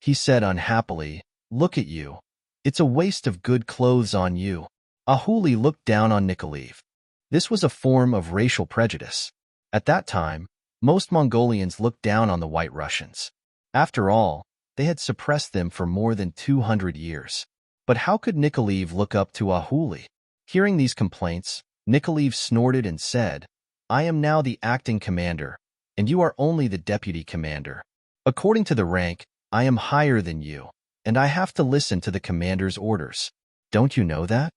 He said unhappily, "Look at you. It's a waste of good clothes on you." Ahuli looked down on Nikoliv. This was a form of racial prejudice. At that time, most Mongolians looked down on the White Russians. After all, they had suppressed them for more than 200 years. But how could Nikoliv look up to Ahuli? Hearing these complaints, Nikoliv snorted and said, "I am now the acting commander, and you are only the deputy commander. According to the rank, I am higher than you, and I have to listen to the commander's orders. Don't you know that?"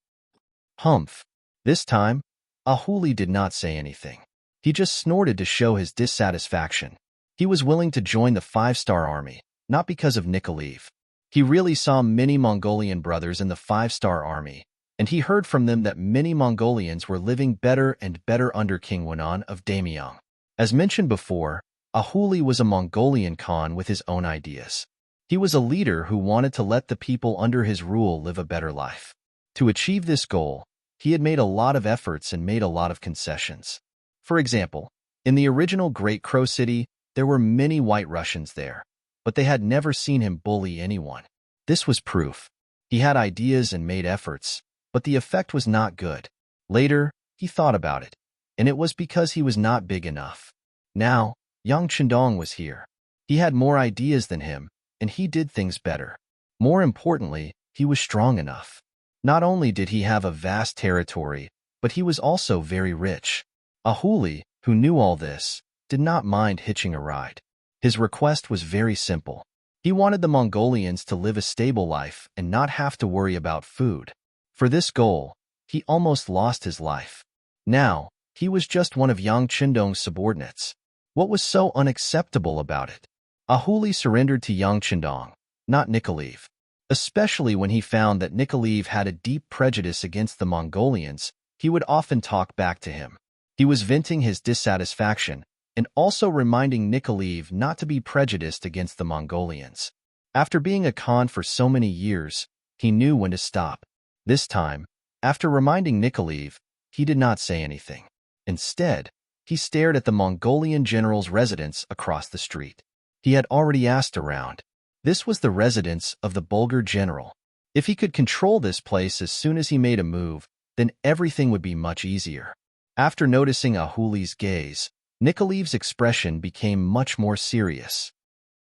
Humph. This time, Ahuli did not say anything. He just snorted to show his dissatisfaction. He was willing to join the 5-star army, not because of Nikoliv. He really saw many Mongolian brothers in the 5-star army, and he heard from them that many Mongolians were living better and better under King Wenan of Damyang. As mentioned before, Ahuli was a Mongolian Khan with his own ideas. He was a leader who wanted to let the people under his rule live a better life. To achieve this goal, he had made a lot of efforts and made a lot of concessions. For example, in the original Great Crow City, there were many White Russians there, but they had never seen him bully anyone. This was proof. He had ideas and made efforts, but the effect was not good. Later, he thought about it, and it was because he was not big enough. Now, young Chendong was here. He had more ideas than him, and he did things better. More importantly, he was strong enough. Not only did he have a vast territory, but he was also very rich. Ahuli, who knew all this, did not mind hitching a ride. His request was very simple. He wanted the Mongolians to live a stable life and not have to worry about food. For this goal, he almost lost his life. Now, he was just one of Yang Chendong's subordinates. What was so unacceptable about it? Ahuli surrendered to Yang Chendong, not Nikoliv. Especially when he found that Nikoliv had a deep prejudice against the Mongolians, he would often talk back to him. He was venting his dissatisfaction and also reminding Nikoliv not to be prejudiced against the Mongolians. After being a Khan for so many years, he knew when to stop. This time, after reminding Nikoliv, he did not say anything. Instead, he stared at the Mongolian general's residence across the street. He had already asked around. This was the residence of the Bulgar general. If he could control this place as soon as he made a move, then everything would be much easier. After noticing Ahuli's gaze, Nikoliv's expression became much more serious.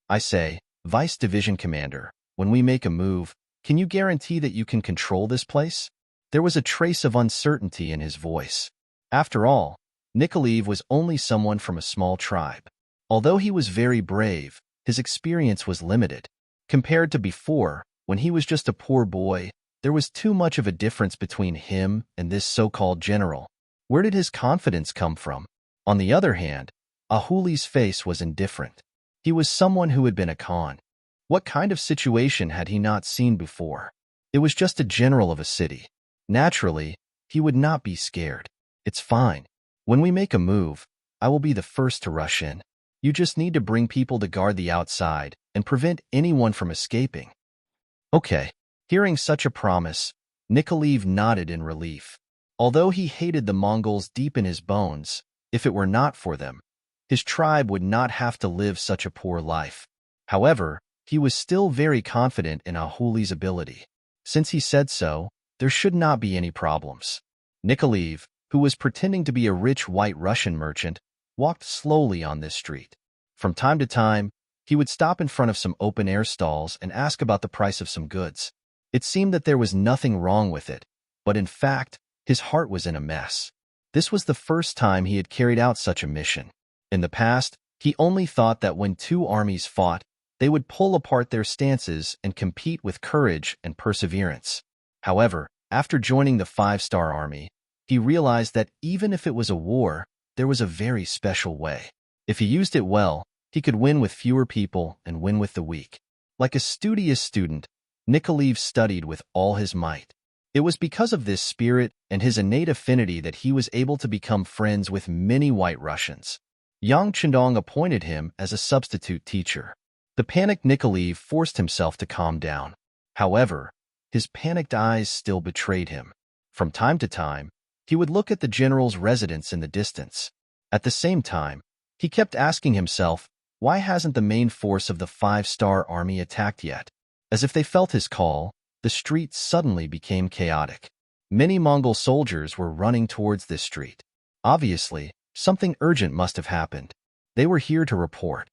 "I say, Vice Division Commander, when we make a move, can you guarantee that you can control this place?" There was a trace of uncertainty in his voice. After all, Nikoliv was only someone from a small tribe. Although he was very brave, his experience was limited. Compared to before, when he was just a poor boy, there was too much of a difference between him and this so-called general. Where did his confidence come from? On the other hand, Ahuli's face was indifferent. He was someone who had been a Khan. What kind of situation had he not seen before? It was just a general of a city. Naturally, he would not be scared. "It's fine. When we make a move, I will be the first to rush in. You just need to bring people to guard the outside and prevent anyone from escaping." Okay. Hearing such a promise, Nikoliv nodded in relief. Although he hated the Mongols deep in his bones, if it were not for them, his tribe would not have to live such a poor life. However, he was still very confident in Ahuli's ability. Since he said so, There should not be any problems. Nikolaev, who was pretending to be a rich white Russian merchant, walked slowly on this street. From time to time, he would stop in front of some open-air stalls and ask about the price of some goods. It seemed that there was nothing wrong with it, but in fact, his heart was in a mess. This was the first time he had carried out such a mission. In the past, he only thought that when two armies fought, they would pull apart their stances and compete with courage and perseverance. However, after joining the 5-star army, he realized that even if it was a war, there was a very special way. If he used it well, he could win with fewer people and win with the weak. Like a studious student, Nikolaev studied with all his might. It was because of this spirit and his innate affinity that he was able to become friends with many White Russians. Yang Chendong appointed him as a substitute teacher. The panicked Nikolaev forced himself to calm down. However, his panicked eyes still betrayed him. From time to time, he would look at the general's residence in the distance. At the same time, he kept asking himself, why hasn't the main force of the 5-star army attacked yet? As if they felt his call, the street suddenly became chaotic. Many Mongol soldiers were running towards this street. Obviously, something urgent must have happened. They were here to report.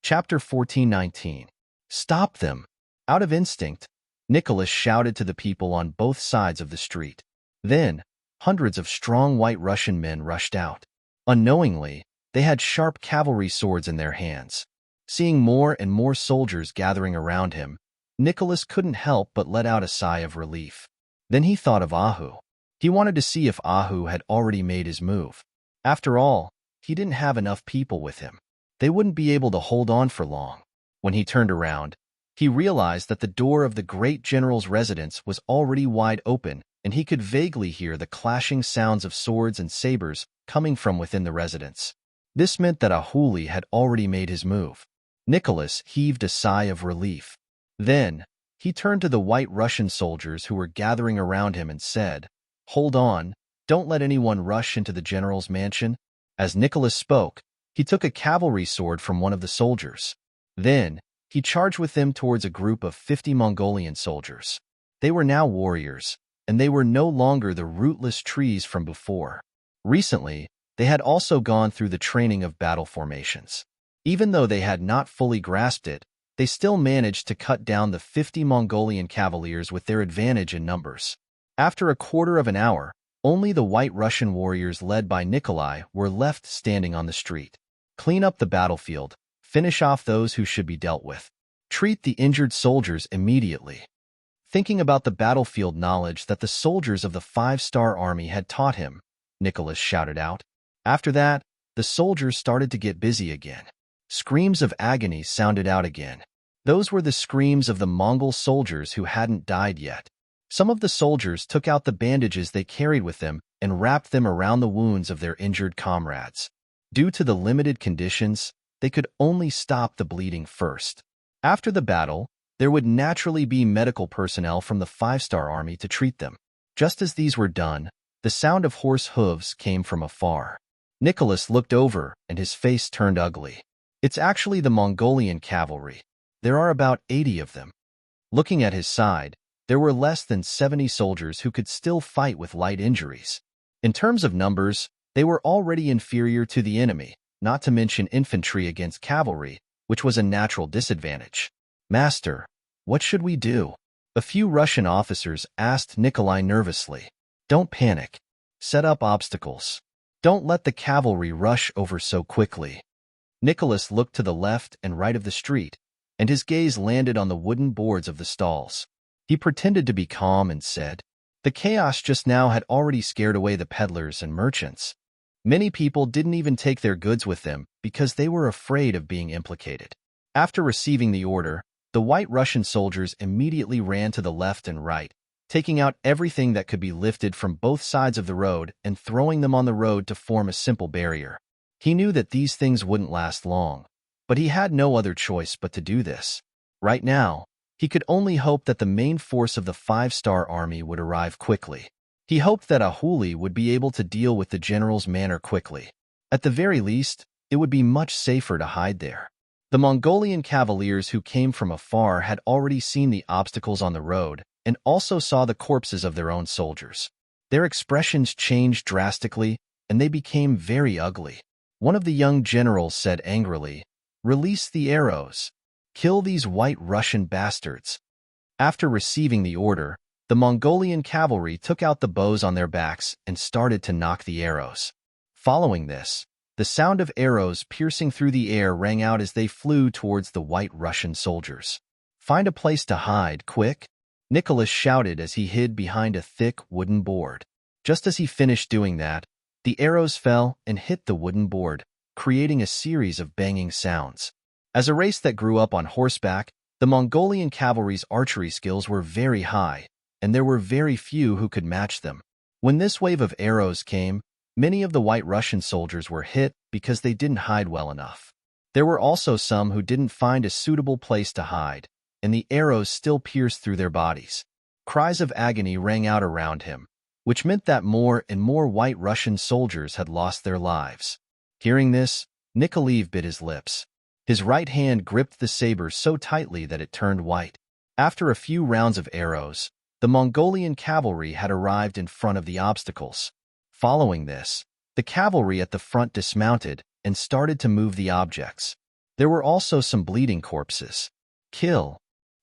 Chapter 14:19. Stop them! Out of instinct, Nicholas shouted to the people on both sides of the street. Then, hundreds of strong White Russian men rushed out. Unknowingly, they had sharp cavalry swords in their hands. Seeing more and more soldiers gathering around him, Nicholas couldn't help but let out a sigh of relief. Then he thought of Ahu. He wanted to see if Ahu had already made his move. After all, he didn't have enough people with him. They wouldn't be able to hold on for long. When he turned around, he realized that the door of the great general's residence was already wide open, and he could vaguely hear the clashing sounds of swords and sabers coming from within the residence. This meant that Ahuli had already made his move. Nicholas heaved a sigh of relief. Then, he turned to the White Russian soldiers who were gathering around him and said, "Hold on, don't let anyone rush into the general's mansion." As Nicholas spoke, he took a cavalry sword from one of the soldiers. Then, he charged with them towards a group of 50 Mongolian soldiers. They were now warriors, and they were no longer the rootless trees from before. Recently, they had also gone through the training of battle formations. Even though they had not fully grasped it, they still managed to cut down the 50 Mongolian cavaliers with their advantage in numbers. After a quarter of an hour, only the White Russian warriors led by Nikolai were left standing on the street. Clean up the battlefield, finish off those who should be dealt with. Treat the injured soldiers immediately. Thinking about the battlefield knowledge that the soldiers of the 5-star army had taught him, Nicholas shouted out. After that, the soldiers started to get busy again. Screams of agony sounded out again. Those were the screams of the Mongol soldiers who hadn't died yet. Some of the soldiers took out the bandages they carried with them and wrapped them around the wounds of their injured comrades. Due to the limited conditions, they could only stop the bleeding first. After the battle, there would naturally be medical personnel from the 5-star army to treat them. Just as these were done, the sound of horse hooves came from afar. Nicholas looked over and his face turned ugly. It's actually the Mongolian cavalry. There are about 80 of them. Looking at his side, there were less than 70 soldiers who could still fight with light injuries. In terms of numbers, they were already inferior to the enemy, not to mention infantry against cavalry, which was a natural disadvantage. "Master, what should we do?" A few Russian officers asked Nikolai nervously. "Don't panic. Set up obstacles. Don't let the cavalry rush over so quickly." Nicholas looked to the left and right of the street, and his gaze landed on the wooden boards of the stalls. He pretended to be calm and said, "The chaos just now had already scared away the peddlers and merchants. Many people didn't even take their goods with them because they were afraid of being implicated." After receiving the order, the White Russian soldiers immediately ran to the left and right, taking out everything that could be lifted from both sides of the road and throwing them on the road to form a simple barrier. He knew that these things wouldn't last long, but he had no other choice but to do this. Right now, he could only hope that the main force of the 5-star army would arrive quickly. He hoped that Ahuli would be able to deal with the general's manor quickly. At the very least, it would be much safer to hide there. The Mongolian cavaliers who came from afar had already seen the obstacles on the road and also saw the corpses of their own soldiers. Their expressions changed drastically, and they became very ugly. One of the young generals said angrily, "Release the arrows. Kill these white Russian bastards." After receiving the order, the Mongolian cavalry took out the bows on their backs and started to nock the arrows. Following this, the sound of arrows piercing through the air rang out as they flew towards the white Russian soldiers. "Find a place to hide, quick!" Nicholas shouted as he hid behind a thick wooden board. Just as he finished doing that, the arrows fell and hit the wooden board, creating a series of banging sounds. As a race that grew up on horseback, the Mongolian cavalry's archery skills were very high, and there were very few who could match them. When this wave of arrows came, many of the white Russian soldiers were hit because they didn't hide well enough. There were also some who didn't find a suitable place to hide, and the arrows still pierced through their bodies. Cries of agony rang out around him, which meant that more and more white Russian soldiers had lost their lives. Hearing this, Nikolaev bit his lips. His right hand gripped the saber so tightly that it turned white. After a few rounds of arrows, the Mongolian cavalry had arrived in front of the obstacles. Following this, the cavalry at the front dismounted and started to move the objects. There were also some bleeding corpses. Kill.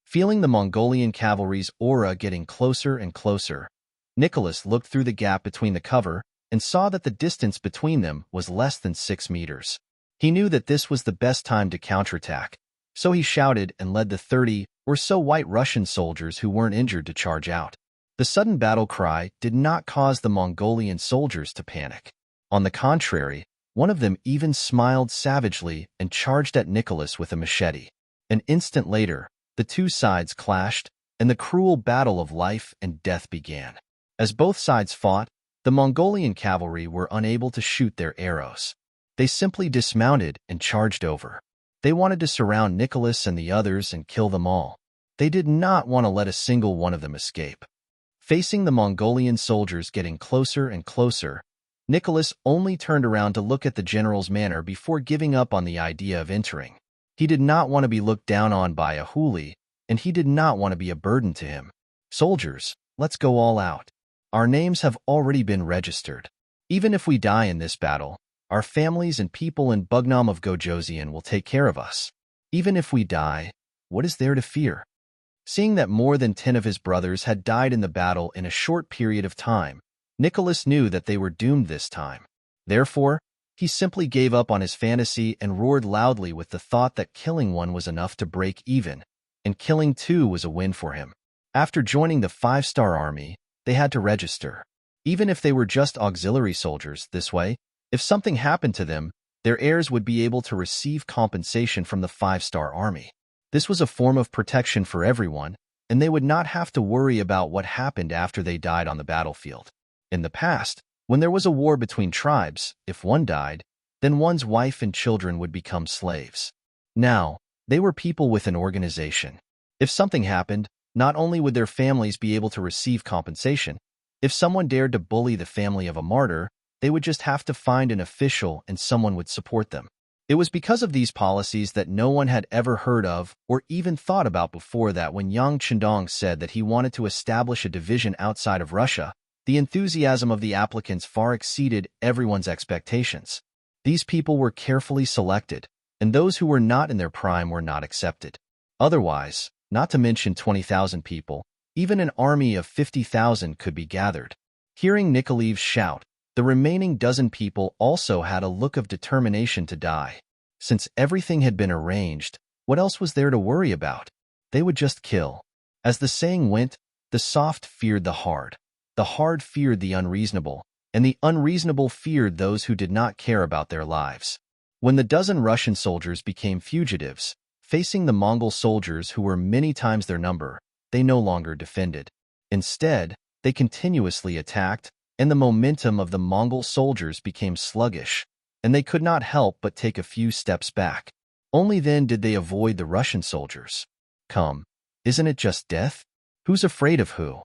Feeling the Mongolian cavalry's aura getting closer and closer, Nicholas looked through the gap between the cover and saw that the distance between them was less than 6 meters. He knew that this was the best time to counterattack, so he shouted and led the 30 or so white Russian soldiers who weren't injured to charge out. The sudden battle cry did not cause the Mongolian soldiers to panic. On the contrary, one of them even smiled savagely and charged at Nicholas with a machete. An instant later, the two sides clashed, and the cruel battle of life and death began. As both sides fought, the Mongolian cavalry were unable to shoot their arrows. They simply dismounted and charged over. They wanted to surround Nicholas and the others and kill them all. They did not want to let a single one of them escape. Facing the Mongolian soldiers getting closer and closer, Nicholas only turned around to look at the general's manner before giving up on the idea of entering. He did not want to be looked down on by a huli, and he did not want to be a burden to him. "Soldiers, let's go all out. Our names have already been registered. Even if we die in this battle, our families and people in Bugnam of Gojozian will take care of us. Even if we die, what is there to fear?" Seeing that more than 10 of his brothers had died in the battle in a short period of time, Nicholas knew that they were doomed this time. Therefore, he simply gave up on his fantasy and roared loudly with the thought that killing one was enough to break even, and killing two was a win for him. After joining the 5-star army, they had to register. Even if they were just auxiliary soldiers, this way, if something happened to them, their heirs would be able to receive compensation from the 5-star army. This was a form of protection for everyone, and they would not have to worry about what happened after they died on the battlefield. In the past, when there was a war between tribes, if one died, then one's wife and children would become slaves. Now, they were people with an organization. If something happened, not only would their families be able to receive compensation, if someone dared to bully the family of a martyr, they would just have to find an official and someone would support them. It was because of these policies that no one had ever heard of or even thought about before that when Yang Chendong said that he wanted to establish a division outside of Russia, the enthusiasm of the applicants far exceeded everyone's expectations. These people were carefully selected, and those who were not in their prime were not accepted. Otherwise, not to mention 20,000 people, even an army of 50,000 could be gathered. Hearing Nikolaev's shout, the remaining dozen people also had a look of determination to die. Since everything had been arranged, what else was there to worry about? They would just kill. As the saying went, the soft feared the hard feared the unreasonable, and the unreasonable feared those who did not care about their lives. When the dozen Russian soldiers became fugitives, facing the Mongol soldiers who were many times their number, they no longer defended. Instead, they continuously attacked, and the momentum of the Mongol soldiers became sluggish, and they could not help but take a few steps back. Only then did they avoid the Russian soldiers. Come, isn't it just death? Who's afraid of who?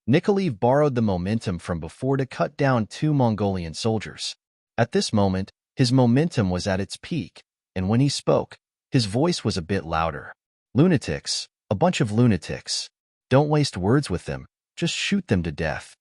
Nikolaev borrowed the momentum from before to cut down 2 Mongolian soldiers. At this moment, his momentum was at its peak, and when he spoke, His voice was a bit louder. Lunatics, a bunch of lunatics. Don't waste words with them, just shoot them to death.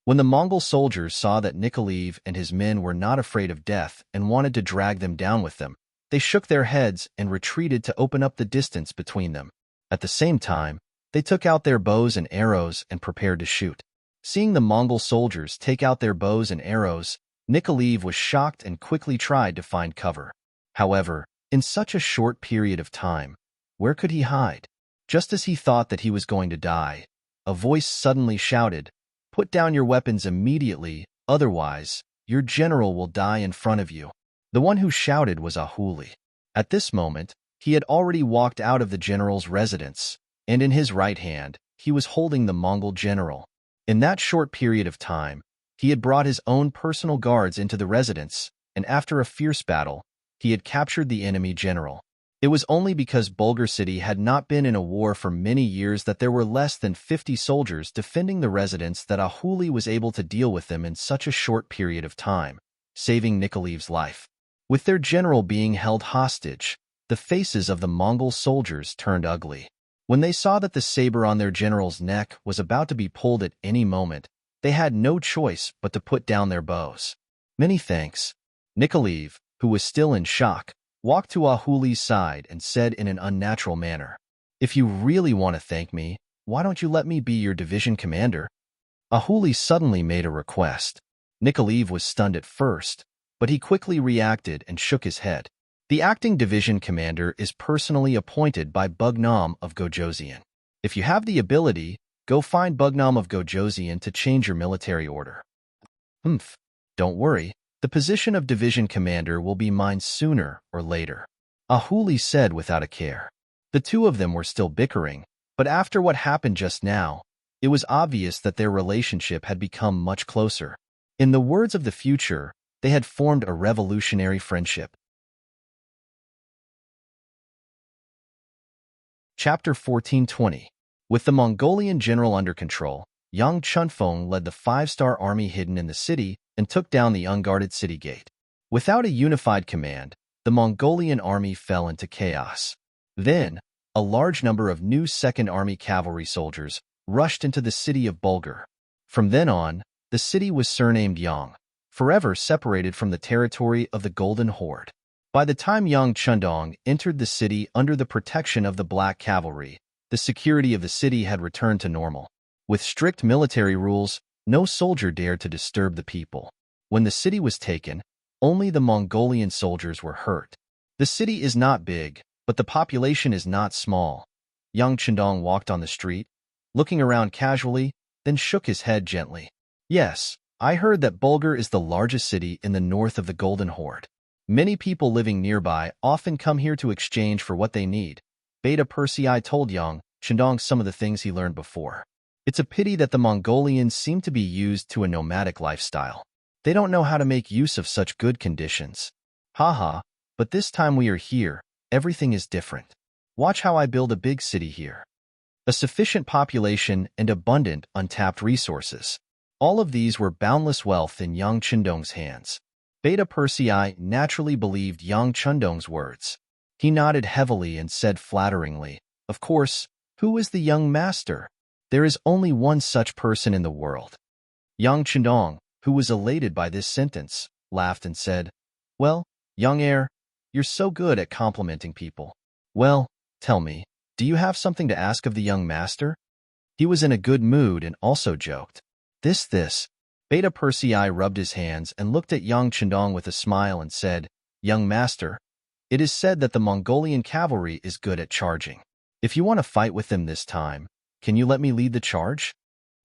When the Mongol soldiers saw that Nikolaev and his men were not afraid of death and wanted to drag them down with them, they shook their heads and retreated to open up the distance between them. At the same time, they took out their bows and arrows and prepared to shoot. Seeing the Mongol soldiers take out their bows and arrows, Nikolaev was shocked and quickly tried to find cover. However, in such a short period of time, where could he hide? Just as he thought that he was going to die, a voice suddenly shouted, "Put down your weapons immediately, otherwise, your general will die in front of you." The one who shouted was Ahuli. At this moment, he had already walked out of the general's residence, and in his right hand, he was holding the Mongol general. In that short period of time, he had brought his own personal guards into the residence, and after a fierce battle, he had captured the enemy general. It was only because Bulgar City had not been in a war for many years that there were less than 50 soldiers defending the residence that Ahuli was able to deal with them in such a short period of time, saving Nikolaev's life. With their general being held hostage, the faces of the Mongol soldiers turned ugly. When they saw that the saber on their general's neck was about to be pulled at any moment, they had no choice but to put down their bows. "Many thanks." Nikolaev, who was still in shock, walked to Ahuli's side and said in an unnatural manner, "If you really want to thank me, why don't you let me be your division commander?" Ahuli suddenly made a request. Nikolaev was stunned at first, but he quickly reacted and shook his head. The acting division commander is personally appointed by Bugnam of Gojosian. If you have the ability, go find Bugnam of Gojosian to change your military order. Don't worry. The position of division commander will be mine sooner or later," Ahuli said without a care. The two of them were still bickering, but after what happened just now, it was obvious that their relationship had become much closer. In the words of the future, they had formed a revolutionary friendship. Chapter 1420. With the Mongolian general under control, Yang Chunfeng led the 5-star army hidden in the city and took down the unguarded city gate. Without a unified command, the Mongolian army fell into chaos. Then, a large number of new Second Army cavalry soldiers rushed into the city of Bulgar. From then on, the city was surnamed Yang, forever separated from the territory of the Golden Horde. By the time Yang Chundong entered the city under the protection of the Black Cavalry, the security of the city had returned to normal. With strict military rules, no soldier dared to disturb the people. When the city was taken, only the Mongolian soldiers were hurt. The city is not big, but the population is not small. Yang Chundong walked on the street, looking around casually, then shook his head gently. "Yes, I heard that Bulgar is the largest city in the north of the Golden Horde. Many people living nearby often come here to exchange for what they need." Beta Persei told Yang Chundong some of the things he learned before. It's a pity that the Mongolians seem to be used to a nomadic lifestyle. They don't know how to make use of such good conditions. Haha, but this time we are here, everything is different. Watch how I build a big city here. A sufficient population and abundant untapped resources. All of these were boundless wealth in Yang Chundong's hands. Beta Persei naturally believed Yang Chundong's words. He nodded heavily and said flatteringly, "Of course, who is the young master? There is only one such person in the world." Yang Chundong, who was elated by this sentence, laughed and said, "Well, young heir, you're so good at complimenting people. Well, tell me, do you have something to ask of the young master?" He was in a good mood and also joked. This. Beta Persei rubbed his hands and looked at Yang Chundong with a smile and said, "Young master, it is said that the Mongolian cavalry is good at charging. If you want to fight with them this time, can you let me lead the charge?"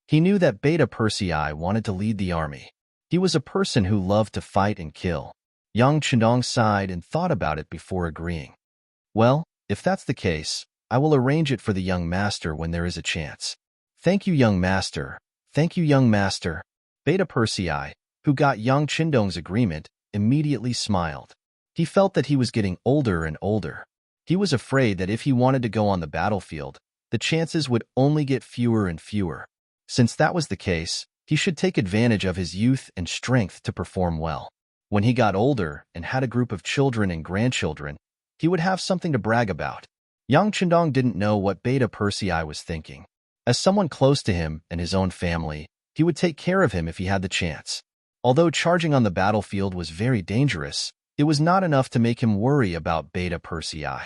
He knew that Beta Persei wanted to lead the army. He was a person who loved to fight and kill. Yang Chundong sighed and thought about it before agreeing. "Well, if that's the case, I will arrange it for the young master when there is a chance." "Thank you, young master. Thank you, young master." Beta Persei, who got Yang Chundong's agreement, immediately smiled. He felt that he was getting older and older. He was afraid that if he wanted to go on the battlefield, the chances would only get fewer and fewer. Since that was the case, he should take advantage of his youth and strength to perform well. When he got older and had a group of children and grandchildren, he would have something to brag about. Young Chendong didn't know what Beta Persei was thinking. As someone close to him and his own family, he would take care of him if he had the chance. Although charging on the battlefield was very dangerous, it was not enough to make him worry about Beta Persei.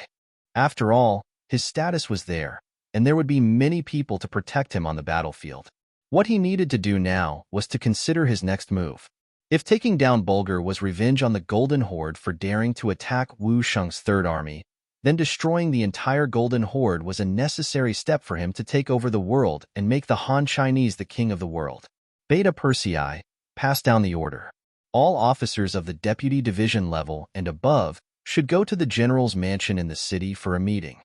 After all, his status was there, and there would be many people to protect him on the battlefield. What he needed to do now was to consider his next move. If taking down Bulgar was revenge on the Golden Horde for daring to attack Wu Sheng's Third Army, then destroying the entire Golden Horde was a necessary step for him to take over the world and make the Han Chinese the king of the world. Beta Persei passed down the order. All officers of the deputy division level and above should go to the general's mansion in the city for a meeting.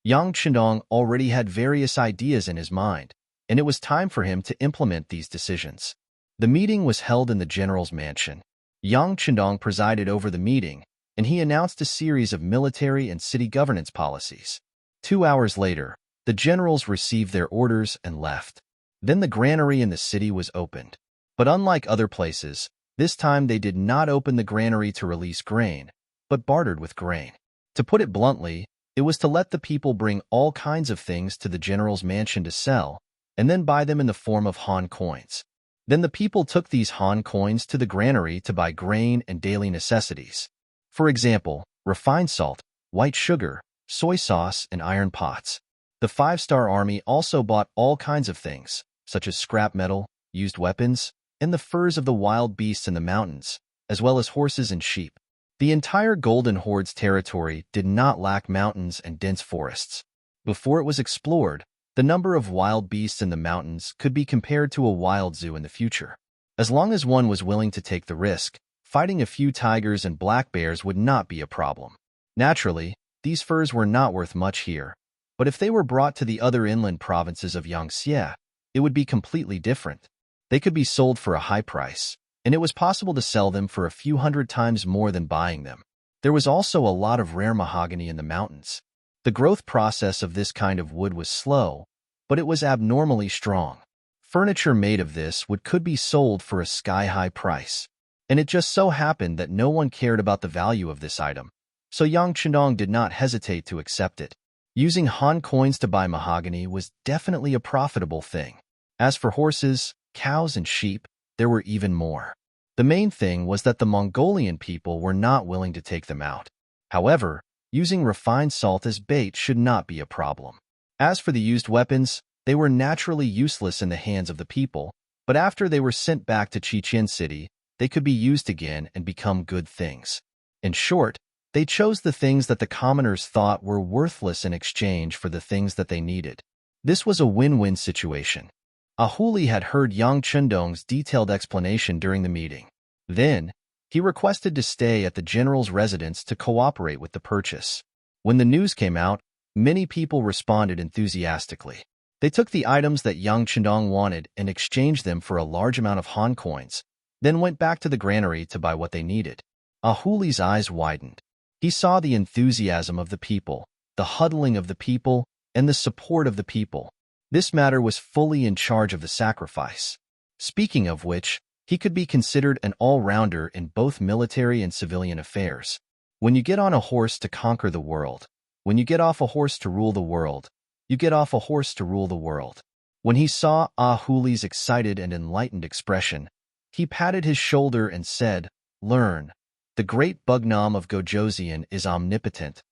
Yang Chendong already had various ideas in his mind, and it was time for him to implement these decisions. The meeting was held in the general's mansion. Yang Chendong presided over the meeting, and he announced a series of military and city governance policies. 2 hours later, the generals received their orders and left. Then the granary in the city was opened. But unlike other places, this time they did not open the granary to release grain, but bartered with grain. To put it bluntly, it was to let the people bring all kinds of things to the general's mansion to sell, and then buy them in the form of Han coins. Then the people took these Han coins to the granary to buy grain and daily necessities. For example, refined salt, white sugar, soy sauce, and iron pots. The 5-star army also bought all kinds of things, such as scrap metal, used weapons, and the furs of the wild beasts in the mountains, as well as horses and sheep. The entire Golden Horde's territory did not lack mountains and dense forests. Before it was explored, the number of wild beasts in the mountains could be compared to a wild zoo in the future. As long as one was willing to take the risk, fighting a few tigers and black bears would not be a problem. Naturally, these furs were not worth much here, but if they were brought to the other inland provinces of Yangtze, it would be completely different. They could be sold for a high price, and it was possible to sell them for a few hundred times more than buying them. There was also a lot of rare mahogany in the mountains. The growth process of this kind of wood was slow, but it was abnormally strong. Furniture made of this wood could be sold for a sky-high price. And it just so happened that no one cared about the value of this item, so Yang Chendong did not hesitate to accept it. Using Han coins to buy mahogany was definitely a profitable thing. As for horses, cows, and sheep, there were even more. The main thing was that the Mongolian people were not willing to take them out. However, using refined salt as bait should not be a problem. As for the used weapons, they were naturally useless in the hands of the people, but after they were sent back to Chichen City, they could be used again and become good things. In short, they chose the things that the commoners thought were worthless in exchange for the things that they needed. This was a win-win situation. Ahuli had heard Yang Chendong's detailed explanation during the meeting. Then, he requested to stay at the general's residence to cooperate with the purchase. When the news came out, many people responded enthusiastically. They took the items that Yang Chendong wanted and exchanged them for a large amount of Han coins, then went back to the granary to buy what they needed. Ahuli's eyes widened. He saw the enthusiasm of the people, the huddling of the people, and the support of the people. This matter was fully in charge of the sacrifice. Speaking of which, he could be considered an all-rounder in both military and civilian affairs. When you get on a horse to conquer the world, when you get off a horse to rule the world, you get off a horse to rule the world. When he saw Ahuli's excited and enlightened expression, he patted his shoulder and said, "Learn. The great Bugnam of Gojoseon is omnipotent."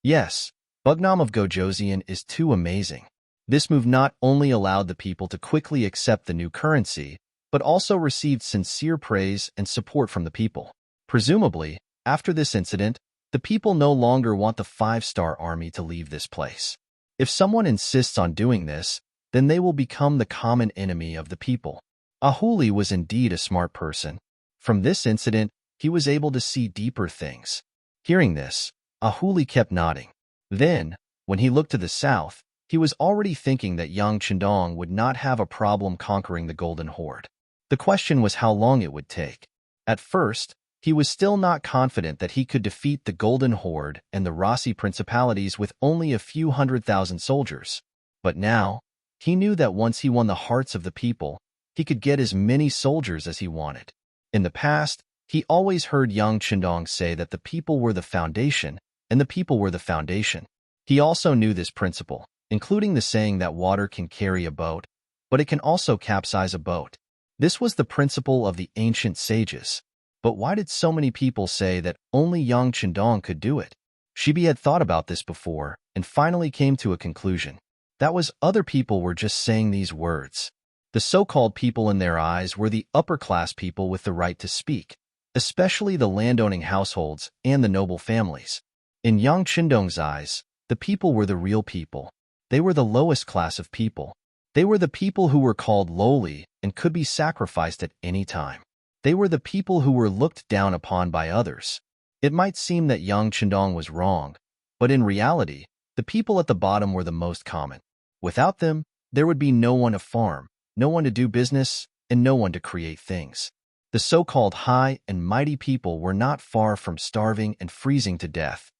Yes, Bugnam of Gojoseon is too amazing. This move not only allowed the people to quickly accept the new currency, but also received sincere praise and support from the people. Presumably, after this incident, the people no longer want the 5-star army to leave this place. If someone insists on doing this, then they will become the common enemy of the people. Ahuli was indeed a smart person. From this incident, he was able to see deeper things. Hearing this, Ahuli kept nodding. Then, when he looked to the south, he was already thinking that Yang Chendong would not have a problem conquering the Golden Horde. The question was how long it would take. At first, he was still not confident that he could defeat the Golden Horde and the Rossi Principalities with only a few 100,000 soldiers. But now, he knew that once he won the hearts of the people, he could get as many soldiers as he wanted. In the past, he always heard Yang Chendong say that the people were the foundation and the people were the foundation. He also knew this principle, including the saying that water can carry a boat, but it can also capsize a boat. This was the principle of the ancient sages. But why did so many people say that only Yang Chendong could do it? Shibi had thought about this before and finally came to a conclusion. That was other people were just saying these words. The so-called people in their eyes were the upper-class people with the right to speak, especially the landowning households and the noble families. In Yang Chendong's eyes, the people were the real people. They were the lowest class of people. They were the people who were called lowly and could be sacrificed at any time. They were the people who were looked down upon by others. It might seem that Yang Chendong was wrong, but in reality, the people at the bottom were the most common. Without them, there would be no one to farm, no one to do business, and no one to create things. The so-called high and mighty people were not far from starving and freezing to death.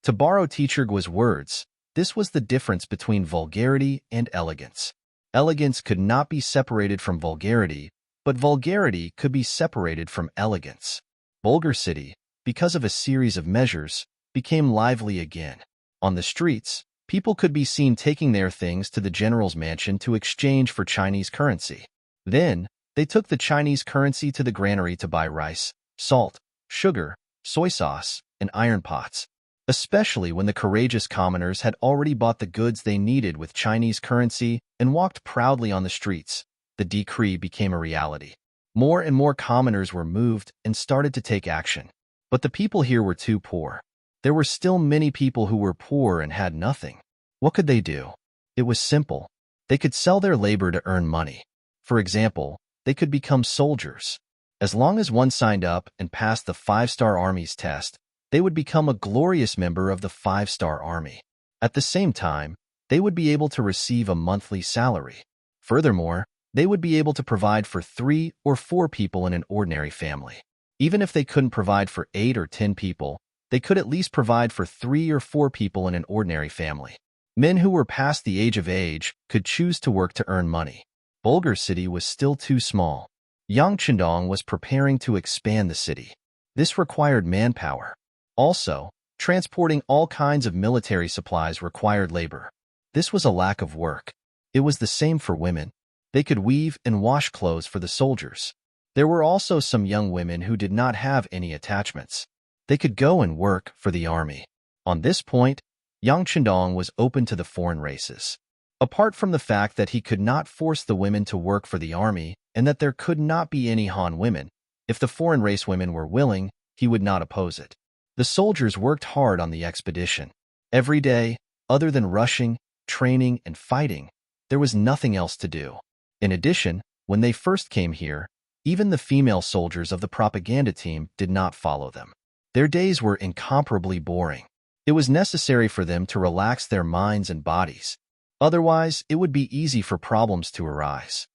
To borrow Teacher Guo's words, this was the difference between vulgarity and elegance. Elegance could not be separated from vulgarity, but vulgarity could be separated from elegance. Bulgar City, because of a series of measures, became lively again. On the streets, people could be seen taking their things to the general's mansion to exchange for Chinese currency. Then, they took the Chinese currency to the granary to buy rice, salt, sugar, soy sauce, and iron pots. Especially when the courageous commoners had already bought the goods they needed with Chinese currency and walked proudly on the streets, the decree became a reality. More and more commoners were moved and started to take action. But the people here were too poor. There were still many people who were poor and had nothing. What could they do? It was simple. They could sell their labor to earn money. For example, they could become soldiers. As long as one signed up and passed the 5-star Army's test, they would become a glorious member of the 5-star Army. At the same time, they would be able to receive a monthly salary. Furthermore, they would be able to provide for 3 or 4 people in an ordinary family. Even if they couldn't provide for 8 or 10 people, they could at least provide for 3 or 4 people in an ordinary family. Men who were past the age could choose to work to earn money. Bulgar City was still too small. Yang Chendong was preparing to expand the city. This required manpower. Also, transporting all kinds of military supplies required labor. This was a lack of work. It was the same for women. They could weave and wash clothes for the soldiers. There were also some young women who did not have any attachments. They could go and work for the army. On this point, Yang Chendong was open to the foreign races. Apart from the fact that he could not force the women to work for the army and that there could not be any Han women, if the foreign race women were willing, he would not oppose it. The soldiers worked hard on the expedition. Every day, other than rushing, training, and fighting, there was nothing else to do. In addition, when they first came here, even the female soldiers of the propaganda team did not follow them. Their days were incomparably boring. It was necessary for them to relax their minds and bodies. Otherwise, it would be easy for problems to arise.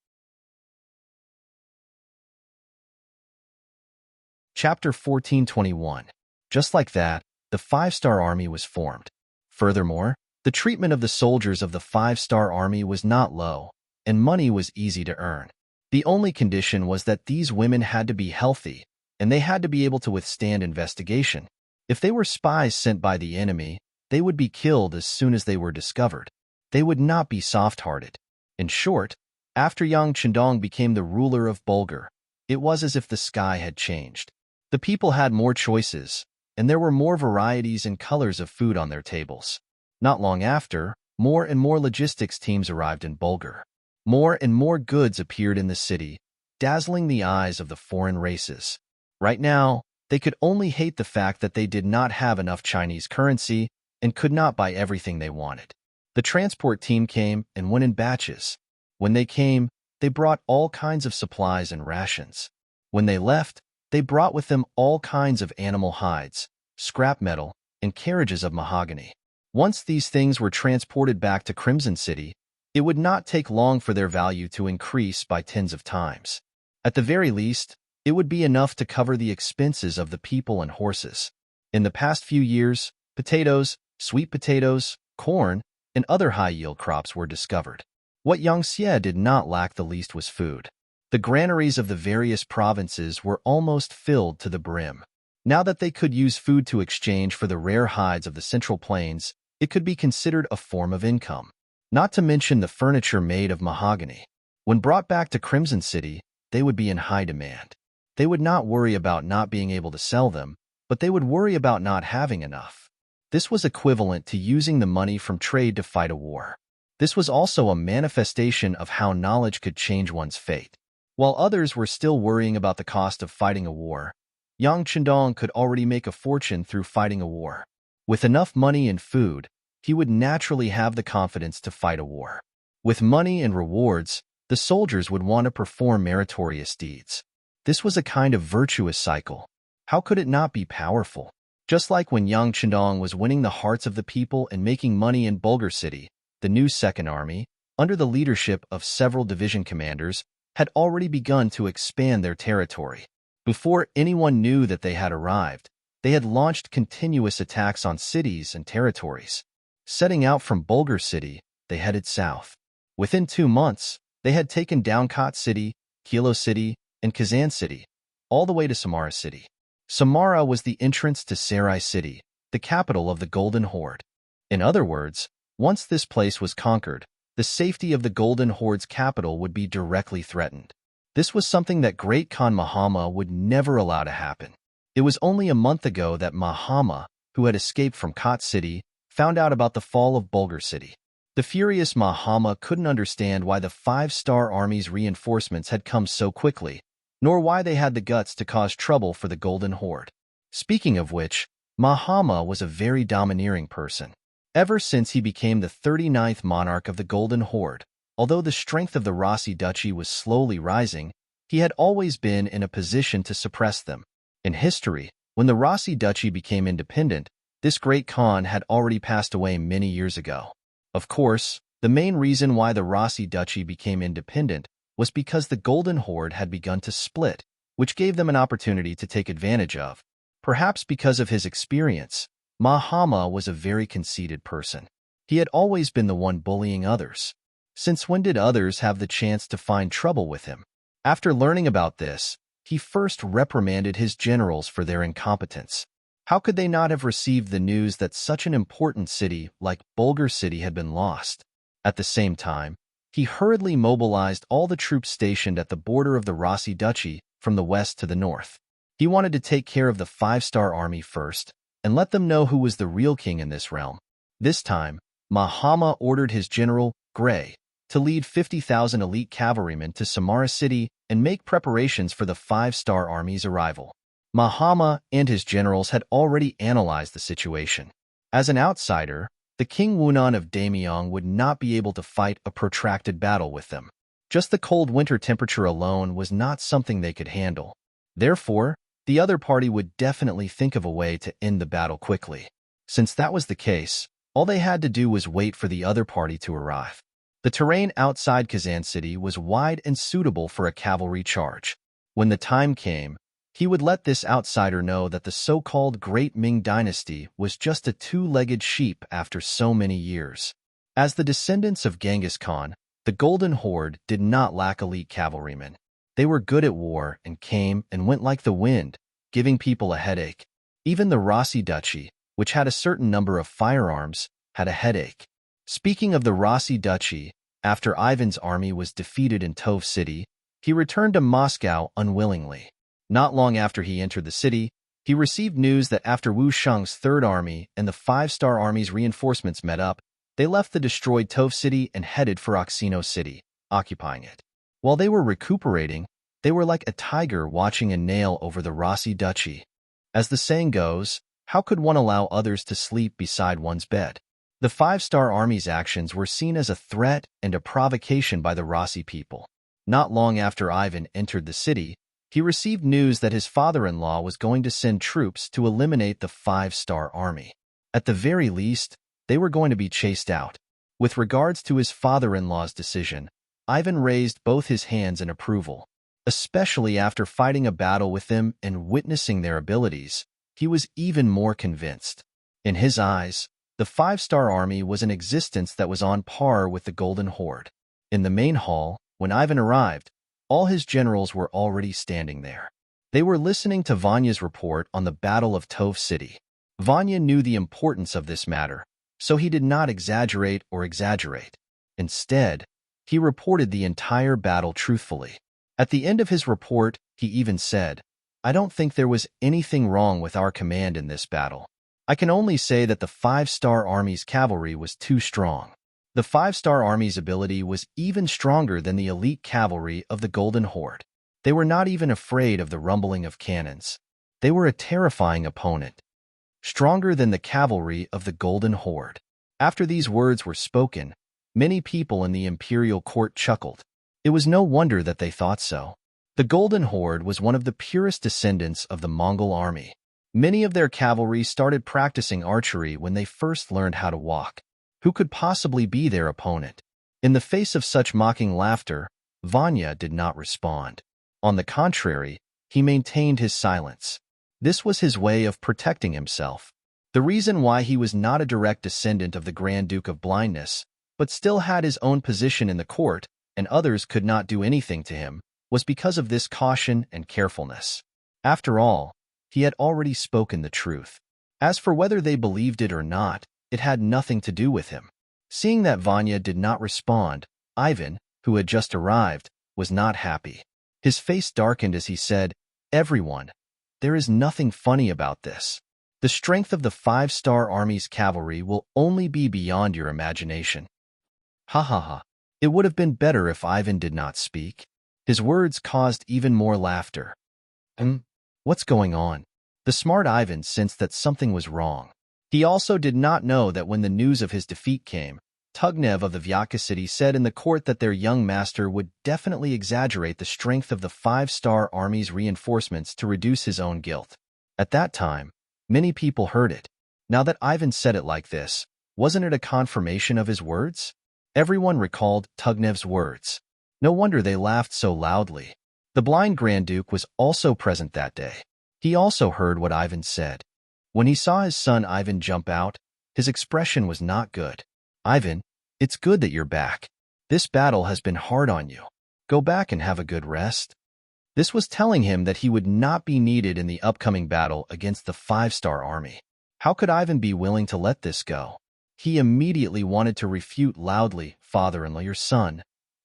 Chapter 1421. Just like that, the 5-star Army was formed. Furthermore, the treatment of the soldiers of the 5-star Army was not low, and money was easy to earn. The only condition was that these women had to be healthy, and they had to be able to withstand investigation. If they were spies sent by the enemy, they would be killed as soon as they were discovered. They would not be soft-hearted. In short, after Yang Chendong became the ruler of Bulgar, it was as if the sky had changed. The people had more choices, and there were more varieties and colors of food on their tables. Not long after, more and more logistics teams arrived in Bulgar. More and more goods appeared in the city, dazzling the eyes of the foreign races. Right now, they could only hate the fact that they did not have enough Chinese currency and could not buy everything they wanted. The transport team came and went in batches. When they came, they brought all kinds of supplies and rations. When they left, they brought with them all kinds of animal hides, scrap metal, and carriages of mahogany. Once these things were transported back to Crimson City, it would not take long for their value to increase by tens of times. At the very least, it would be enough to cover the expenses of the people and horses. In the past few years, potatoes, sweet potatoes, corn, and other high-yield crops were discovered. What Yangtze did not lack the least was food. The granaries of the various provinces were almost filled to the brim. Now that they could use food to exchange for the rare hides of the Central Plains, it could be considered a form of income. Not to mention the furniture made of mahogany. When brought back to Crimson City, they would be in high demand. They would not worry about not being able to sell them, but they would worry about not having enough. This was equivalent to using the money from trade to fight a war. This was also a manifestation of how knowledge could change one's fate. While others were still worrying about the cost of fighting a war, Yang Chendong could already make a fortune through fighting a war. With enough money and food, he would naturally have the confidence to fight a war. With money and rewards, the soldiers would want to perform meritorious deeds. This was a kind of virtuous cycle. How could it not be powerful? Just like when Yang Chendong was winning the hearts of the people and making money in Bulgar City, the new Second Army, under the leadership of several division commanders, had already begun to expand their territory. Before anyone knew that they had arrived, they had launched continuous attacks on cities and territories. Setting out from Bulgar City, they headed south. Within 2 months, they had taken down Kot City, Kilo City, and Kazan City, all the way to Samara City. Samara was the entrance to Sarai City, the capital of the Golden Horde. In other words, once this place was conquered, the safety of the Golden Horde's capital would be directly threatened. This was something that Great Khan Mahama would never allow to happen. It was only a month ago that Mahama, who had escaped from Kot City, found out about the fall of Bulgar City. The furious Mahama couldn't understand why the 5-star army's reinforcements had come so quickly, nor why they had the guts to cause trouble for the Golden Horde. Speaking of which, Mahama was a very domineering person. Ever since he became the 39th monarch of the Golden Horde, although the strength of the Rossi Duchy was slowly rising, he had always been in a position to suppress them. In history, when the Rossi Duchy became independent, this great Khan had already passed away many years ago. Of course, the main reason why the Rossi Duchy became independent was because the Golden Horde had begun to split, which gave them an opportunity to take advantage of. Perhaps because of his experience, Mahama was a very conceited person. He had always been the one bullying others. Since when did others have the chance to find trouble with him? After learning about this, he first reprimanded his generals for their incompetence. How could they not have received the news that such an important city like Bulgar City had been lost? At the same time, he hurriedly mobilized all the troops stationed at the border of the Rossi Duchy from the west to the north. He wanted to take care of the 5-star army first and let them know who was the real king in this realm. This time, Mahama ordered his general, Gray, to lead 50,000 elite cavalrymen to Samara City and make preparations for the 5-star army's arrival. Mahama and his generals had already analyzed the situation. As an outsider, the King Wunan of Damyong would not be able to fight a protracted battle with them. Just the cold winter temperature alone was not something they could handle. Therefore, the other party would definitely think of a way to end the battle quickly. Since that was the case, all they had to do was wait for the other party to arrive. The terrain outside Kazan City was wide and suitable for a cavalry charge. When the time came, he would let this outsider know that the so-called Great Ming dynasty was just a 2-legged sheep after so many years. As the descendants of Genghis Khan, the Golden Horde did not lack elite cavalrymen. They were good at war and came and went like the wind, giving people a headache. Even the Rossi Duchy, which had a certain number of firearms, had a headache. Speaking of the Rossi Duchy, after Ivan's army was defeated in Tov City, he returned to Moscow unwillingly. Not long after he entered the city, he received news that after Wu Sheng's Third Army and the 5-star army's reinforcements met up, they left the destroyed Tov City and headed for Oxino City, occupying it. While they were recuperating, they were like a tiger watching a nail over the Rossi Duchy. As the saying goes, how could one allow others to sleep beside one's bed? The 5-star army's actions were seen as a threat and a provocation by the Rossi people. Not long after Ivan entered the city, he received news that his father-in-law was going to send troops to eliminate the 5-star army. At the very least, they were going to be chased out. With regards to his father-in-law's decision, Ivan raised both his hands in approval. Especially after fighting a battle with them and witnessing their abilities, he was even more convinced. In his eyes, the 5-star army was an existence that was on par with the Golden Horde. In the main hall, when Ivan arrived, all his generals were already standing there. They were listening to Vanya's report on the Battle of Tove City. Vanya knew the importance of this matter, so he did not exaggerate or exaggerate. Instead, he reported the entire battle truthfully. At the end of his report, he even said, "I don't think there was anything wrong with our command in this battle. I can only say that the 5-star Army's cavalry was too strong." The 5-star Army's ability was even stronger than the elite cavalry of the Golden Horde. They were not even afraid of the rumbling of cannons. They were a terrifying opponent, stronger than the cavalry of the Golden Horde. After these words were spoken, many people in the imperial court chuckled. It was no wonder that they thought so. The Golden Horde was one of the purest descendants of the Mongol army. Many of their cavalry started practicing archery when they first learned how to walk. Who could possibly be their opponent? In the face of such mocking laughter, Vanya did not respond. On the contrary, he maintained his silence. This was his way of protecting himself. The reason why he was not a direct descendant of the Grand Duke of Blindness, but still had his own position in the court, and others could not do anything to him, was because of this caution and carefulness. After all, he had already spoken the truth. As for whether they believed it or not, it had nothing to do with him. Seeing that Vanya did not respond, Ivan, who had just arrived, was not happy. His face darkened as he said, "Everyone, there is nothing funny about this. The strength of the 5-star Army's cavalry will only be beyond your imagination." Ha ha ha. It would have been better if Ivan did not speak. His words caused even more laughter. What's going on? The smart Ivan sensed that something was wrong. He also did not know that when the news of his defeat came, Tugnev of the Vyatka city said in the court that their young master would definitely exaggerate the strength of the 5-star Army's reinforcements to reduce his own guilt. At that time, many people heard it. Now that Ivan said it like this, wasn't it a confirmation of his words? Everyone recalled Tugnev's words. No wonder they laughed so loudly. The blind Grand Duke was also present that day. He also heard what Ivan said. When he saw his son Ivan jump out, his expression was not good. "Ivan, it's good that you're back. This battle has been hard on you. Go back and have a good rest." This was telling him that he would not be needed in the upcoming battle against the 5-star Army. How could Ivan be willing to let this go? He immediately wanted to refute loudly, "Father-in-law, your son.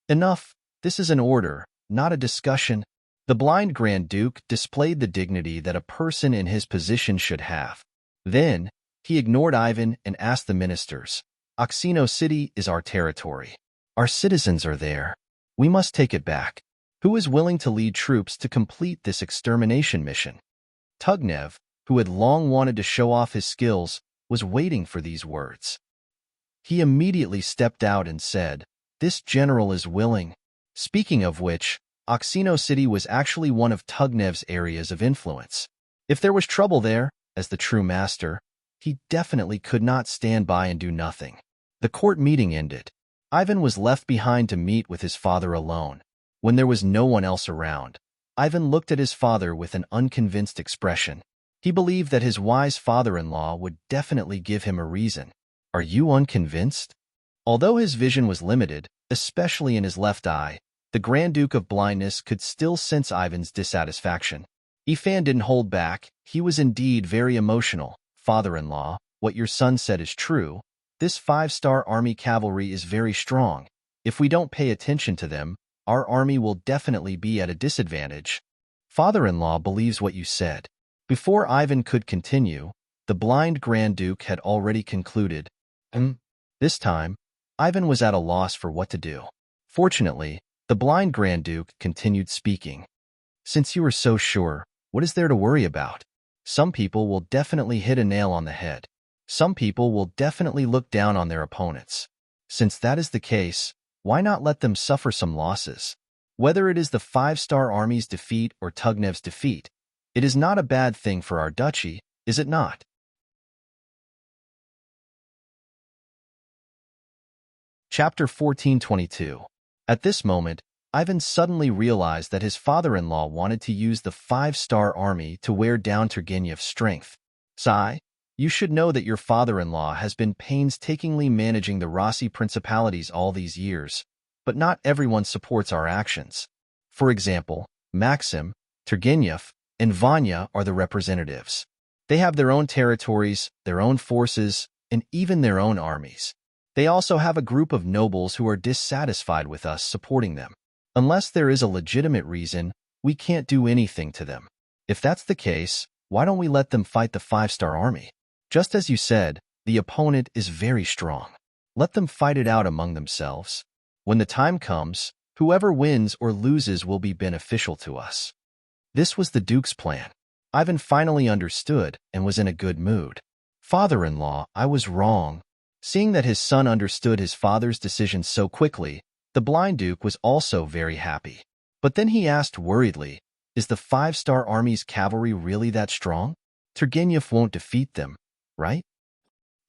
Enough, this is an order, not a discussion." The blind Grand Duke displayed the dignity that a person in his position should have. Then, he ignored Ivan and asked the ministers, "Oxino City is our territory. Our citizens are there. We must take it back. Who is willing to lead troops to complete this extermination mission?" Tugnev, who had long wanted to show off his skills, was waiting for these words. He immediately stepped out and said, "This general is willing." Speaking of which, Oxino City was actually one of Tugnev's areas of influence. If there was trouble there, as the true master, he definitely could not stand by and do nothing. The court meeting ended. Ivan was left behind to meet with his father alone. When there was no one else around, Ivan looked at his father with an unconvinced expression. He believed that his wise father-in-law would definitely give him a reason. "Are you unconvinced?" Although his vision was limited, especially in his left eye, the Grand Duke of Blindness could still sense Ivan's dissatisfaction. Ifan didn't hold back. He was indeed very emotional. "Father-in-law, what your son said is true. This 5-star Army cavalry is very strong. If we don't pay attention to them, our army will definitely be at a disadvantage." "Father-in-law believes what you said." Before Ivan could continue, the blind Grand Duke had already concluded. This time, Ivan was at a loss for what to do. Fortunately, the blind Grand Duke continued speaking. "Since you are so sure, what is there to worry about? Some people will definitely hit a nail on the head. Some people will definitely look down on their opponents. Since that is the case, why not let them suffer some losses? Whether it is the 5-star Army's defeat or Tugnev's defeat, it is not a bad thing for our duchy, is it not?" Chapter 1422. At this moment, Ivan suddenly realized that his father-in-law wanted to use the 5-star Army to wear down Turgenev's strength. "Sai, you should know that your father-in-law has been painstakingly managing the Rossi principalities all these years, but not everyone supports our actions. For example, Maxim, Turgenev, and Vanya are the representatives. They have their own territories, their own forces, and even their own armies. They also have a group of nobles who are dissatisfied with us supporting them. Unless there is a legitimate reason, we can't do anything to them. If that's the case, why don't we let them fight the 5-star army? Just as you said, the opponent is very strong. Let them fight it out among themselves. When the time comes, whoever wins or loses will be beneficial to us. This was the Duke's plan. Ivan finally understood and was in a good mood. Father-in-law, I was wrong. Seeing that his son understood his father's decision so quickly, the blind Duke was also very happy. But then he asked worriedly, is the 5-star army's cavalry really that strong? Turgenev won't defeat them, right?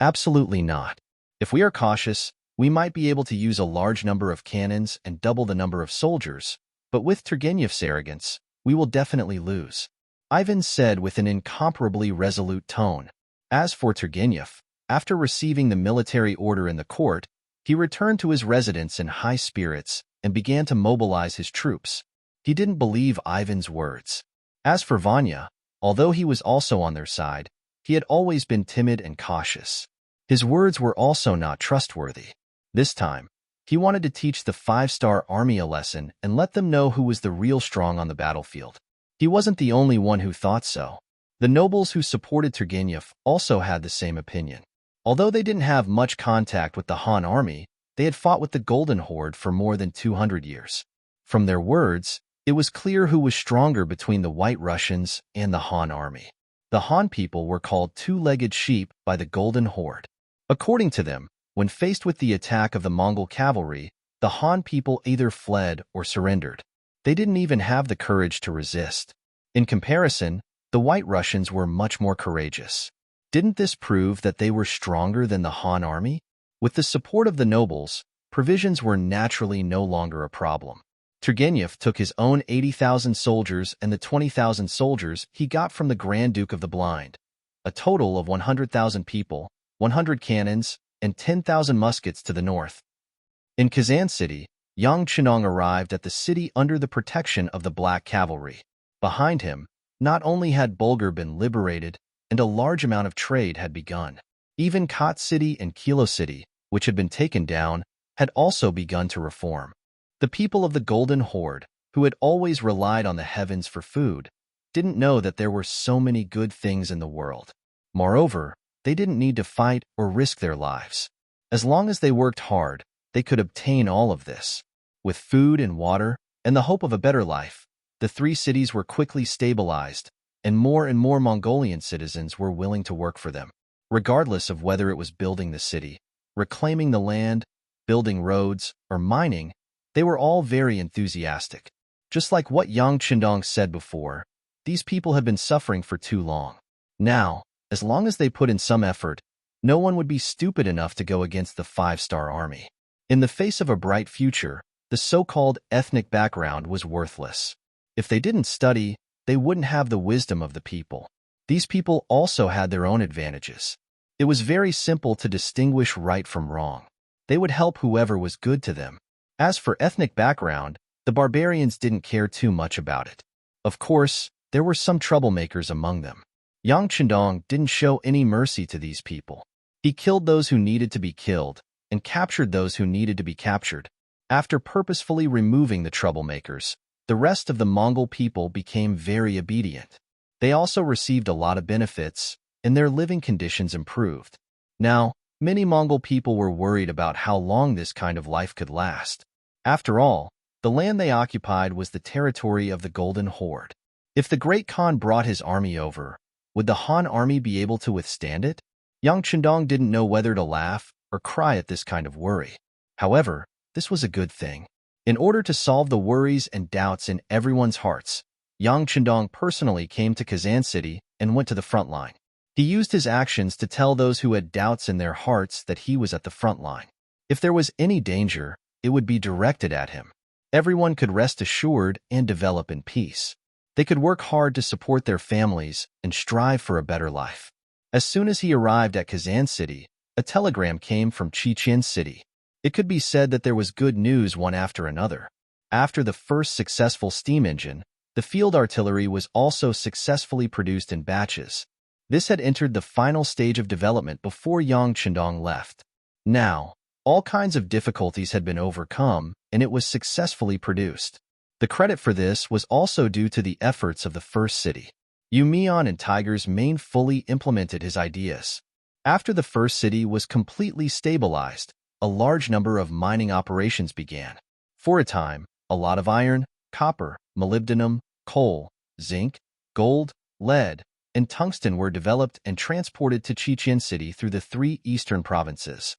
Absolutely not. If we are cautious, we might be able to use a large number of cannons and double the number of soldiers, but with Turgenev's arrogance, we will definitely lose. Ivan said with an incomparably resolute tone. As for Turgenev, after receiving the military order in the court, he returned to his residence in high spirits and began to mobilize his troops. He didn't believe Ivan's words. As for Vanya, although he was also on their side, he had always been timid and cautious. His words were also not trustworthy. This time, he wanted to teach the 5-star army a lesson and let them know who was the real strong on the battlefield. He wasn't the only one who thought so. The nobles who supported Turgenev also had the same opinion. Although they didn't have much contact with the Han army, they had fought with the Golden Horde for more than 200 years. From their words, it was clear who was stronger between the White Russians and the Han army. The Han people were called two-legged sheep by the Golden Horde. According to them, when faced with the attack of the Mongol cavalry, the Han people either fled or surrendered. They didn't even have the courage to resist. In comparison, the White Russians were much more courageous. Didn't this prove that they were stronger than the Han army? With the support of the nobles, provisions were naturally no longer a problem. Turgenev took his own 80,000 soldiers and the 20,000 soldiers he got from the Grand Duke of the Blind, a total of 100,000 people, 100 cannons, and 10,000 muskets to the north. In Kazan City, Yang Chenong arrived at the city under the protection of the Black Cavalry. Behind him, not only had Bulgar been liberated, and a large amount of trade had begun. Even Kot City and Kilo City, which had been taken down, had also begun to reform. The people of the Golden Horde, who had always relied on the heavens for food, didn't know that there were so many good things in the world. Moreover, they didn't need to fight or risk their lives. As long as they worked hard, they could obtain all of this. With food and water, and the hope of a better life, the 3 cities were quickly stabilized, and more Mongolian citizens were willing to work for them. Regardless of whether it was building the city, reclaiming the land, building roads, or mining, they were all very enthusiastic. Just like what Yang Chendong said before, these people had been suffering for too long. Now, as long as they put in some effort, no one would be stupid enough to go against the 5-star army. In the face of a bright future, the so-called ethnic background was worthless. If they didn't study, they wouldn't have the wisdom of the people. These people also had their own advantages. It was very simple to distinguish right from wrong. They would help whoever was good to them. As for ethnic background, the barbarians didn't care too much about it. Of course, there were some troublemakers among them. Yang Chendong didn't show any mercy to these people. He killed those who needed to be killed and captured those who needed to be captured. After purposefully removing the troublemakers, the rest of the Mongol people became very obedient. They also received a lot of benefits, and their living conditions improved. Now, many Mongol people were worried about how long this kind of life could last. After all, the land they occupied was the territory of the Golden Horde. If the Great Khan brought his army over, would the Han army be able to withstand it? Yang Chendong didn't know whether to laugh or cry at this kind of worry. However, this was a good thing. In order to solve the worries and doubts in everyone's hearts, Yang Chendong personally came to Kazan City and went to the front line. He used his actions to tell those who had doubts in their hearts that he was at the front line. If there was any danger, it would be directed at him. Everyone could rest assured and develop in peace. They could work hard to support their families and strive for a better life. As soon as he arrived at Kazan City, a telegram came from Chechen City. It could be said that there was good news one after another. After the first successful steam engine, The field artillery was also successfully produced in batches. This had entered the final stage of development before Yang Chendong left. Now, all kinds of difficulties had been overcome, and it was successfully produced. The credit for this was also due to the efforts of the first city. Yu Mian and Tiger's Mane fully implemented his ideas. After the first city was completely stabilized, a large number of mining operations began. For a time, a lot of iron, copper, molybdenum, coal, zinc, gold, lead, and tungsten were developed and transported to Chichen City through the 3 eastern provinces.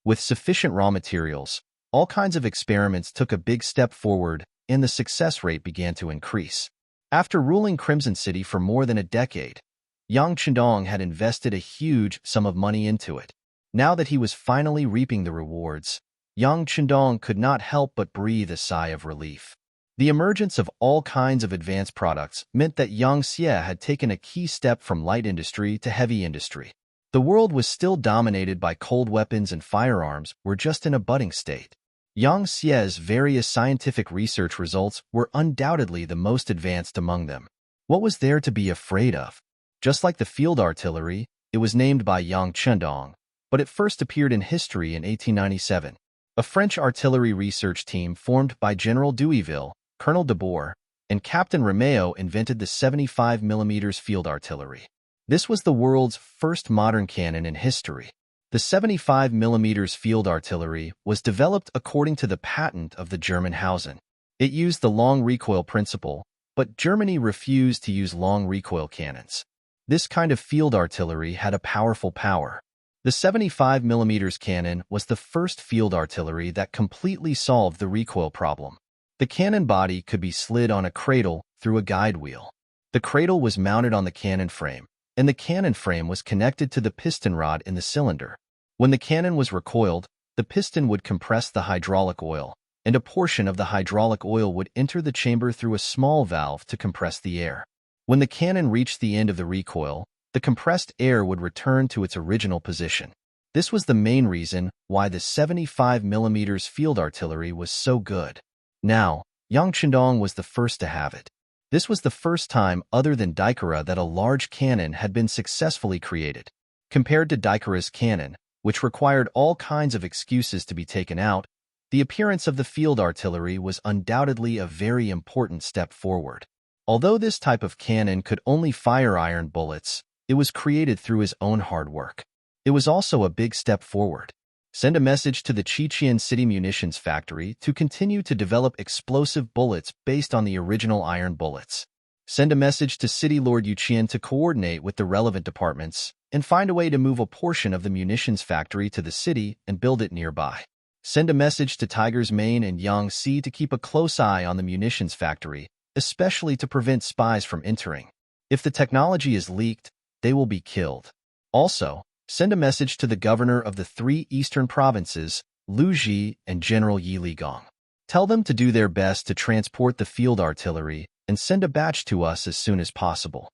With sufficient raw materials, all kinds of experiments took a big step forward, and the success rate began to increase. After ruling Crimson City for more than a decade, Yang Chendong had invested a huge sum of money into it. Now that he was finally reaping the rewards, Yang Chendong could not help but breathe a sigh of relief. The emergence of all kinds of advanced products meant that Yang Xie had taken a key step from light industry to heavy industry. The world was still dominated by cold weapons, and firearms were just in a budding state. Yang Xie's various scientific research results were undoubtedly the most advanced among them. What was there to be afraid of? Just like the field artillery, it was named by Yang Chendong, but it first appeared in history in 1897. A French artillery research team formed by General Douiville, Colonel de Boer, and Captain Romeo invented the 75mm field artillery. This was the world's first modern cannon in history. The 75mm field artillery was developed according to the patent of the German Hausen. It used the long recoil principle, but Germany refused to use long recoil cannons. This kind of field artillery had a powerful power. The 75mm cannon was the first field artillery that completely solved the recoil problem. The cannon body could be slid on a cradle through a guide wheel. The cradle was mounted on the cannon frame, and the cannon frame was connected to the piston rod in the cylinder. When the cannon was recoiled, the piston would compress the hydraulic oil, and a portion of the hydraulic oil would enter the chamber through a small valve to compress the air. When the cannon reached the end of the recoil, the compressed air would return to its original position. This was the main reason why the 75mm field artillery was so good. Now, Yang Chendong was the first to have it. This was the first time other than Daikara that a large cannon had been successfully created. Compared to Daikara's cannon, which required all kinds of excuses to be taken out, the appearance of the field artillery was undoubtedly a very important step forward. Although this type of cannon could only fire iron bullets, it was created through his own hard work. It was also a big step forward. Send a message to the Chichen City Munitions Factory to continue to develop explosive bullets based on the original iron bullets. Send a message to City Lord Yuqian to coordinate with the relevant departments and find a way to move a portion of the munitions factory to the city and build it nearby. Send a message to Tiger's Mane and Yangtze to keep a close eye on the munitions factory, especially to prevent spies from entering. If the technology is leaked, they will be killed. Also, send a message to the governor of the 3 eastern provinces, Lu Ji and General Yi Ligong. Tell them to do their best to transport the field artillery and send a batch to us as soon as possible.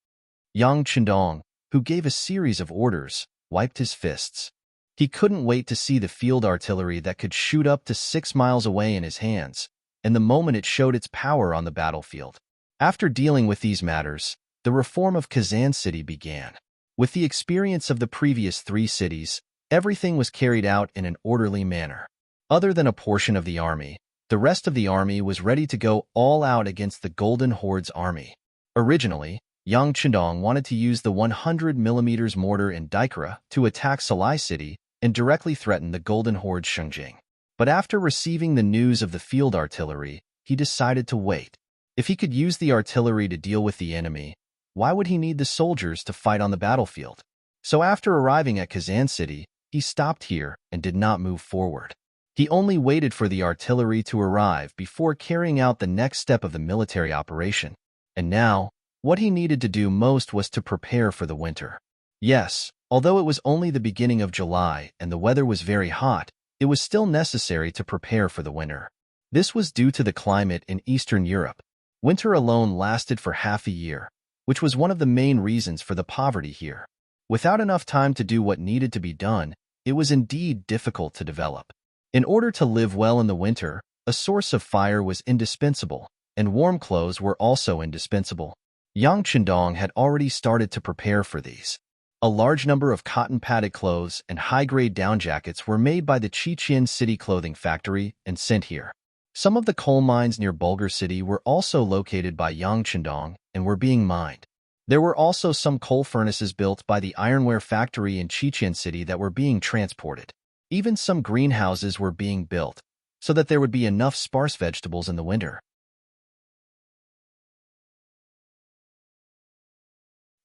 Yang Chendong, who gave a series of orders, wiped his fists. He couldn't wait to see the field artillery that could shoot up to 6 miles away in his hands, and the moment it showed its power on the battlefield. After dealing with these matters, the reform of Kazan City began. With the experience of the previous 3 cities, everything was carried out in an orderly manner. Other than a portion of the army, the rest of the army was ready to go all out against the Golden Horde's army. Originally, Yang Chendong wanted to use the 100mm mortar in Daikara to attack Salai City and directly threaten the Golden Horde's Shengjing. But after receiving the news of the field artillery, he decided to wait. If he could use the artillery to deal with the enemy, why would he need the soldiers to fight on the battlefield? So after arriving at Kazan City, he stopped here and did not move forward. He only waited for the artillery to arrive before carrying out the next step of the military operation. And now, what he needed to do most was to prepare for the winter. Yes, although it was only the beginning of July and the weather was very hot, it was still necessary to prepare for the winter. This was due to the climate in Eastern Europe. Winter alone lasted for half a year, which was one of the main reasons for the poverty here. Without enough time to do what needed to be done, it was indeed difficult to develop. In order to live well in the winter, a source of fire was indispensable, and warm clothes were also indispensable. Yang Chendong had already started to prepare for these. A large number of cotton-padded clothes and high-grade down jackets were made by the Qiqian City Clothing Factory and sent here. Some of the coal mines near Bulgar City were also located by Yang Chendong and were being mined. There were also some coal furnaces built by the ironware factory in Qiqian City that were being transported. Even some greenhouses were being built, so that there would be enough sparse vegetables in the winter.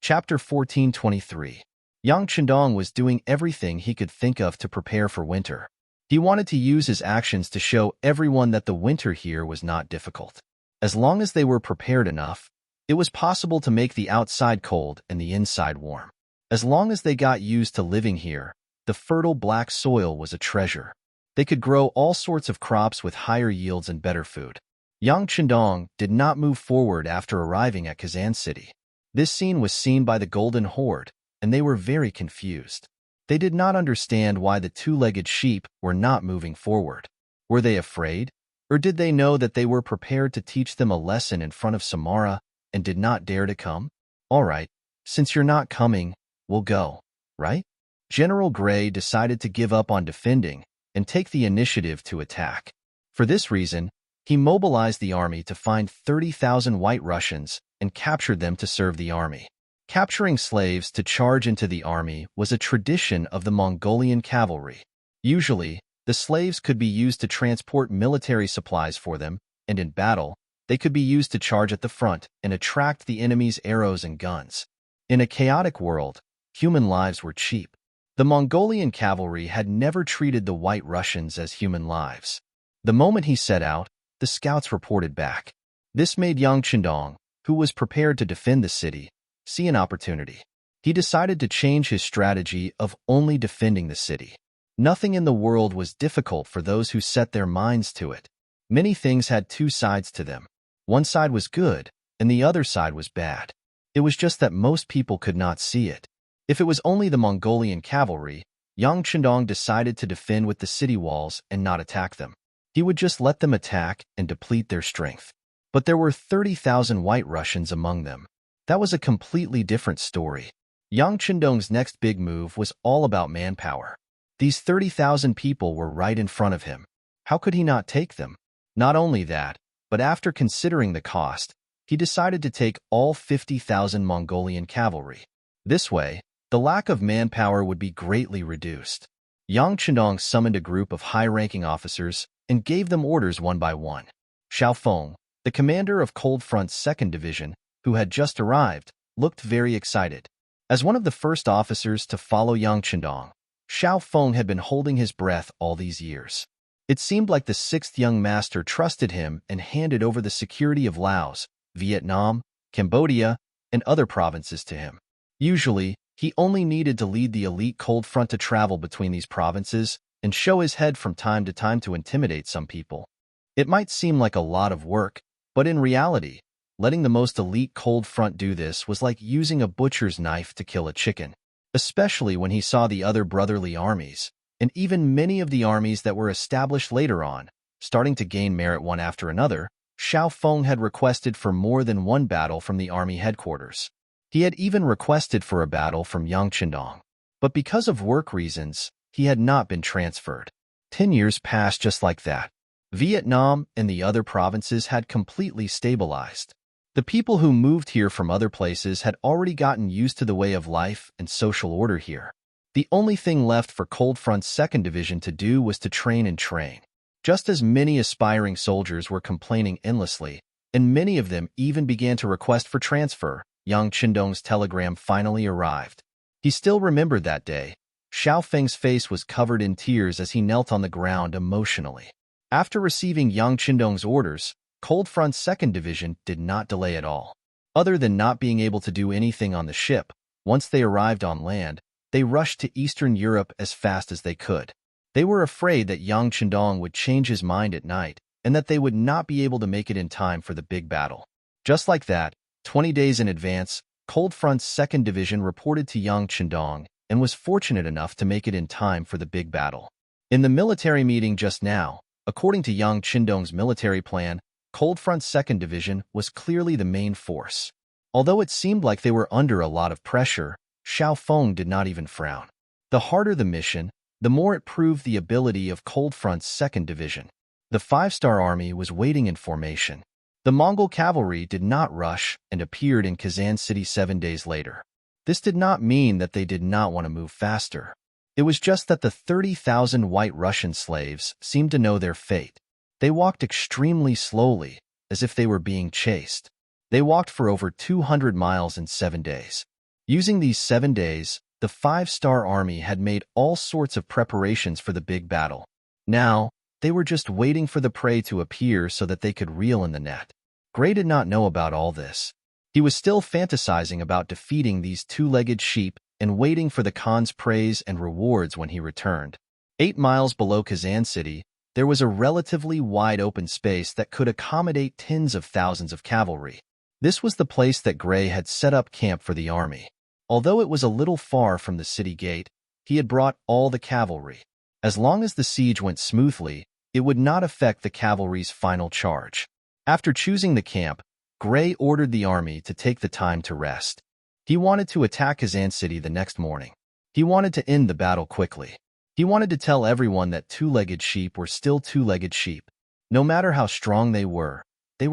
Chapter 1423. Yang Chendong was doing everything he could think of to prepare for winter. He wanted to use his actions to show everyone that the winter here was not difficult. As long as they were prepared enough, it was possible to make the outside cold and the inside warm. As long as they got used to living here, the fertile black soil was a treasure. They could grow all sorts of crops with higher yields and better food. Yang Chendong did not move forward after arriving at Kazan City. This scene was seen by the Golden Horde, and they were very confused. They did not understand why the two-legged sheep were not moving forward. Were they afraid? Or did they know that they were prepared to teach them a lesson in front of Samara and did not dare to come? All right, since you're not coming, we'll go, right? General Gray decided to give up on defending and take the initiative to attack. For this reason, he mobilized the army to find 30,000 White Russians and captured them to serve the army. Capturing slaves to charge into the army was a tradition of the Mongolian cavalry. Usually, the slaves could be used to transport military supplies for them, and in battle, they could be used to charge at the front and attract the enemy's arrows and guns. In a chaotic world, human lives were cheap. The Mongolian cavalry had never treated the White Russians as human lives. The moment he set out, the scouts reported back. This made Yang Chendong, who was prepared to defend the city, see an opportunity. He decided to change his strategy of only defending the city. Nothing in the world was difficult for those who set their minds to it. Many things had two sides to them. One side was good, and the other side was bad. It was just that most people could not see it. If it was only the Mongolian cavalry, Yang Chendong decided to defend with the city walls and not attack them. He would just let them attack and deplete their strength. But there were 30,000 White Russians among them. That was a completely different story. Yang Chendong's next big move was all about manpower. These 30,000 people were right in front of him. How could he not take them? Not only that, but after considering the cost, he decided to take all 50,000 Mongolian cavalry. This way, the lack of manpower would be greatly reduced. Yang Chendong summoned a group of high-ranking officers and gave them orders one by one. Xiao Feng, the commander of Cold Front's 2nd Division, who had just arrived, looked very excited. As one of the first officers to follow Yang Chendong, Xiao Feng had been holding his breath all these years. It seemed like the 6th young master trusted him and handed over the security of Laos, Vietnam, Cambodia, and other provinces to him. Usually, he only needed to lead the elite Cold Front to travel between these provinces and show his head from time to time to intimidate some people. It might seem like a lot of work, but in reality, letting the most elite Cold Front do this was like using a butcher's knife to kill a chicken, especially when he saw the other brotherly armies, and even many of the armies that were established later on, starting to gain merit one after another. Xiao Feng had requested for more than one battle from the army headquarters. He had even requested for a battle from Yang Chendong. But because of work reasons, he had not been transferred. 10 years passed just like that. Vietnam and the other provinces had completely stabilized. The people who moved here from other places had already gotten used to the way of life and social order here. The only thing left for Cold Front's 2nd Division to do was to train and train. Just as many aspiring soldiers were complaining endlessly, and many of them even began to request for transfer, Yang Chendong's telegram finally arrived. He still remembered that day. Xiao Feng's face was covered in tears as he knelt on the ground emotionally. After receiving Yang Chendong's orders, Cold Front's 2nd Division did not delay at all. Other than not being able to do anything on the ship, once they arrived on land, they rushed to Eastern Europe as fast as they could. They were afraid that Yang Chendong would change his mind at night and that they would not be able to make it in time for the big battle. Just like that, 20 days in advance, Cold Front's 2nd Division reported to Yang Chendong and was fortunate enough to make it in time for the big battle. In the military meeting just now, according to Yang Chendong's military plan, Cold Front's 2nd Division was clearly the main force. Although it seemed like they were under a lot of pressure, Xiao Feng did not even frown. The harder the mission, the more it proved the ability of Cold Front's 2nd Division. The 5-star army was waiting in formation. The Mongol cavalry did not rush and appeared in Kazan City 7 days later. This did not mean that they did not want to move faster. It was just that the 30,000 White Russian slaves seemed to know their fate. They walked extremely slowly, as if they were being chased. They walked for over 200 miles in 7 days. Using these 7 days, the 5-star army had made all sorts of preparations for the big battle. Now, they were just waiting for the prey to appear so that they could reel in the net. Gray did not know about all this. He was still fantasizing about defeating these 2-legged sheep and waiting for the Khan's praise and rewards when he returned. 8 miles below Kazan City, there was a relatively wide open space that could accommodate tens of thousands of cavalry. This was the place that Gray had set up camp for the army. Although it was a little far from the city gate, he had brought all the cavalry. As long as the siege went smoothly, it would not affect the cavalry's final charge. After choosing the camp, Gray ordered the army to take the time to rest. He wanted to attack Kazan City the next morning. He wanted to end the battle quickly. He wanted to tell everyone that 2-legged sheep were still 2-legged sheep. No matter how strong they were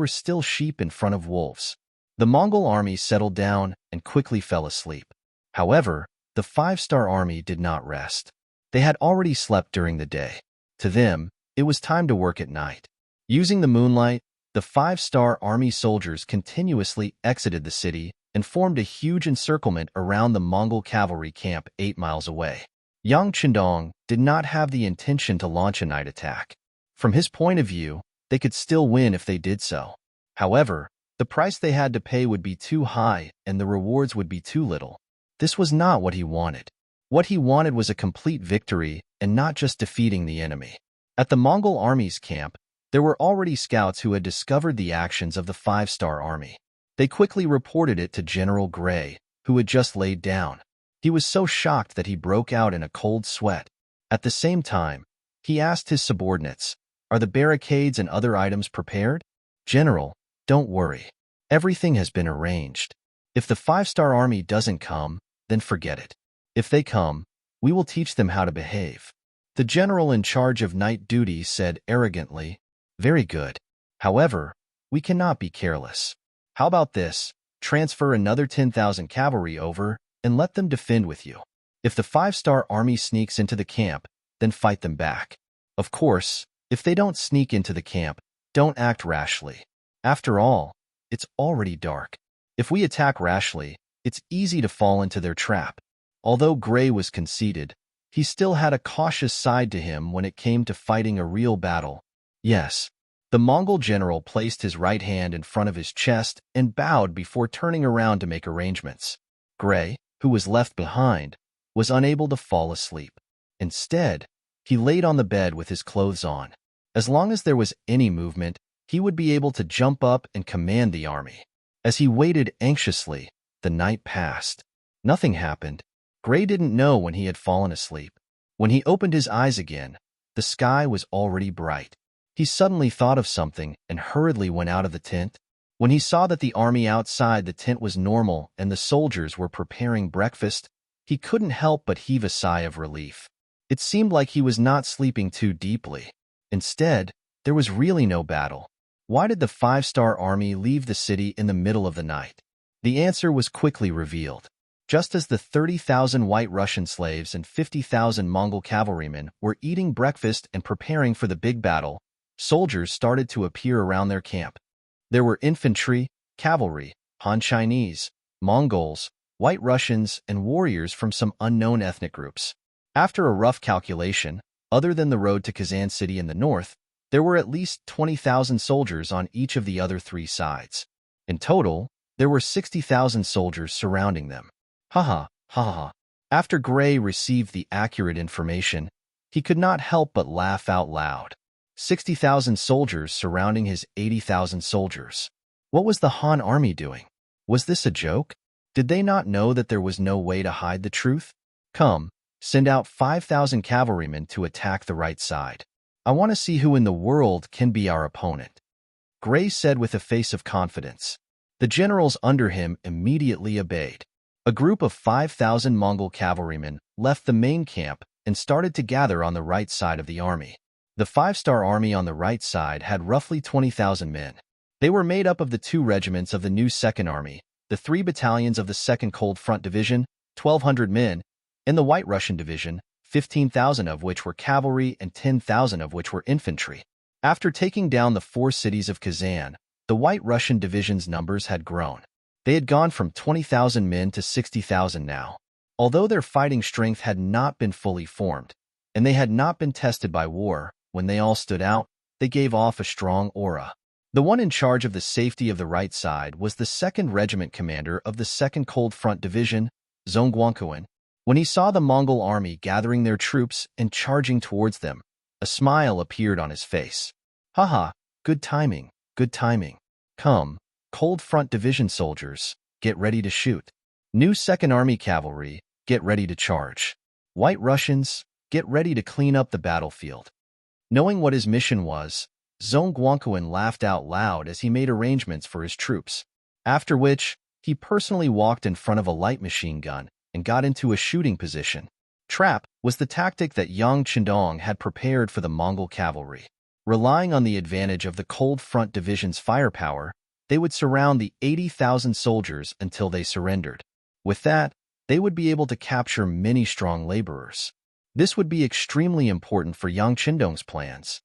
still sheep in front of wolves. The Mongol army settled down and quickly fell asleep. However, the 5-star army did not rest. They had already slept during the day. To them, it was time to work at night. Using the moonlight, the 5-star army soldiers continuously exited the city and formed a huge encirclement around the Mongol cavalry camp 8 miles away. Yang Qindong did not have the intention to launch a night attack. From his point of view, they could still win if they did so. However, the price they had to pay would be too high and the rewards would be too little. This was not what he wanted. What he wanted was a complete victory and not just defeating the enemy. At the Mongol army's camp, there were already scouts who had discovered the actions of the 5-star army. They quickly reported it to General Gray, who had just laid down. He was so shocked that he broke out in a cold sweat. At the same time, he asked his subordinates, "Are the barricades and other items prepared?" "General, don't worry. Everything has been arranged. If the 5-star army doesn't come, then forget it. If they come, we will teach them how to behave." The general in charge of night duty said arrogantly, "Very good. However, we cannot be careless. How about this? Transfer another 10,000 cavalry over and let them defend with you. If the 5-star army sneaks into the camp, then fight them back. Of course, if they don't sneak into the camp, don't act rashly. After all, it's already dark. If we attack rashly, it's easy to fall into their trap." Although Gray was conceited, he still had a cautious side to him when it came to fighting a real battle. "Yes." The Mongol general placed his right hand in front of his chest and bowed before turning around to make arrangements. Gray, who was left behind, was unable to fall asleep. Instead, he laid on the bed with his clothes on. As long as there was any movement, he would be able to jump up and command the army. As he waited anxiously, the night passed. Nothing happened. Gray didn't know when he had fallen asleep. When he opened his eyes again, the sky was already bright. He suddenly thought of something and hurriedly went out of the tent. When he saw that the army outside the tent was normal and the soldiers were preparing breakfast, he couldn't help but heave a sigh of relief. It seemed like he was not sleeping too deeply. Instead, there was really no battle. Why did the 5-star army leave the city in the middle of the night? The answer was quickly revealed. Just as the 30,000 White Russian slaves and 50,000 Mongol cavalrymen were eating breakfast and preparing for the big battle, soldiers started to appear around their camp. There were infantry, cavalry, Han Chinese, Mongols, White Russians, and warriors from some unknown ethnic groups. After a rough calculation, other than the road to Kazan City in the north, there were at least 20,000 soldiers on each of the other 3 sides. In total, there were 60,000 soldiers surrounding them. Ha ha, ha ha. After Gray received the accurate information, he could not help but laugh out loud. 60,000 soldiers surrounding his 80,000 soldiers. What was the Han army doing? Was this a joke? Did they not know that there was no way to hide the truth? Come, send out 5,000 cavalrymen to attack the right side. I want to see who in the world can be our opponent. Gray said with a face of confidence. The generals under him immediately obeyed. A group of 5,000 Mongol cavalrymen left the main camp and started to gather on the right side of the army. The five-star army on the right side had roughly 20,000 men. They were made up of the 2 regiments of the new Second Army, the 3 battalions of the 2nd Cold Front Division, 1,200 men, and the White Russian Division, 15,000 of which were cavalry and 10,000 of which were infantry. After taking down the 4 cities of Kazan, the White Russian Division's numbers had grown. They had gone from 20,000 men to 60,000 now. Although their fighting strength had not been fully formed, and they had not been tested by war, when they all stood out, they gave off a strong aura. The one in charge of the safety of the right side was the 2nd Regiment commander of the 2nd Cold Front Division, Zhongguankuen. When he saw the Mongol army gathering their troops and charging towards them, a smile appeared on his face. Haha, good timing, good timing. Come, Cold Front Division soldiers, get ready to shoot. New 2nd Army cavalry, get ready to charge. White Russians, get ready to clean up the battlefield. Knowing what his mission was, Zhongguankuen laughed out loud as he made arrangements for his troops, after which he personally walked in front of a light machine gun and got into a shooting position. Trap was the tactic that Yang Qindong had prepared for the Mongol cavalry. Relying on the advantage of the Cold Front Division's firepower, they would surround the 80,000 soldiers until they surrendered. With that, they would be able to capture many strong laborers. This would be extremely important for Yang Qindong's plans.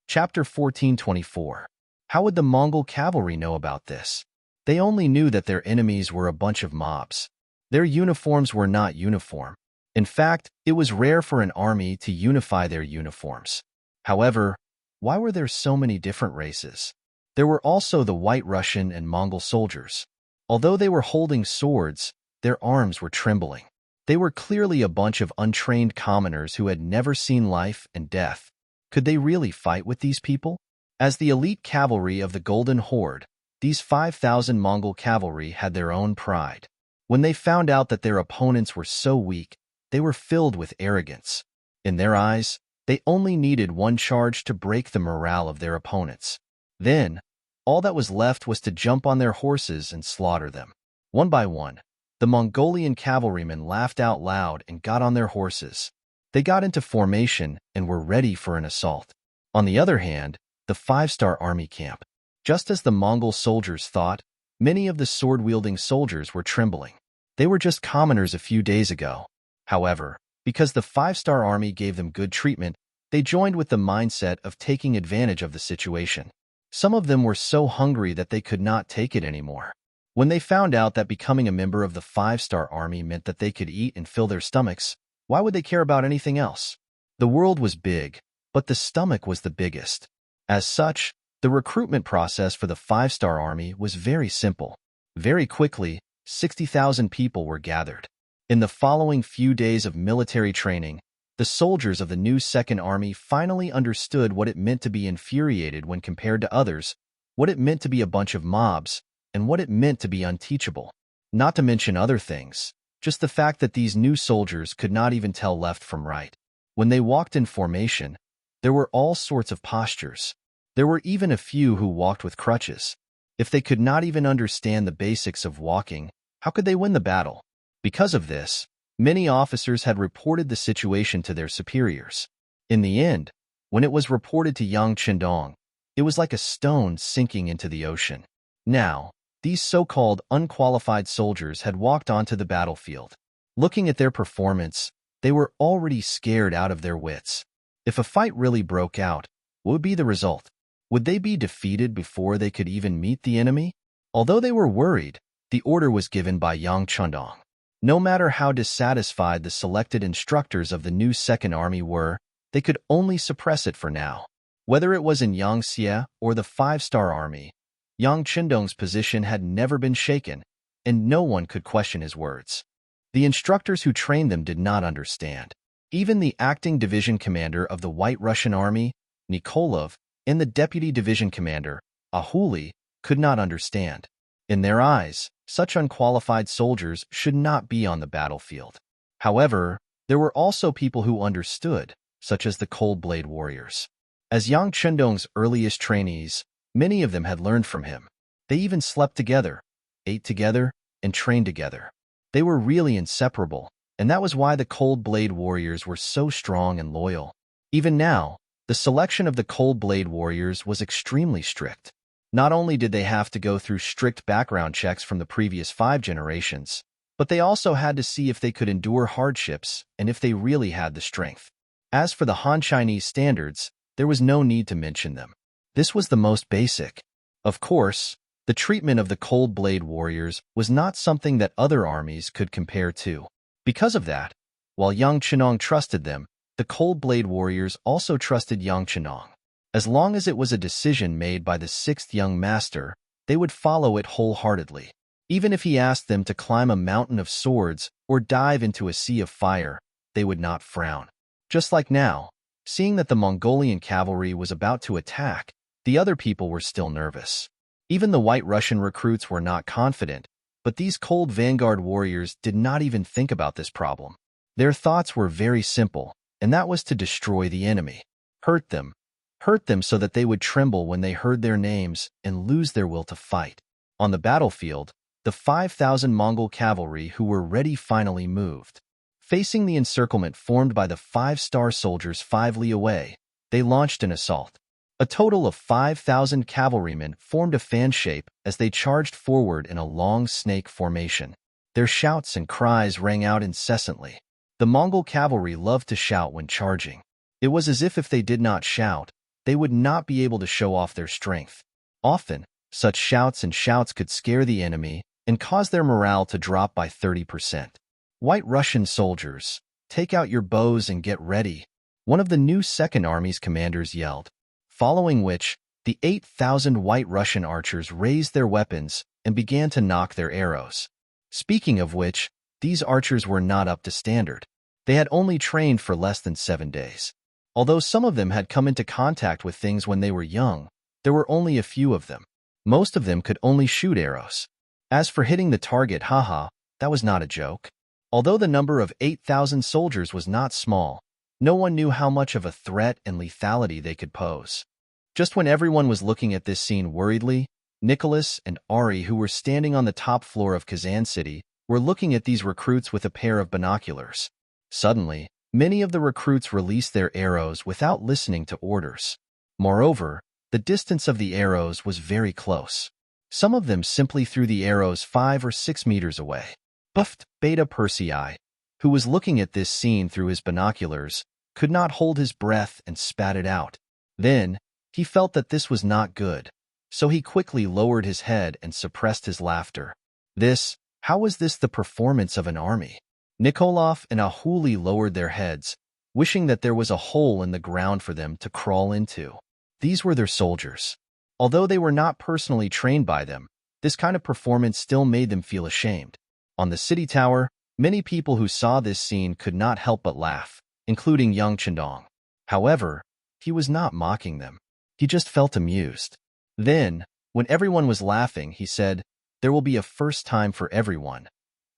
Chapter 1424. How would the Mongol cavalry know about this? They only knew that their enemies were a bunch of mobs. Their uniforms were not uniform. In fact, it was rare for an army to unify their uniforms. However, why were there so many different races? There were also the White Russian and Mongol soldiers. Although they were holding swords, their arms were trembling. They were clearly a bunch of untrained commoners who had never seen life and death. Could they really fight with these people? As the elite cavalry of the Golden Horde, these 5,000 Mongol cavalry had their own pride. When they found out that their opponents were so weak, they were filled with arrogance. In their eyes, they only needed one charge to break the morale of their opponents. Then, all that was left was to jump on their horses and slaughter them. One by one, the Mongolian cavalrymen laughed out loud and got on their horses. They got into formation and were ready for an assault. On the other hand, the 5-star army camp. Just as the Mongol soldiers thought, many of the sword-wielding soldiers were trembling. They were just commoners a few days ago. However, because the 5-star army gave them good treatment, they joined with the mindset of taking advantage of the situation. Some of them were so hungry that they could not take it anymore. When they found out that becoming a member of the 5-star army meant that they could eat and fill their stomachs, why would they care about anything else? The world was big, but the stomach was the biggest. As such, the recruitment process for the 5-star army was very simple. Very quickly, 60,000 people were gathered. In the following few days of military training, the soldiers of the new Second Army finally understood what it meant to be infuriated when compared to others, what it meant to be a bunch of mobs, and what it meant to be unteachable. Not to mention other things, just the fact that these new soldiers could not even tell left from right. When they walked in formation, there were all sorts of postures. There were even a few who walked with crutches. If they could not even understand the basics of walking, how could they win the battle? Because of this, many officers had reported the situation to their superiors. In the end, when it was reported to Yang Qindong, it was like a stone sinking into the ocean. Now, these so-called unqualified soldiers had walked onto the battlefield. Looking at their performance, they were already scared out of their wits. If a fight really broke out, what would be the result? Would they be defeated before they could even meet the enemy? Although they were worried, the order was given by Yang Qindong. No matter how dissatisfied the selected instructors of the new Second Army were, they could only suppress it for now. Whether it was in Yangtze or the 5-star Army, Yang Qindong's position had never been shaken, and no one could question his words. The instructors who trained them did not understand. Even the acting division commander of the White Russian Army, Nikolov, and the deputy division commander, Ahuli, could not understand. In their eyes, such unqualified soldiers should not be on the battlefield. However, there were also people who understood, such as the Cold Blade Warriors. As Yang Chendong's earliest trainees, many of them had learned from him. They even slept together, ate together, and trained together. They were really inseparable, and that was why the Cold Blade Warriors were so strong and loyal. Even now, the selection of the Cold Blade Warriors was extremely strict. Not only did they have to go through strict background checks from the previous 5 generations, but they also had to see if they could endure hardships and if they really had the strength. As for the Han Chinese standards, there was no need to mention them. This was the most basic. Of course, the treatment of the Cold Blade Warriors was not something that other armies could compare to. Because of that, while Yang Chenong trusted them, the Cold Blade Warriors also trusted Yang Chenong. As long as it was a decision made by the 6th young master, they would follow it wholeheartedly. Even if he asked them to climb a mountain of swords or dive into a sea of fire, they would not frown. Just like now, seeing that the Mongolian cavalry was about to attack, the other people were still nervous. Even the White Russian recruits were not confident, but these Cold Vanguard warriors did not even think about this problem. Their thoughts were very simple, and that was to destroy the enemy. Hurt them so that they would tremble when they heard their names and lose their will to fight. On the battlefield, the 5,000 Mongol cavalry who were ready finally moved. Facing the encirclement formed by the 5-star soldiers 5 li away, they launched an assault. A total of 5,000 cavalrymen formed a fan shape as they charged forward in a long snake formation. Their shouts and cries rang out incessantly. The Mongol cavalry loved to shout when charging. It was as if they did not shout, they would not be able to show off their strength. Often, such shouts could scare the enemy and cause their morale to drop by 30%. White Russian soldiers, take out your bows and get ready, one of the new Second Army's commanders yelled, following which, the 8,000 White Russian archers raised their weapons and began to knock their arrows. Speaking of which, these archers were not up to standard. They had only trained for less than 7 days. Although some of them had come into contact with things when they were young, there were only a few of them. Most of them could only shoot arrows. As for hitting the target, that was not a joke. Although the number of 8,000 soldiers was not small, no one knew how much of a threat and lethality they could pose. Just when everyone was looking at this scene worriedly, Nicholas and Ari, who were standing on the top floor of Kazan City, were looking at these recruits with a pair of binoculars. Suddenly, many of the recruits released their arrows without listening to orders. Moreover, the distance of the arrows was very close. Some of them simply threw the arrows 5 or 6 meters away. Buffed Beta Persei, who was looking at this scene through his binoculars, could not hold his breath and spat it out. Then, he felt that this was not good, so he quickly lowered his head and suppressed his laughter. How was this the performance of an army? Nikolov and Ahuli lowered their heads, wishing that there was a hole in the ground for them to crawl into. These were their soldiers. Although they were not personally trained by them, this kind of performance still made them feel ashamed. On the city tower, many people who saw this scene could not help but laugh, including Yang Chendong. However, he was not mocking them. He just felt amused. Then, when everyone was laughing, he said, "There will be a first time for everyone.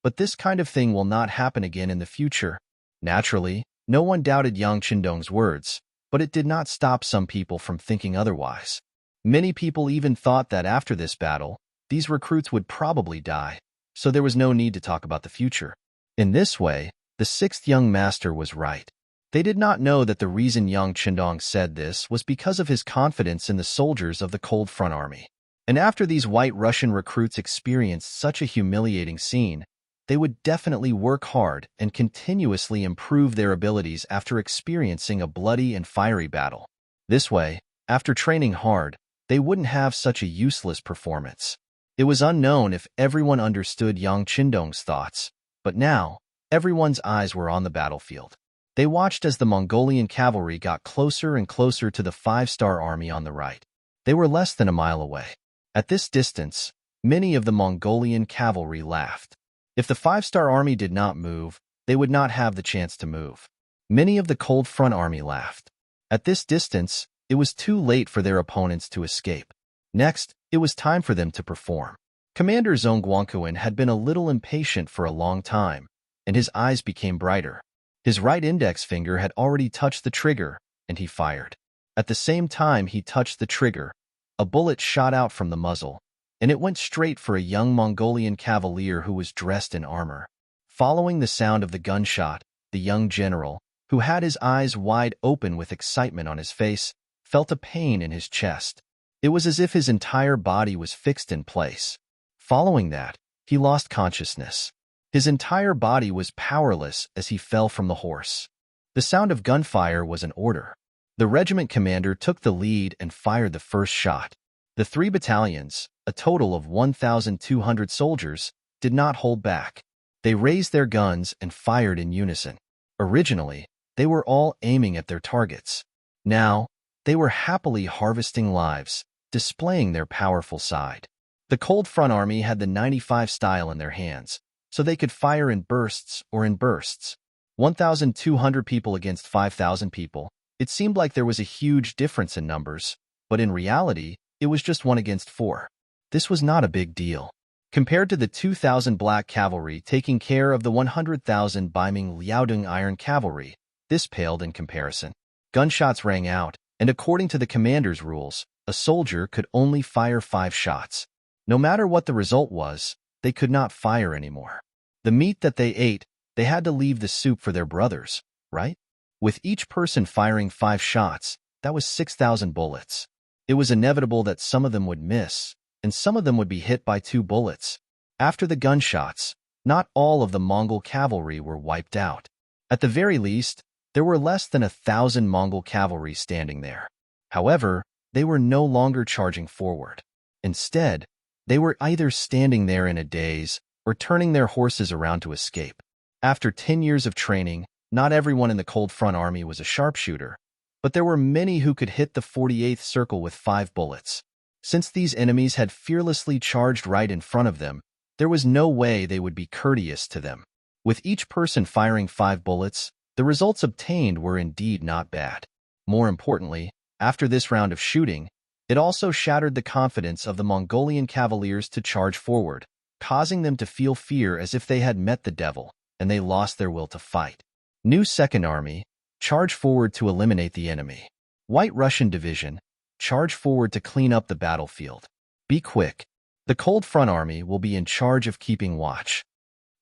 But this kind of thing will not happen again in the future." Naturally, no one doubted Yang Chendong's words, but it did not stop some people from thinking otherwise. Many people even thought that after this battle, these recruits would probably die, so there was no need to talk about the future. In this way, the 6th young master was right. They did not know that the reason Yang Chendong said this was because of his confidence in the soldiers of the Cold Front Army. And after these White Russian recruits experienced such a humiliating scene, they would definitely work hard and continuously improve their abilities after experiencing a bloody and fiery battle. This way, after training hard, they wouldn't have such a useless performance. It was unknown if everyone understood Yang Chendong's thoughts, but now, everyone's eyes were on the battlefield. They watched as the Mongolian cavalry got closer and closer to the 5-star army on the right. They were less than a mile away. At this distance, many of the Mongolian cavalry laughed. If the 5-star army did not move, they would not have the chance to move. Many of the Cold Front Army laughed. At this distance, it was too late for their opponents to escape. Next, it was time for them to perform. Commander Zhongguangquan had been a little impatient for a long time, and his eyes became brighter. His right index finger had already touched the trigger, and he fired. At the same time he touched the trigger, a bullet shot out from the muzzle, and it went straight for a young Mongolian cavalier who was dressed in armor. Following the sound of the gunshot, the young general, who had his eyes wide open with excitement on his face, felt a pain in his chest. It was as if his entire body was fixed in place. Following that, he lost consciousness. His entire body was powerless as he fell from the horse. The sound of gunfire was an order. The regiment commander took the lead and fired the first shot. The 3 battalions, a total of 1,200 soldiers, did not hold back. They raised their guns and fired in unison. Originally, they were all aiming at their targets. Now, they were happily harvesting lives, displaying their powerful side. The Cold Front Army had the 95 style in their hands, so they could fire in bursts or in bursts. 1,200 people against 5,000 people. It seemed like there was a huge difference in numbers, but in reality, it was just 1 against 4. This was not a big deal. Compared to the 2,000 black cavalry taking care of the 100,000 Ming Liaodong iron cavalry, this paled in comparison. Gunshots rang out, and according to the commander's rules, a soldier could only fire 5 shots. No matter what the result was, they could not fire anymore. The meat that they ate, they had to leave the soup for their brothers, right? With each person firing 5 shots, that was 6,000 bullets. It was inevitable that some of them would miss, and some of them would be hit by 2 bullets. After the gunshots, not all of the Mongol cavalry were wiped out. At the very least, there were less than 1,000 Mongol cavalry standing there. However, they were no longer charging forward. Instead, they were either standing there in a daze or turning their horses around to escape. After 10 years of training, not everyone in the Cold Front Army was a sharpshooter, but there were many who could hit the 48th circle with 5 bullets. Since these enemies had fearlessly charged right in front of them, there was no way they would be courteous to them. With each person firing 5 bullets, the results obtained were indeed not bad. More importantly, after this round of shooting, it also shattered the confidence of the Mongolian cavaliers to charge forward, causing them to feel fear as if they had met the devil, and they lost their will to fight. New Second Army, charge forward to eliminate the enemy. White Russian Division, charge forward to clean up the battlefield. Be quick. The Cold Front Army will be in charge of keeping watch.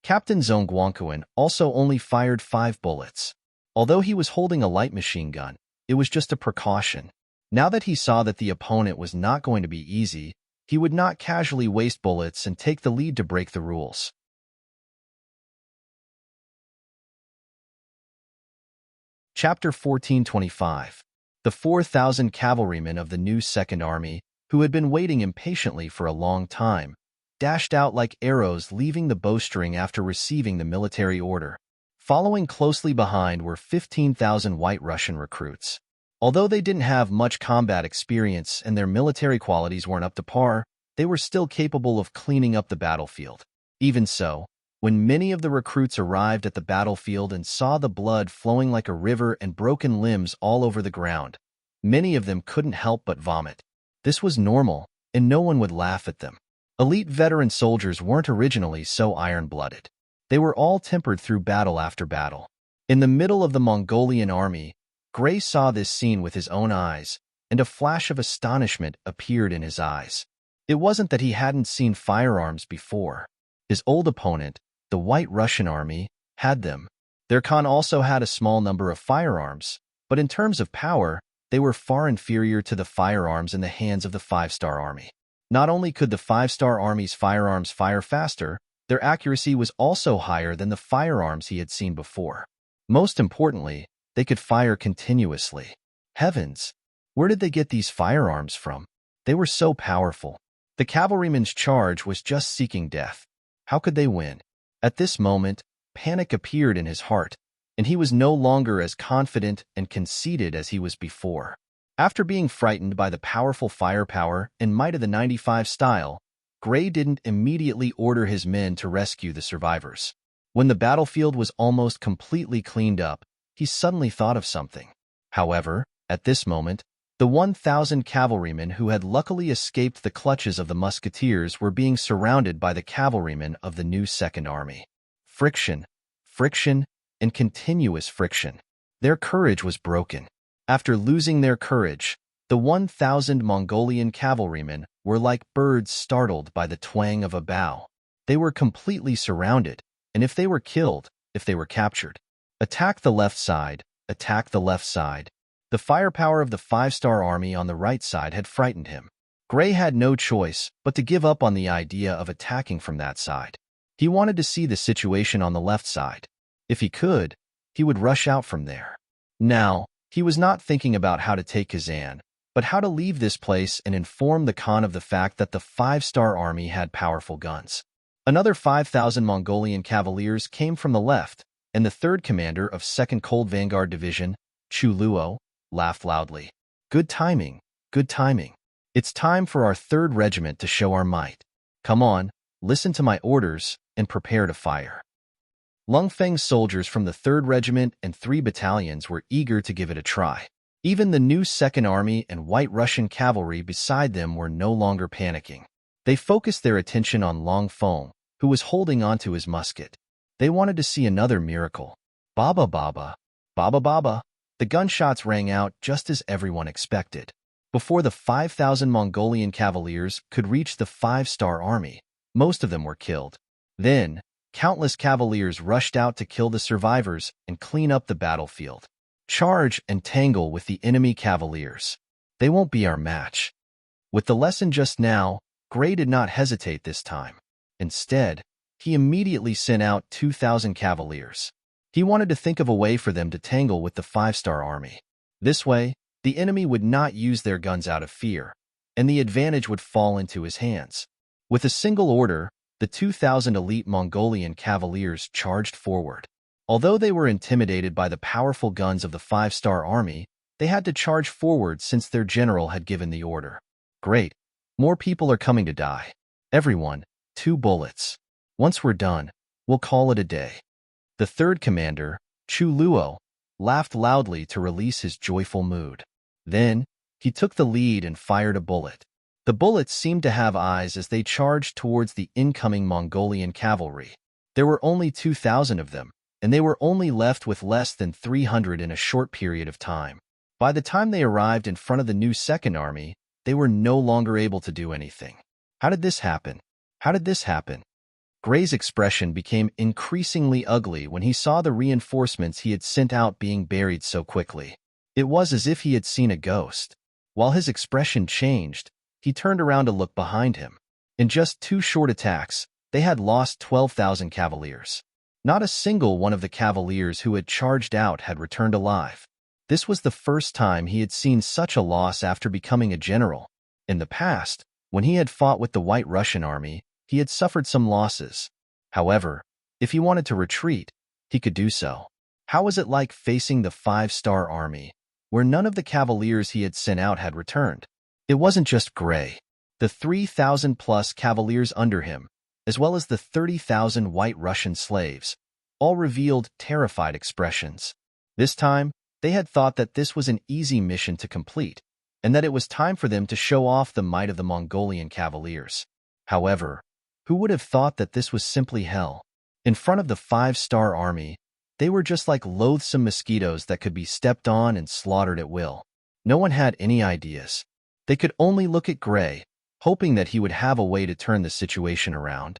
Captain Zhongguangquan also only fired 5 bullets. Although he was holding a light machine gun, it was just a precaution. Now that he saw that the opponent was not going to be easy, he would not casually waste bullets and take the lead to break the rules. Chapter 1425. The 4,000 cavalrymen of the new Second Army, who had been waiting impatiently for a long time, dashed out like arrows, leaving the bowstring after receiving the military order. Following closely behind were 15,000 White Russian recruits. Although they didn't have much combat experience and their military qualities weren't up to par, they were still capable of cleaning up the battlefield. Even so, when many of the recruits arrived at the battlefield and saw the blood flowing like a river and broken limbs all over the ground, many of them couldn't help but vomit. This was normal, and no one would laugh at them. Elite veteran soldiers weren't originally so iron-blooded. They were all tempered through battle after battle. In the middle of the Mongolian army, Gray saw this scene with his own eyes, and a flash of astonishment appeared in his eyes. It wasn't that he hadn't seen firearms before. His old opponent, the White Russian Army, had them. Their Khan also had a small number of firearms, but in terms of power, they were far inferior to the firearms in the hands of the 5-Star Army. Not only could the 5-Star Army's firearms fire faster, their accuracy was also higher than the firearms he had seen before. Most importantly, they could fire continuously. Heavens! Where did they get these firearms from? They were so powerful. The cavalryman's charge was just seeking death. How could they win? At this moment, panic appeared in his heart, and he was no longer as confident and conceited as he was before. After being frightened by the powerful firepower and might of the 95 style, Gray didn't immediately order his men to rescue the survivors. When the battlefield was almost completely cleaned up, he suddenly thought of something. However, at this moment, the 1,000 cavalrymen who had luckily escaped the clutches of the musketeers were being surrounded by the cavalrymen of the new Second Army. Friction, friction, and continuous friction. Their courage was broken. After losing their courage, the 1,000 Mongolian cavalrymen were like birds startled by the twang of a bow. They were completely surrounded, and if they were killed, if they were captured, attack the left side, attack the left side. The firepower of the 5-star army on the right side had frightened him. Gray had no choice but to give up on the idea of attacking from that side. He wanted to see the situation on the left side. If he could, he would rush out from there. Now, he was not thinking about how to take Kazan, but how to leave this place and inform the Khan of the fact that the 5-star army had powerful guns. Another 5,000 Mongolian cavaliers came from the left, and the third commander of 2nd Cold Vanguard Division, Chu Luo, laughed loudly. Good timing, good timing. It's time for our 3rd Regiment to show our might. Come on, listen to my orders, and prepare to fire. Lung Feng's soldiers from the 3rd Regiment and 3 battalions were eager to give it a try. Even the new 2nd Army and White Russian cavalry beside them were no longer panicking. They focused their attention on Long Feng, who was holding onto his musket. They wanted to see another miracle. Baba Baba, Baba Baba. The gunshots rang out just as everyone expected. Before the 5,000 Mongolian cavaliers could reach the 5-star army, most of them were killed. Then, countless cavaliers rushed out to kill the survivors and clean up the battlefield. Charge and tangle with the enemy cavaliers. They won't be our match. With the lesson just now, Gray did not hesitate this time. Instead, he immediately sent out 2,000 cavaliers. He wanted to think of a way for them to tangle with the 5-star army. This way, the enemy would not use their guns out of fear, and the advantage would fall into his hands. With a single order, the 2,000 elite Mongolian cavaliers charged forward. Although they were intimidated by the powerful guns of the 5-star army, they had to charge forward since their general had given the order. Great. More people are coming to die. Everyone, 2 bullets. Once we're done, we'll call it a day. The 3rd commander, Chu Luo, laughed loudly to release his joyful mood. Then, he took the lead and fired a bullet. The bullets seemed to have eyes as they charged towards the incoming Mongolian cavalry. There were only 2,000 of them, and they were only left with less than 300 in a short period of time. By the time they arrived in front of the new 2nd Army, they were no longer able to do anything. How did this happen? How did this happen? Gray's expression became increasingly ugly when he saw the reinforcements he had sent out being buried so quickly. It was as if he had seen a ghost. While his expression changed, he turned around to look behind him. In just 2 short attacks, they had lost 12,000 cavaliers. Not a single one of the cavaliers who had charged out had returned alive. This was the first time he had seen such a loss after becoming a general. In the past, when he had fought with the White Russian army, he had suffered some losses. However, if he wanted to retreat, he could do so. How was it like facing the 5-star army, where none of the cavaliers he had sent out had returned? It wasn't just Gray. The 3,000-plus cavaliers under him, as well as the 30,000 White Russian slaves, all revealed terrified expressions. This time, they had thought that this was an easy mission to complete, and that it was time for them to show off the might of the Mongolian cavaliers. However, who would have thought that this was simply hell? In front of the 5-star army, they were just like loathsome mosquitoes that could be stepped on and slaughtered at will. No one had any ideas. They could only look at Gray, hoping that he would have a way to turn the situation around.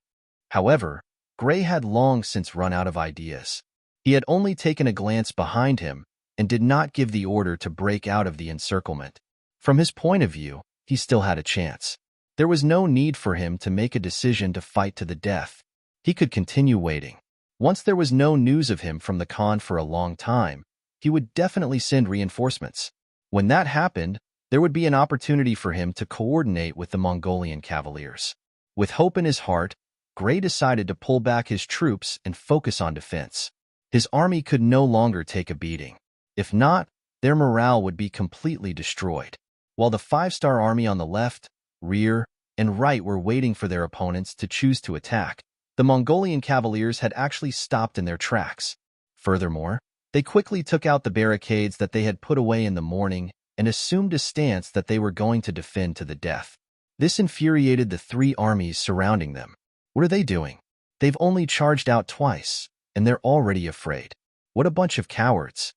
However, Gray had long since run out of ideas. He had only taken a glance behind him and did not give the order to break out of the encirclement. From his point of view, he still had a chance. There was no need for him to make a decision to fight to the death. He could continue waiting. Once there was no news of him from the Khan for a long time, he would definitely send reinforcements. When that happened, there would be an opportunity for him to coordinate with the Mongolian cavaliers. With hope in his heart, Gray decided to pull back his troops and focus on defense. His army could no longer take a beating. If not, their morale would be completely destroyed. While the 5-star army on the left, rear, and right were waiting for their opponents to choose to attack, the Mongolian cavaliers had actually stopped in their tracks. Furthermore, they quickly took out the barricades that they had put away in the morning and assumed a stance that they were going to defend to the death. This infuriated the 3 armies surrounding them. What are they doing? They've only charged out twice, and they're already afraid. What a bunch of cowards.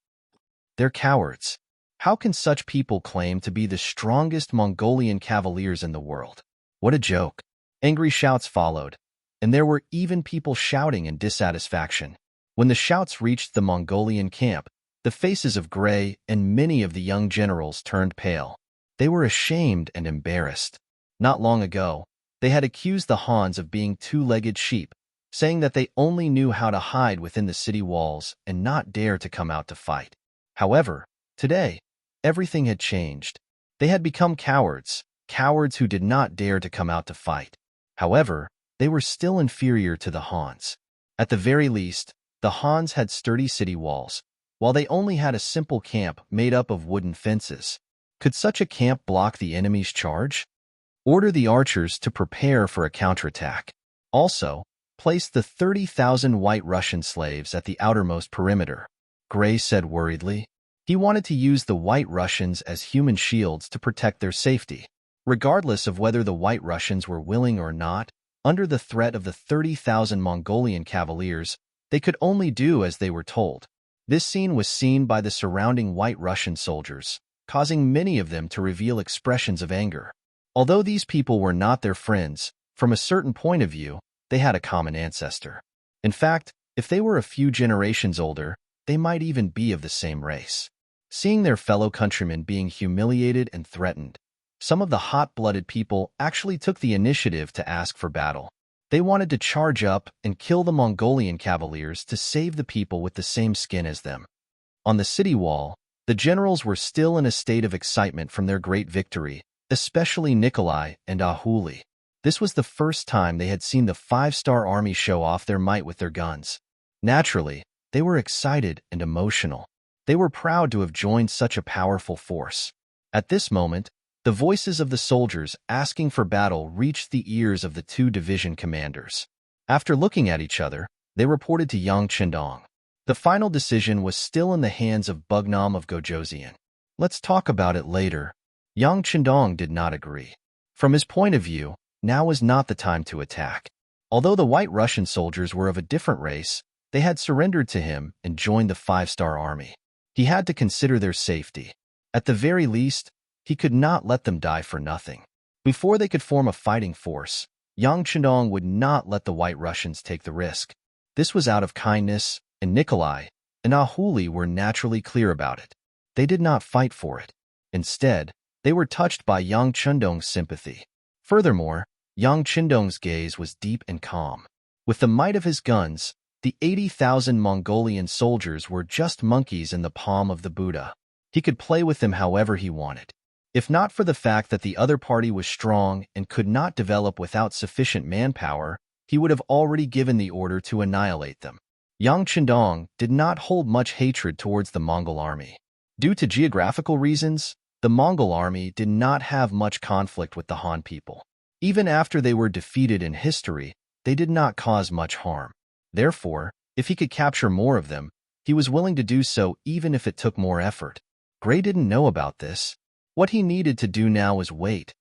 They're cowards. How can such people claim to be the strongest Mongolian cavaliers in the world? What a joke. Angry shouts followed, and there were even people shouting in dissatisfaction. When the shouts reached the Mongolian camp, the faces of Gray and many of the young generals turned pale. They were ashamed and embarrassed. Not long ago, they had accused the Hans of being two-legged sheep, saying that they only knew how to hide within the city walls and not dare to come out to fight. However, today, everything had changed. They had become cowards, cowards who did not dare to come out to fight. However, they were still inferior to the Hans. At the very least, the Hans had sturdy city walls, while they only had a simple camp made up of wooden fences. Could such a camp block the enemy's charge? Order the archers to prepare for a counterattack. Also, place the 30,000 White Russian slaves at the outermost perimeter, Gray said worriedly. He wanted to use the White Russians as human shields to protect their safety. Regardless of whether the White Russians were willing or not, under the threat of the 30,000 Mongolian cavaliers, they could only do as they were told. This scene was seen by the surrounding White Russian soldiers, causing many of them to reveal expressions of anger. Although these people were not their friends, from a certain point of view, they had a common ancestor. In fact, if they were a few generations older, they might even be of the same race. Seeing their fellow countrymen being humiliated and threatened, some of the hot-blooded people actually took the initiative to ask for battle. They wanted to charge up and kill the Mongolian cavaliers to save the people with the same skin as them. On the city wall, the generals were still in a state of excitement from their great victory, especially Nikolai and Ahuli. This was the first time they had seen the five-star army show off their might with their guns. Naturally, they were excited and emotional. They were proud to have joined such a powerful force. At this moment, the voices of the soldiers asking for battle reached the ears of the two division commanders. After looking at each other, they reported to Yang Qindong. The final decision was still in the hands of Bugnam of Gojoseon. Let's talk about it later. Yang Qindong did not agree. From his point of view, now was not the time to attack. Although the White Russian soldiers were of a different race, they had surrendered to him and joined the five-star army. He had to consider their safety. At the very least, he could not let them die for nothing. Before they could form a fighting force, Yang Qindong would not let the White Russians take the risk. This was out of kindness, and Nikolai and Ahuli were naturally clear about it. They did not fight for it. Instead, they were touched by Yang Qindong's sympathy. Furthermore, Yang Qindong's gaze was deep and calm. With the might of his guns, the 80,000 Mongolian soldiers were just monkeys in the palm of the Buddha. He could play with them however he wanted. If not for the fact that the other party was strong and could not develop without sufficient manpower, he would have already given the order to annihilate them. Yang Qindong did not hold much hatred towards the Mongol army. Due to geographical reasons, the Mongol army did not have much conflict with the Han people. Even after they were defeated in history, they did not cause much harm. Therefore, if he could capture more of them, he was willing to do so even if it took more effort. Gray didn't know about this. What he needed to do now was wait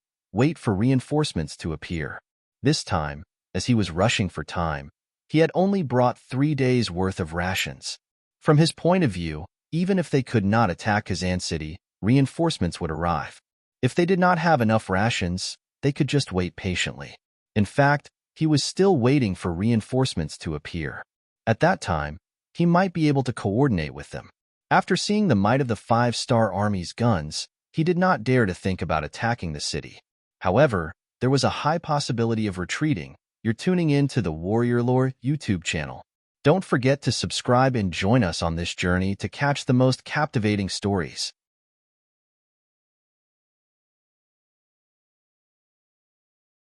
for reinforcements to appear. This time, as he was rushing for time, he had only brought 3 days' worth of rations. From his point of view, even if they could not attack Kazan City, reinforcements would arrive. If they did not have enough rations, they could just wait patiently. In fact, he was still waiting for reinforcements to appear. At that time, he might be able to coordinate with them. After seeing the might of the five-star army's guns, he did not dare to think about attacking the city. However, there was a high possibility of retreating. You're tuning in to the Warrior Lore YouTube channel. Don't forget to subscribe and join us on this journey to catch the most captivating stories.